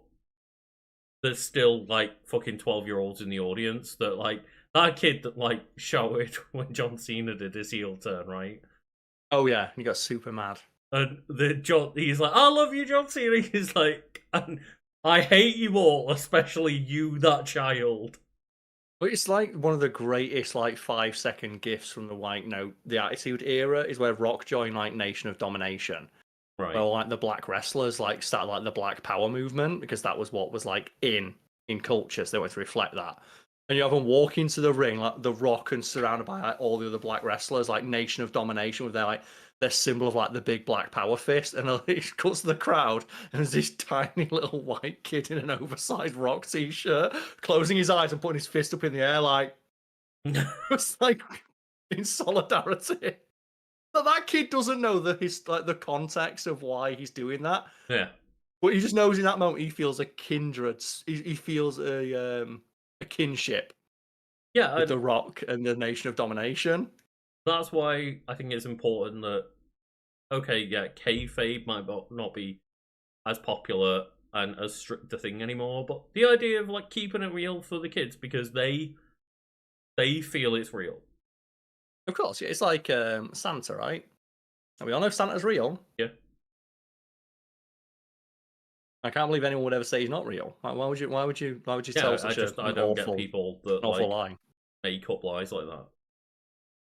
there's still like fucking 12-year-olds in the audience that like that kid that like shouted when John Cena did his heel turn, right? Oh yeah, he got super mad. And he's like, I love you, John Cena. He's like, and I hate you all, especially you, that child. But it's like one of the greatest like 5-second gifs from the Attitude Era is where Rock joined like Nation of Domination. Right. Well, like the black wrestlers like started like the Black Power movement because that was what was like in culture, so they wanted to reflect that. And you have them walk into the ring like the Rock and surrounded by like all the other black wrestlers, like Nation of Domination with their symbol of like the big black power fist, and he cuts to the crowd and there's this tiny little white kid in an oversized Rock t-shirt, closing his eyes and putting his fist up in the air like it's like in solidarity. But that kid doesn't know the context of why he's doing that. Yeah. But he just knows in that moment he feels a kindred. He feels a kinship. Yeah, With the Rock and the Nation of Domination. That's why I think it's important that okay, yeah, kayfabe might not be as popular and as strict a thing anymore, but the idea of like keeping it real for the kids because they feel it's real. Of course, yeah, it's like Santa, right? And we all know Santa's real. Yeah. I can't believe anyone would ever say he's not real. Like, why would you tell such I don't get people that awful like lie? make up lies like that.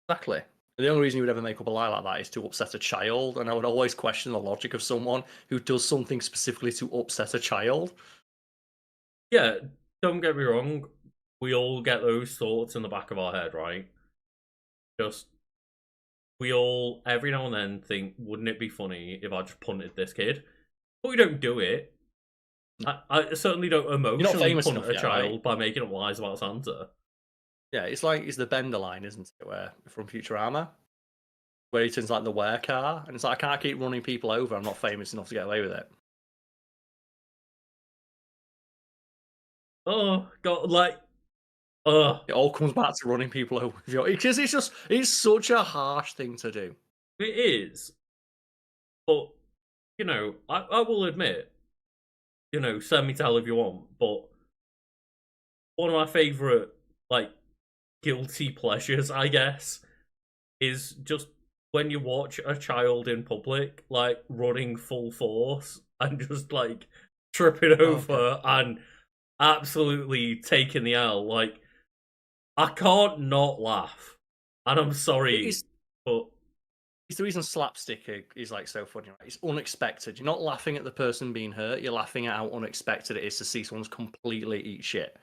Exactly. The only reason you would ever make up a lie like that is to upset a child, and I would always question the logic of someone who does something specifically to upset a child. Yeah, don't get me wrong. We all get those thoughts in the back of our head, right? Just we all every now and then think, wouldn't it be funny if I just punted this kid? But we don't do it. I certainly don't emotionally punt a child by making up lies about Santa. Yeah, it's the Bender line, isn't it? Where from Futurama, where he turns like the were car, and it's like I can't keep running people over. I'm not famous enough to get away with it. Oh god, like, it all comes back to running people over because it's such a harsh thing to do. It is, but I will admit, send me to hell if you want, but one of my favorite like guilty pleasures, I guess, is just when you watch a child in public like running full force and just like tripping over and absolutely taking the L. Like, I can't not laugh, and I'm sorry, but it's the reason slapstick is like so funny. Right? It's unexpected. You're not laughing at the person being hurt. You're laughing at how unexpected it is to see someone's completely eat shit.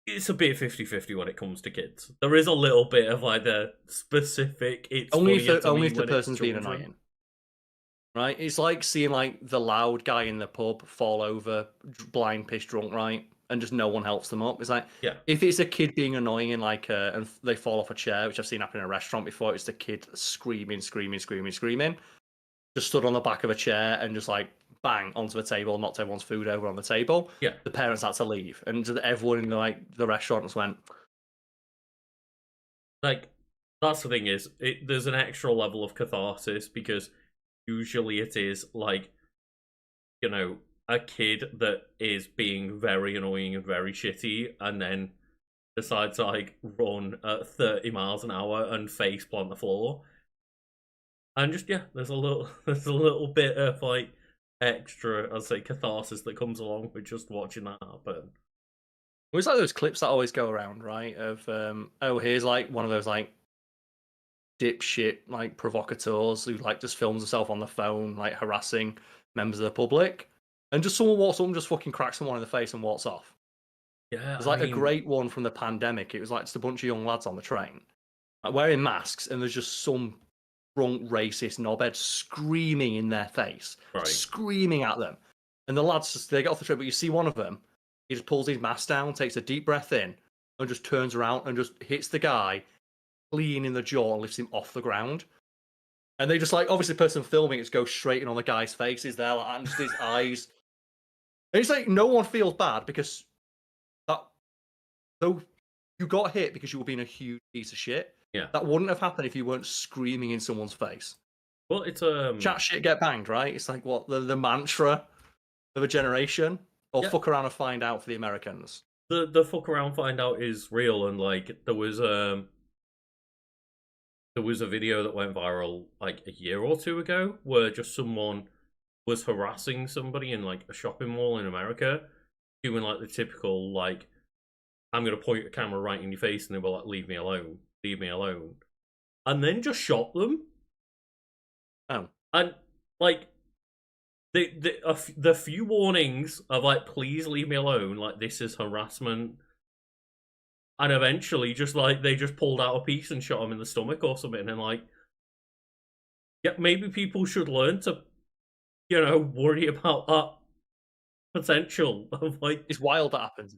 It's a bit 50-50 when it comes to kids. There is a little bit of like the specific. It's only if the person's being annoying. Right? It's like seeing like the loud guy in the pub fall over, blind, pissed drunk, right? And just no one helps them up. It's like, yeah, if it's a kid being annoying and like and they fall off a chair, which I've seen happen in a restaurant before, it's the kid screaming, just stood on the back of a chair and just like bang onto the table, knocked everyone's food over on the table. Yeah, the parents had to leave, and everyone in the restaurant just went. Like, that's the thing is, there's an extra level of catharsis because usually it is like, a kid that is being very annoying and very shitty, and then decides to like run at 30 miles an hour and face plant the floor. And just there's a little bit of like extra, I'd say, catharsis that comes along with just watching that happen. It was like those clips that always go around, right? Of here's like one of those like dipshit like provocateurs who like just films himself on the phone, like harassing members of the public, and just someone walks up and just fucking cracks someone in the face and walks off. Yeah, there's like a great one from the pandemic. It was like just a bunch of young lads on the train, like wearing masks, and there's just some drunk racist knobhead screaming in their face, screaming at them, and the lads they get off the train. But you see one of them, he just pulls his mask down, takes a deep breath in, and just turns around and just hits the guy clean in the jaw and lifts him off the ground. And they just like, obviously, the person filming it goes straight in on the guy's face. Is there, like, and just his eyes. And it's like no one feels bad because that though you got hit because you were being a huge piece of shit. Yeah. That wouldn't have happened if you weren't screaming in someone's face. Well, it's Chat shit, get banged, right? It's like what the mantra of a generation, or fuck around and find out for the Americans. The fuck around find out is real, and like there was a video that went viral like a year or two ago where just someone was harassing somebody in like a shopping mall in America, doing like the typical like, I'm gonna point a camera right in your face, and they were like, leave me alone, and then just shot them. Oh, and like the few warnings of like, please leave me alone, like this is harassment, and eventually just like they just pulled out a piece and shot him in the stomach or something, and like, yeah, maybe people should learn to, worry about that potential of like, it's wild that happens.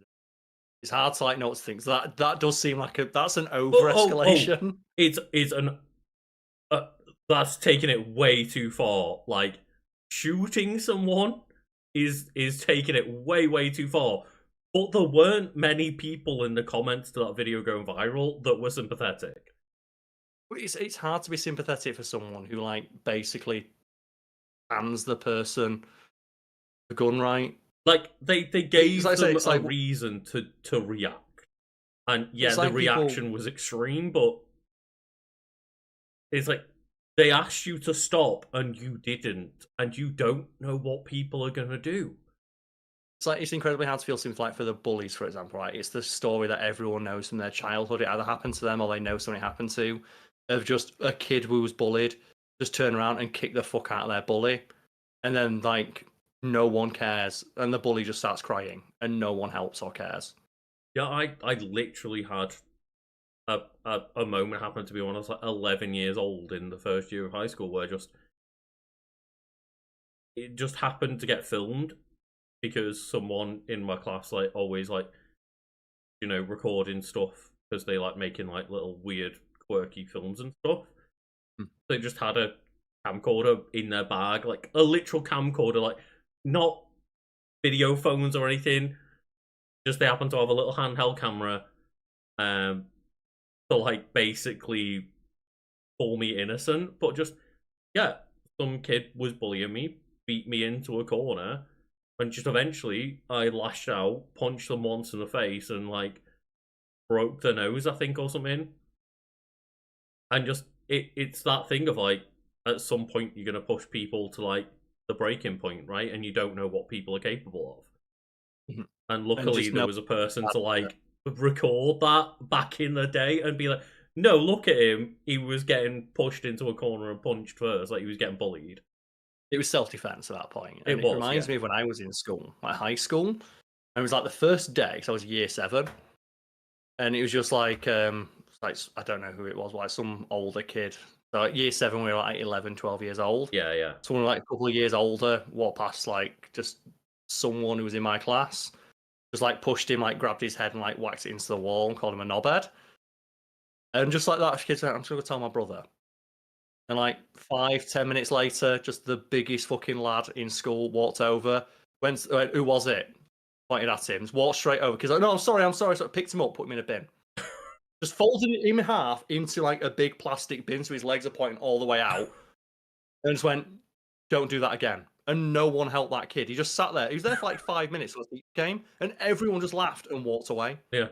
It's hard to like notice things. That does seem like that's an over escalation. It's an that's taking it way too far. Like, shooting someone is taking it way too far. But there weren't many people in the comments to that video going viral that were sympathetic. It's hard to be sympathetic for someone who like basically hands the person the gun, right? Like they gave them a like, reason to react, and yeah, the like reaction was extreme, but it's like, they asked you to stop and you didn't, and you don't know what people are gonna do. It's like, it's incredibly hard to feel sympathy for the bullies, for example, right? It's the story that everyone knows from their childhood. It either happened to them or they know something happened to, of just a kid who was bullied, just turn around and kick the fuck out of their bully, and then like no one cares, and the bully just starts crying, and no one helps or cares. Yeah, I literally had a moment happen to me when I was like 11 years old in the first year of high school, where it just happened to get filmed because someone in my class like always like, recording stuff because they like making like little weird quirky films and stuff. They just had a camcorder in their bag, like a literal camcorder, like not video phones or anything. Just they happen to have a little handheld camera, to like basically call me innocent. But just, yeah, some kid was bullying me, beat me into a corner, and just eventually I lashed out, punched them once in the face, and like broke their nose, I think, or something. And just it's that thing of like, at some point you're gonna push people to like the breaking point, right? And you don't know what people are capable of. And luckily there was a person to like record that back in the day and be like, no, look at him, he was getting pushed into a corner and punched first, like he was getting bullied. It was self-defense at that point. And it reminds me of when I was in school, like high school, and it was like the first day, so I was year 7, and it was just like I don't know who it was, like some older kid. So like year 7, we were like 11, 12 years old. Yeah. Someone like a couple of years older walked past, like just someone who was in my class, just like pushed him, like grabbed his head and like whacked it into the wall and called him a knobhead. And just like that, kid's like, I'm just gonna tell my brother. And like 5-10 minutes later, just the biggest fucking lad in school walked over. Went, who was it? Pointed at him. Just walked straight over. Because like, no, I'm sorry. So I picked him up, put him in a bin. Just folded him in half into like a big plastic bin, so his legs are pointing all the way out. And just went, don't do that again. And no one helped that kid. He just sat there. He was there for like 5 minutes till the game, and everyone just laughed and walked away. Yeah.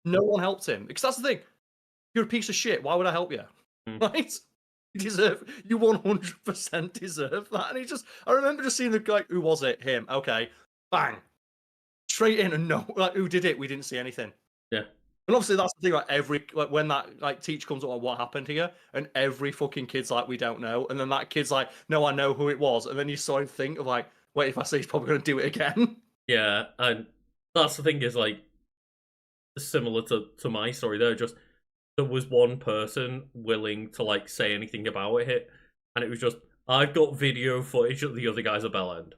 No one helped him. Because that's the thing. You're a piece of shit. Why would I help you? Right? You 100% deserve that. And I remember just seeing the guy, who was it? Him. Okay. Bang. Straight in, and no, like, who did it? We didn't see anything. Yeah. And obviously that's the thing, like when that like teacher comes up, like, what happened here? And every fucking kid's like, we don't know. And then that kid's like, no, I know who it was. And then you saw him think of like, wait, if I say he's probably gonna do it again. Yeah, and that's the thing, is like similar to my story there, just there was one person willing to like say anything about it, and it was just, I've got video footage of the other guys at Bell End.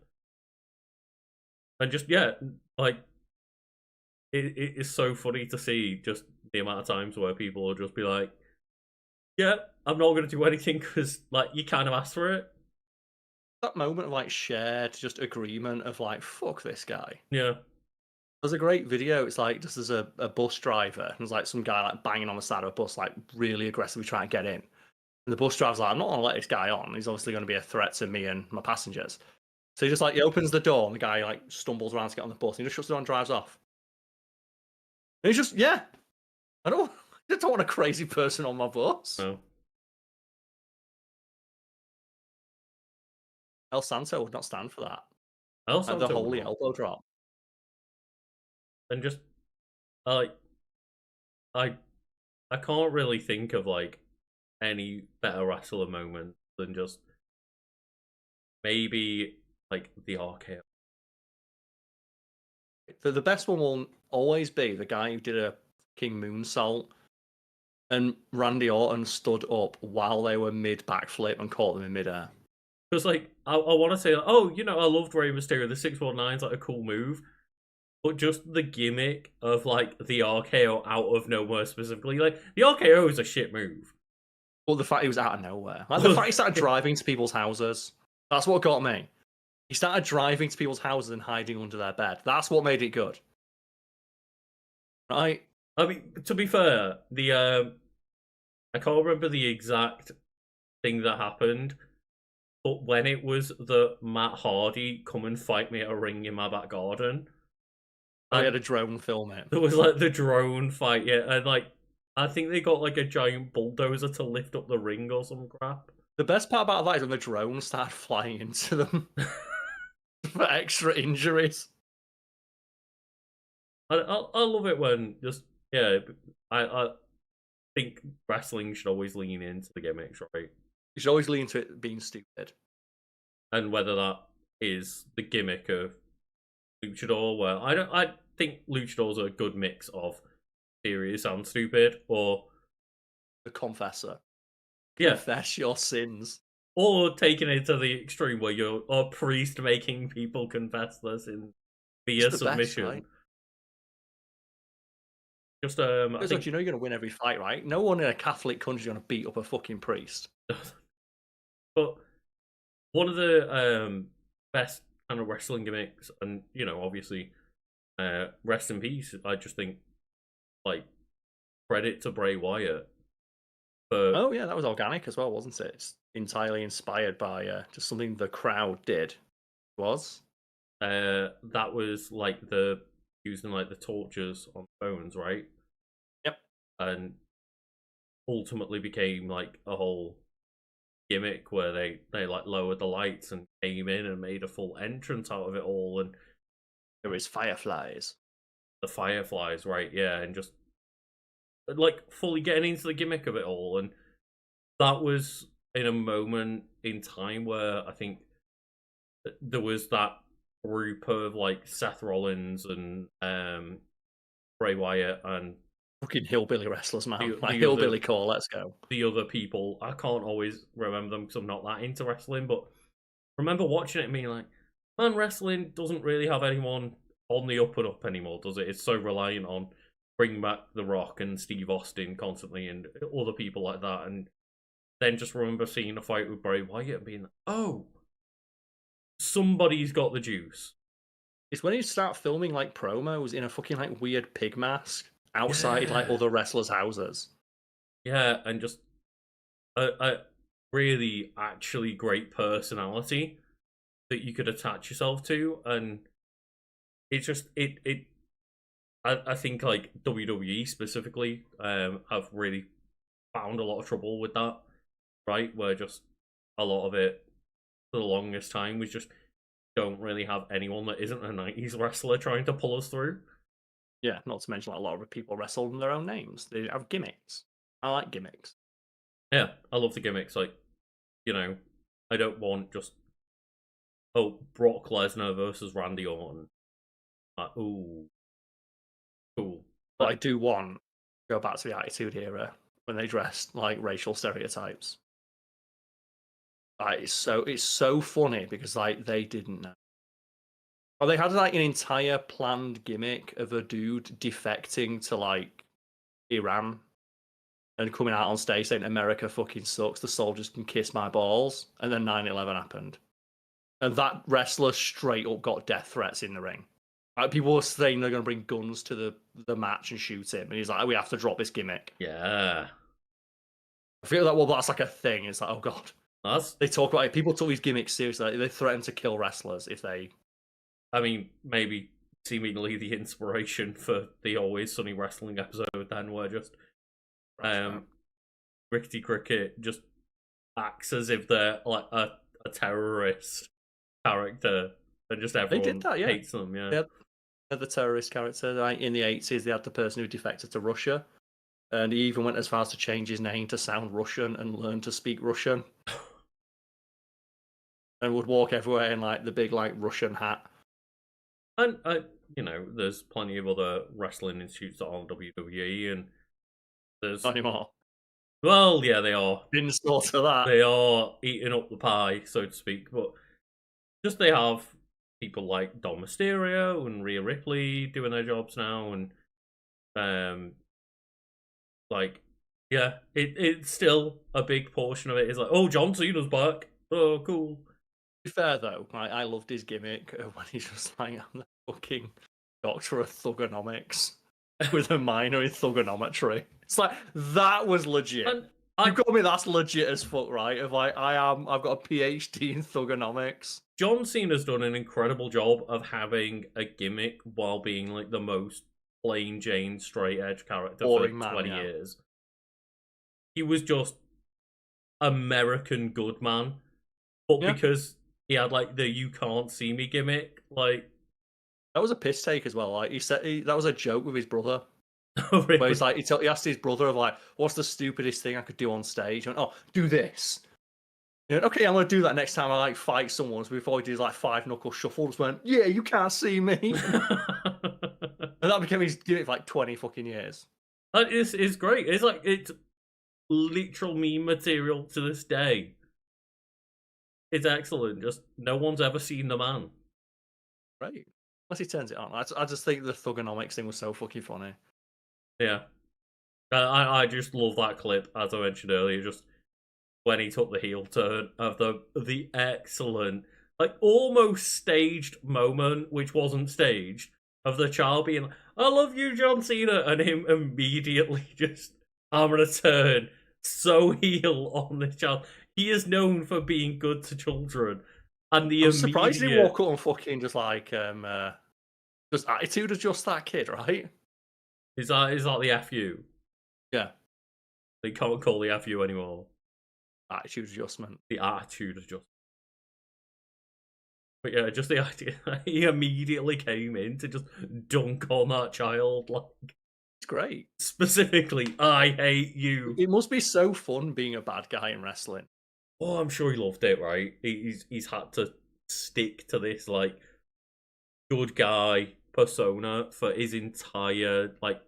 And just, yeah, like it is so funny to see just the amount of times where people will just be like, yeah, I'm not going to do anything because like you kind of asked for it. That moment of like shared just agreement of like, fuck this guy. Yeah. There's a great video. It's like just as a bus driver, and there's like some guy like banging on the side of a bus, like really aggressively trying to get in. And the bus driver's like, I'm not gonna let this guy on. He's obviously going to be a threat to me and my passengers. So he just like he opens the door, and the guy like stumbles around to get on the bus. And he just shuts the door and drives off. And he's just I don't I don't want a crazy person on my bus. No. El Santo would not stand for that. El Like the Santo would holy not. elbow drop. And just like I I can't really think of like any better wrestler moment than just maybe like the RKO. The best one will always be the guy who did a King Moonsault, and Randy Orton stood up while they were mid backflip and caught them in midair. Because like I want to say, like, oh, you know, I loved Rey Mysterio. The 619 is like a cool move, but just the gimmick of like the RKO out of nowhere specifically, like the RKO is a shit move. Well, the fact he was out of nowhere, like the fact he started driving to people's houses, that's what got me. He started driving to people's houses and hiding under their bed. That's what made it good. Right? I mean, to be fair, the I can't remember the exact thing that happened, but when it was the Matt Hardy come and fight me at a ring in my back garden, I had a drone film it. there was like the drone fight, yeah, and like I think they got like a giant bulldozer to lift up the ring or some crap. The best part about that is when the drone started flying into them for extra injuries. I love it when just yeah, I think wrestling should always lean into the gimmicks, right? You should always lean to it being stupid. And whether that is the gimmick of luchador, where I think luchadors are a good mix of serious and stupid, or The confessor. yeah, Confess your sins. or taking it to the extreme where you're a priest making people confess their sins via It's the best, submission. right? Just I Because think you know you're going to win every fight, right? No one in a Catholic country is going to beat up a fucking priest. but one of the best kind of wrestling gimmicks, and you know, obviously, rest in peace. I just think like credit to Bray Wyatt for Oh yeah, that was organic as well, wasn't it? It's entirely inspired by just something the crowd did. Was that was like the using like the torches on phones, right? Yep. And ultimately became like a whole gimmick where they like lowered the lights and came in and made a full entrance out of it all, and there was fireflies. the fireflies, right? Yeah, and just like fully getting into the gimmick of it all, and that was in a moment in time where I think there was that group of like Seth Rollins and Bray Wyatt and Fucking hillbilly wrestlers, man. the, Like the hillbilly other core, let's go. the other people. I can't always remember them because I'm not that into wrestling, but I remember watching it and being like, man, wrestling doesn't really have anyone on the up and up anymore, does it? It's so reliant on bringing back The Rock and Steve Austin constantly and other people like that, and then just remember seeing a fight with Bray Wyatt and being like, oh, somebody's got the juice. It's when you start filming like promos in a fucking like weird pig mask outside like Yeah. other wrestlers' houses. Yeah, and just a really actually great personality that you could attach yourself to, and it's just I think like WWE specifically have really found a lot of trouble with that, right? Where just a lot of it for the longest time was just don't really have anyone that isn't a 90s wrestler trying to pull us through. Yeah, not to mention like, a lot of people wrestled in their own names. They have gimmicks. I like gimmicks. Yeah, I love the gimmicks. Like, you know, I don't want just Brock Lesnar versus Randy Orton. Like, ooh, cool. But I do want to go back to the Attitude Era when they dressed like racial stereotypes. Like, it's so funny because like they didn't know. Oh, they had like an entire planned gimmick of a dude defecting to like Iran and coming out on stage saying America fucking sucks, the soldiers can kiss my balls, and then 9/11 happened. And that wrestler straight up got death threats in the ring. Like, people were saying they're going to bring guns to the match and shoot him, and he's like, we have to drop this gimmick. Yeah. I feel like, well, that's like a thing. It's like, oh god. They talk about it. People took these gimmicks seriously. Like, they threaten to kill wrestlers if they... I mean, maybe seemingly the inspiration for the Always Sunny wrestling episode then, where just Rickety Cricket just acts as if they're like a terrorist character, and just everyone did that, yeah. hates them. Yeah, they had the terrorist character. Like, in the 80s, they had the person who defected to Russia, and he even went as far as to change his name to sound Russian and learn to speak Russian, and would walk everywhere in like the big like Russian hat. And there's plenty of other wrestling institutes that aren't WWE, and there's not anymore. Well, yeah, they are. In sort of that. They are eating up the pie, so to speak. But just they have people like Dom Mysterio and Rhea Ripley doing their jobs now, and it's still a big portion of it is like, oh, John Cena's back. Oh, cool. To be fair though, I loved his gimmick when he's just like, I'm the fucking doctor of thugonomics with a minor in thugonometry. It's like, that was legit. You got me, that's legit as fuck, right? Of like, I've got a PhD in thugonomics. John Cena's done an incredible job of having a gimmick while being like the most plain Jane straight edge character for 20 years. He was just American good man, but because he had like the "you can't see me" gimmick, like that was a piss take as well. Like he said, that was a joke with his brother. Oh, really? Where he's like, he asked his brother of like, "What's the stupidest thing I could do on stage?" And oh, do this. And, okay, I'm gonna do that next time I like fight someone. So before he did like 5-knuckle shuffle, just went, "Yeah, you can't see me." And that became his gimmick for like 20 fucking years. And it's great. It's like it's literal meme material to this day. It's excellent. Just no one's ever seen the man. Right. Unless he turns it on. I just think the thugonomics thing was so fucking funny. Yeah. I just love that clip, as I mentioned earlier, just when he took the heel turn of the excellent, like almost staged moment, which wasn't staged, of the child being like, I love you, John Cena, and him immediately just, I'm gonna turn so heel on this child. He is known for being good to children. And I'm surprised he walk up and fucking just like just attitude adjust that kid, right? Is that the FU? Yeah. They can't call the FU anymore. Attitude adjustment. The attitude adjustment. But yeah, just the idea that he immediately came in to just dunk on that child. Like, it's great. Specifically, I hate you. It must be so fun being a bad guy in wrestling. Oh, I'm sure he loved it, right? He's had to stick to this like good guy persona for his entire like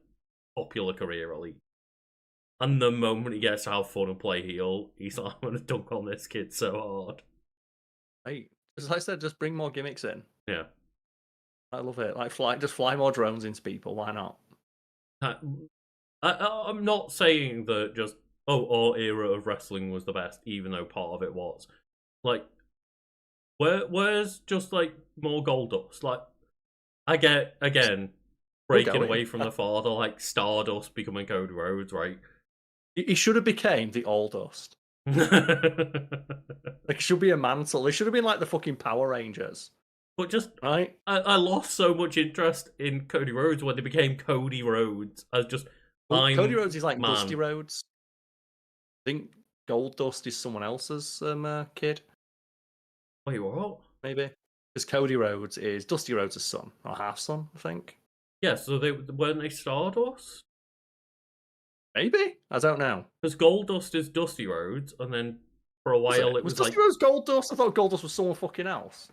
popular career, at least. And the moment he gets to have fun and play heel, he's like, I'm gonna dunk on this kid so hard. Right. As I said, just bring more gimmicks in. Yeah. I love it. Like fly more drones into people. Why not? I'm not saying that just our era of wrestling was the best, even though part of it was. Like, where's just like more Goldust? Like, I get again breaking away from the father, like Stardust becoming Cody Rhodes, right? He should have became the Aldust. Like, it should be a mantle. They should have been like the fucking Power Rangers. But just right, I lost so much interest in Cody Rhodes when they became Cody Rhodes as just. Cody Rhodes is like man. Dusty Rhodes. I think Goldust is someone else's kid. Wait, what? Maybe because Cody Rhodes is Dusty Rhodes' son or half son, I think. Yeah, so weren't they Stardust? Maybe, I don't know. Because Goldust is Dusty Rhodes, and then for a while it was Dusty like Rhodes Goldust. I thought Goldust was someone fucking else.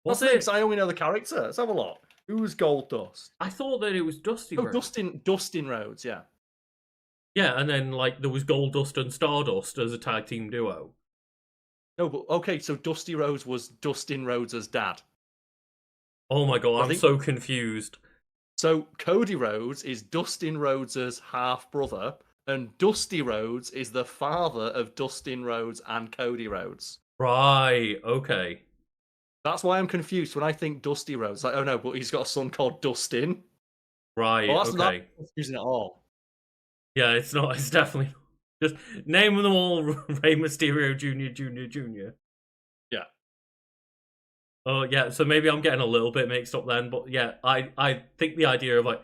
Was it? I only know the character. Let's have a look. Who's Goldust? I thought that it was Dusty Rhodes. Dustin Rhodes, yeah. Yeah, and then like there was Goldust and Stardust as a tag team duo. No, but okay, so Dusty Rhodes was Dustin Rhodes' dad. Oh my god, I'm so confused. So Cody Rhodes is Dustin Rhodes' half brother, And Dusty Rhodes is the father of Dustin Rhodes and Cody Rhodes. Right, okay. That's why I'm confused when I think Dusty Rhodes. Like, oh no, but he's got a son called Dustin. Right, Well, that's not okay. confusing at all. Yeah, it's not. It's definitely not. Just name them all Rey Mysterio Jr. Yeah. Oh, yeah, so maybe I'm getting a little bit mixed up then, but yeah, I think the idea of like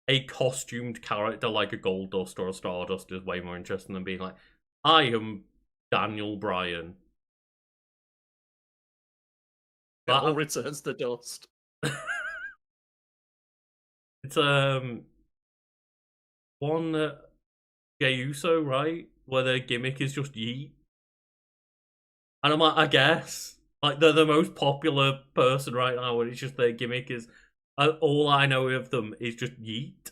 a costumed character like a Goldust or a Stardust is way more interesting than being like, I am Daniel Bryan. It all returns to dust. It's one Jey Uso, right? Where their gimmick is just yeet. And I'm like, I guess. Like, they're the most popular person right now, and it's just their gimmick is. All I know of them is just yeet.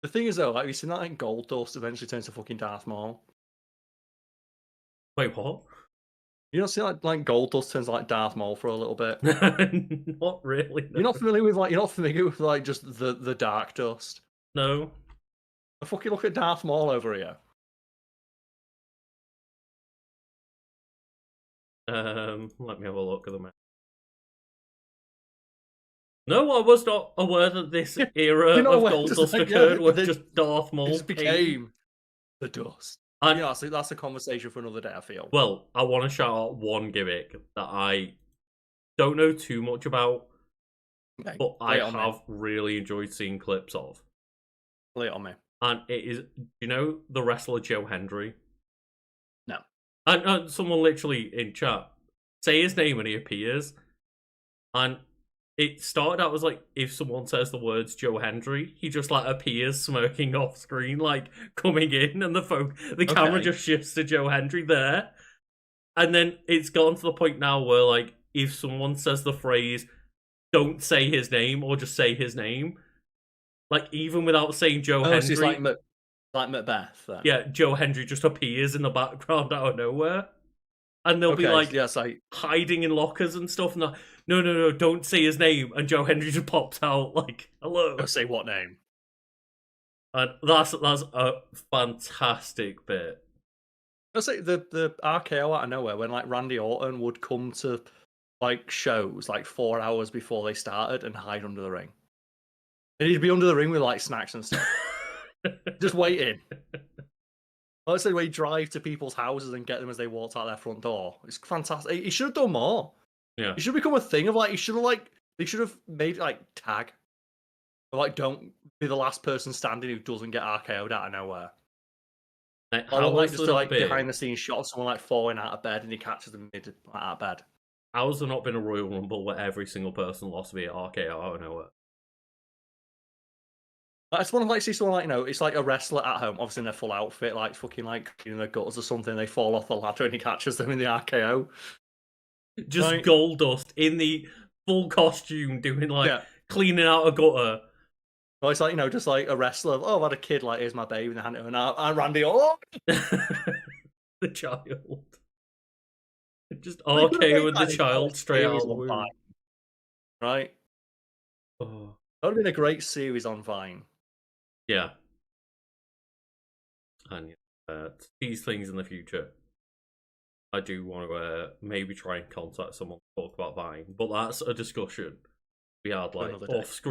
The thing is, though, like, you seen that like Goldust eventually turns to fucking Darth Maul? Wait, what? You don't see like Goldust turns like Darth Maul for a little bit. Not really. No. You're not familiar with like just the Dark Dust. No. I fucking look at Darth Maul over here. Let me have a look at the map. No, I was not aware that this era of Goldust occurred with just Darth Maul. It just became the Dust. And, yeah, so that's a conversation for another day, I feel. Well, I want to shout out one gimmick that I don't know too much about, but I have really enjoyed seeing clips of. Lay it on me. And it is, you know, the wrestler Joe Hendry? No. And someone literally in chat, say his name and he appears. And it started out as like, if someone says the words Joe Hendry, he just like appears smirking off screen, like coming in, and the camera just shifts to Joe Hendry there. And then it's gone to the point now where like, if someone says the phrase, don't say his name, or just say his name, like even without saying Joe Hendry. So it's like Macbeth then. Yeah, Joe Hendry just appears in the background out of nowhere. And they'll be like hiding in lockers and stuff, and no, don't say his name. And Joe Hendry just pops out like, hello. Don't say what name. And that's a fantastic bit. I'll say the RKO out of nowhere when like Randy Orton would come to like shows like 4 hours before they started and hide under the ring. And he'd be under the ring with like snacks and stuff. Just waiting. I said we drive to people's houses and get them as they walked out their front door. It's fantastic. He should have done more. Yeah. He should become a thing of like, they should have made like tag. Or, like, don't be the last person standing who doesn't get RKO'd out of nowhere. I don't like just a, like behind the scenes shot of someone like falling out of bed and he catches them mid out of bed. How's there not been a Royal Rumble where every single person lost via RKO out of nowhere? I just want to like see someone like, you know, it's like a wrestler at home, obviously in their full outfit, like fucking like cleaning their gutters or something. They fall off the ladder and he catches them in the RKO. Just like, Goldust in the full costume doing like cleaning out a gutter. Well, it's like, you know, just like a wrestler. Oh, I've had a kid, like, here's my baby, and they hand it over, and Randy, oh! The child. Just RKO with the child straight out of the womb. Right? Oh. That would have been a great series on Vine. Yeah. And these things in the future, I do want to maybe try and contact someone to talk about Vine, but that's a discussion we had like off screen.